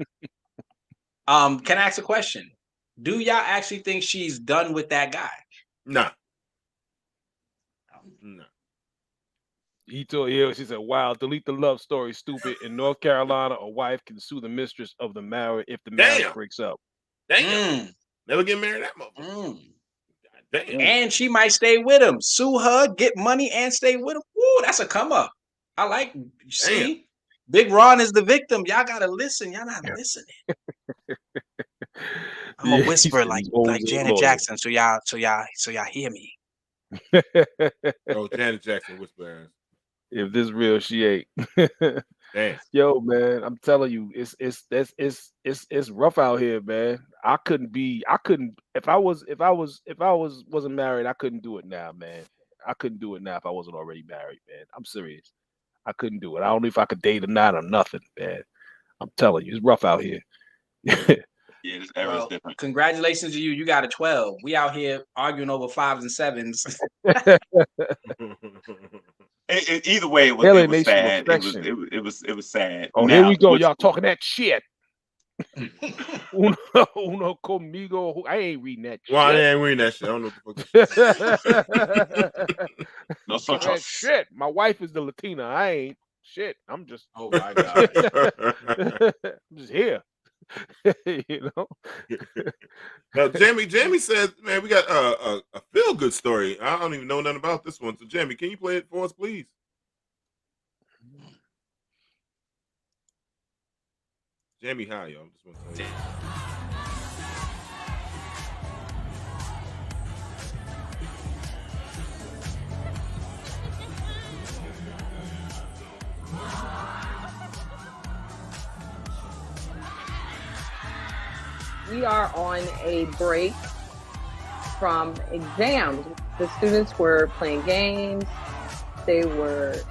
Can I ask a question? Do y'all actually think she's done with that guy? Nah. He told she said, "Wow, delete the love story, stupid. In North Carolina, a wife can sue the mistress of the marriage if the marriage breaks up." Damn. Never get married that motherfucker. Damn. And she might stay with him. Sue her, get money, and stay with him. Ooh, that's a come up. I like. See, Big Ron is the victim. Y'all gotta listen. Y'all not listening. I'm gonna whisper like Janet Jackson, so y'all hear me. Oh, Janet Jackson whisper. If this real, she ain't. Damn. Yo, man, I'm telling you, it's rough out here, man. I couldn't if I wasn't married, I couldn't do it now, man. I couldn't do it now if I wasn't already married, man. I'm serious. I couldn't do it. I don't know if I could date or not or nothing, man. I'm telling you, it's rough out here. Yeah, this era is different. Congratulations to you. You got a 12. We out here arguing over 5s and 7s. Either way, it was sad. It was sad. Oh, now, here we go. Y'all talking that shit. uno conmigo. I ain't reading that shit. Well, I ain't reading that shit. I don't know what the fuck. No such shit. My wife is the Latina. I ain't shit. I'm just. Oh my god. I'm just here. You know. Now, Jamie says, "Man, we got a feel good story. I don't even know nothing about this one. So, Jamie, can you play it for us, please?" Jamie, hi, y'all. Just want to We are on a break from exams. The students were playing games. They were,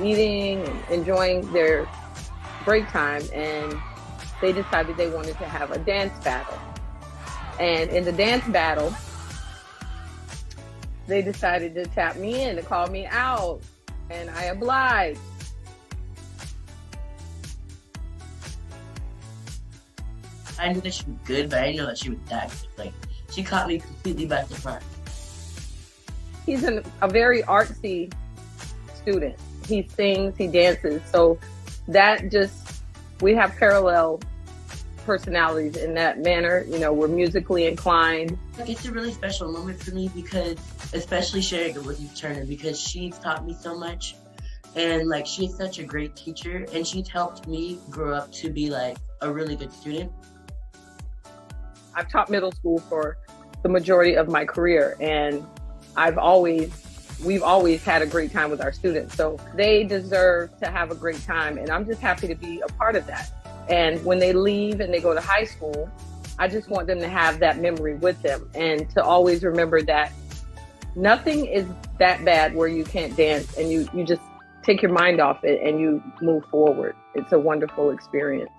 eating and enjoying their break time. And they decided they wanted to have a dance battle. And in the dance battle, they decided to tap me in, to call me out, and I obliged. I knew that she was good, but I didn't know that she was that good. Like, she caught me completely by surprise. He's a very artsy student. He sings, he dances. So that just, we have parallel personalities in that manner. You know, we're musically inclined. Like, it's a really special moment for me because, especially sharing it with you, Turner, because she's taught me so much. And like, she's such a great teacher, and she's helped me grow up to be like a really good student. I've taught middle school for the majority of my career, and we've always had a great time with our students. So they deserve to have a great time, and I'm just happy to be a part of that. And when they leave and they go to high school, I just want them to have that memory with them, and to always remember that nothing is that bad where you can't dance, and you just take your mind off it and you move forward. It's a wonderful experience.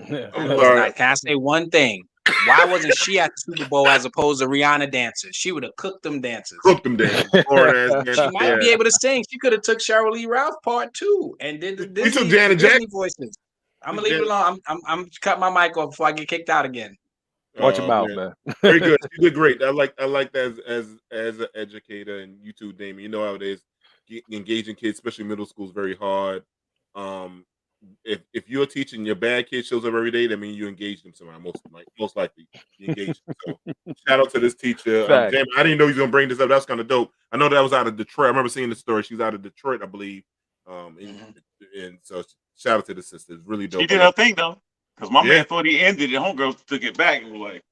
Can I say one thing? Why wasn't she at the Super Bowl as opposed to Rihanna dancing? She would have cooked them dances. Cooked them dances. She might be able to sing. She could have took Cheryl Lee Ralph part 2 and did the Disney, Janet Disney Jackson voices. I'm gonna leave it alone. I'm cut my mic off before I get kicked out again. Watch your mouth, man. Very good. You did great. I like that as an educator, and you too, Damien. You know how it is. Engaging kids, especially middle school, is very hard. If you're teaching your bad kid shows up every day, that means you engage them somehow. Most likely, you engage them. So, shout out to this teacher. Damn, I didn't know he was gonna bring this up. That's kind of dope. I know that was out of Detroit. I remember seeing the story. She's out of Detroit, I believe. And so shout out to the sister. It's really dope. She did her thing though, because my man thought he ended it. Homegirl took it back and was like,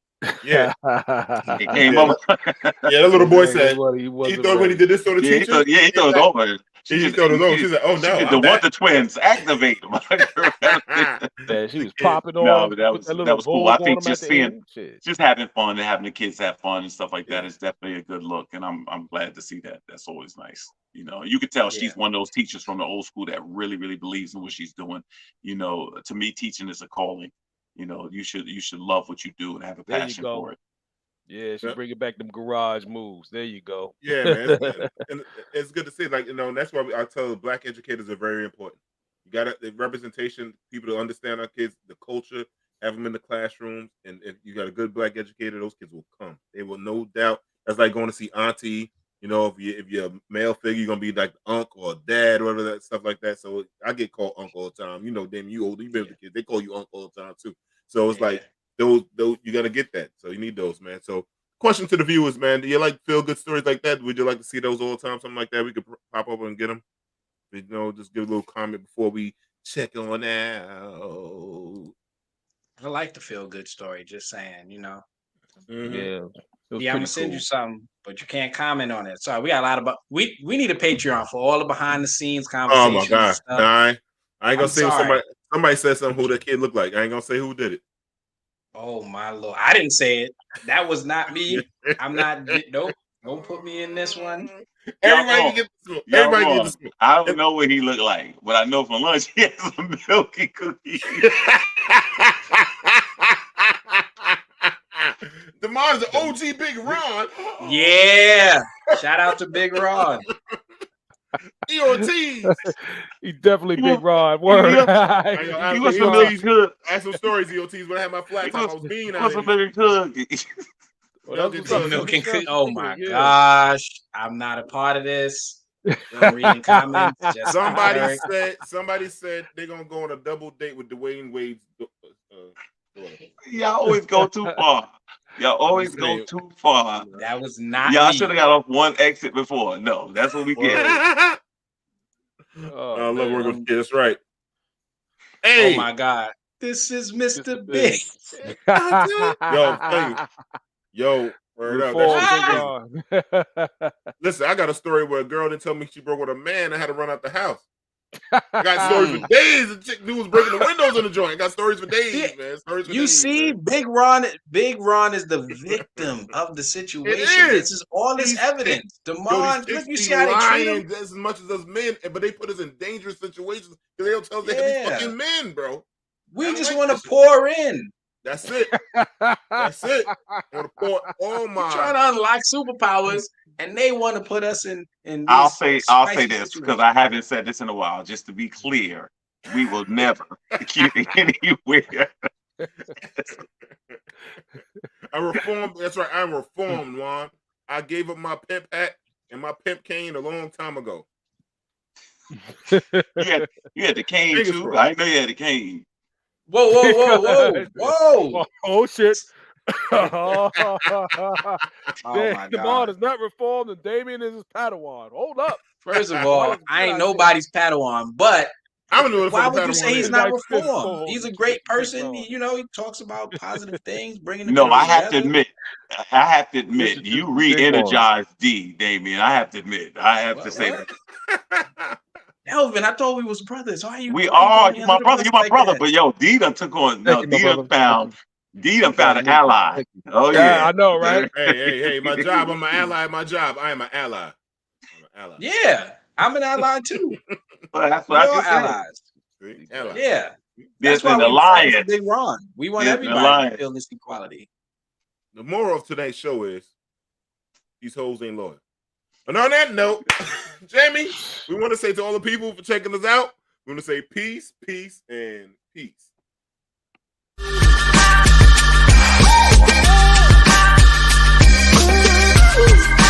"Yeah, it came over." Yeah, that little boy said he thought when he did this to the teacher. He thought it was over. She thought it was over. She's like, "Oh no!" The Wonder Twins activate them. Man, she was popping on. No, but that was cool. I think just seeing, just having fun and having the kids have fun and stuff like that is definitely a good look, and I'm glad to see that. That's always nice. You know, you could tell she's one of those teachers from the old school that really, really believes in what she's doing. You know, to me, teaching is a calling. You know, you should love what you do and have a passion for it. Yeah, she bringing back them garage moves. There you go. Yeah, man, and it's good to see. Like, you know, and that's why I tell Black educators are very important. You got the representation, people to understand our kids, the culture, have them in the classrooms, and if you got a good Black educator, those kids will come. They will, no doubt. That's like going to see auntie. You know, if you're a male figure, you're gonna be like uncle or dad or whatever, that stuff like that. So I get called uncle all the time. You know, damn, you older, you've been with the kids. They call you uncle all the time too. So it's like those you gotta get that. So you need those, man. So question to the viewers, man: do you like feel good stories like that? Would you like to see those all the time? Something like that? We could pop up and get them. You know, just give a little comment before we check on out. I like the feel good story. Just saying, you know. Yeah. I'm gonna send you something, but you can't comment on it. Sorry, we got a lot of we need a Patreon for all the behind the scenes conversations. Oh my god! I ain't gonna say somebody said something who that kid looked like. I ain't gonna say who did it. Oh my Lord! I didn't say it. That was not me. I'm not. Nope. Don't put me in this one. Everybody can get the smoke. Everybody can get the smoke. I don't know what he looked like, but I know from lunch he had some milky cookies. Demon's the OG Big Ron. Yeah. Shout out to Big Ron. EOTs. He definitely Big Ron. Word. He was some milky good. I had some stories, EOTs, when I had my flat top. I was being out of milky cookies. Oh my gosh. I'm not a part of this. I'm reading comments. Somebody said they're gonna go on a double date with Dwayne Wade's Y'all always go too far. Y'all always go too far. That was not. Y'all should have got off one exit before. No, that's what we get. I love working with kids. That's right. Hey, oh my God, this is Mr. Big. Yo, word up. Listen, I got a story where a girl didn't tell me she broke with a man. I had to run out the house. I got stories for days. The chick dude was breaking the windows in the joint. I got stories for days, man. Stories for You days, see, man. Big Ron is the victim of the situation. This is all this evidence. Demond, look, you see how they treat him? As much as us men, but they put us in dangerous situations because they don't tell us they have these fucking men, bro. We just want to pour in. That's it. That's it. I want to pour all my. We're trying to unlock superpowers, and they want to put us in. I'll say this because I haven't said this in a while. Just to be clear, we will never get anywhere. I reformed. That's right. I'm reformed, Juan. I gave up my pimp hat and my pimp cane a long time ago. You had the cane too. I know you had the cane. Whoa! Oh shit! my Demond God. is not reformed, and Damien is his Padawan. Hold up. First of all, I ain't nobody's Padawan, but I don't know why would you Padawan say he's is. not Like fifth reformed? form. He's a great person. He talks about positive things, bringing the No, people I have to together. admit, you re-energized D, Damien. I have to admit, I have to say that. Elvin, I thought we was brothers. Why are you? We why are. you You calling my me under the brother. bus You my like brother. that? But yo, D done took on. No, Thank you, D my done found. D done found an ally. Oh Yeah, yeah. I know, right? Hey! My job. I'm an ally. My job. I am an ally. I'm an ally. Yeah, I'm an ally too. Well, that's We're what I all just said. allies. See? Ally. Yeah, There's that's why an we fight for alliance. Big Ron. We want There's an everybody to alliance. feel this equality. The moral of today's show is these hoes ain't loyal. And on that note, Jamie, we want to say to all the people for checking us out, we want to say peace, peace, and peace. Ooh.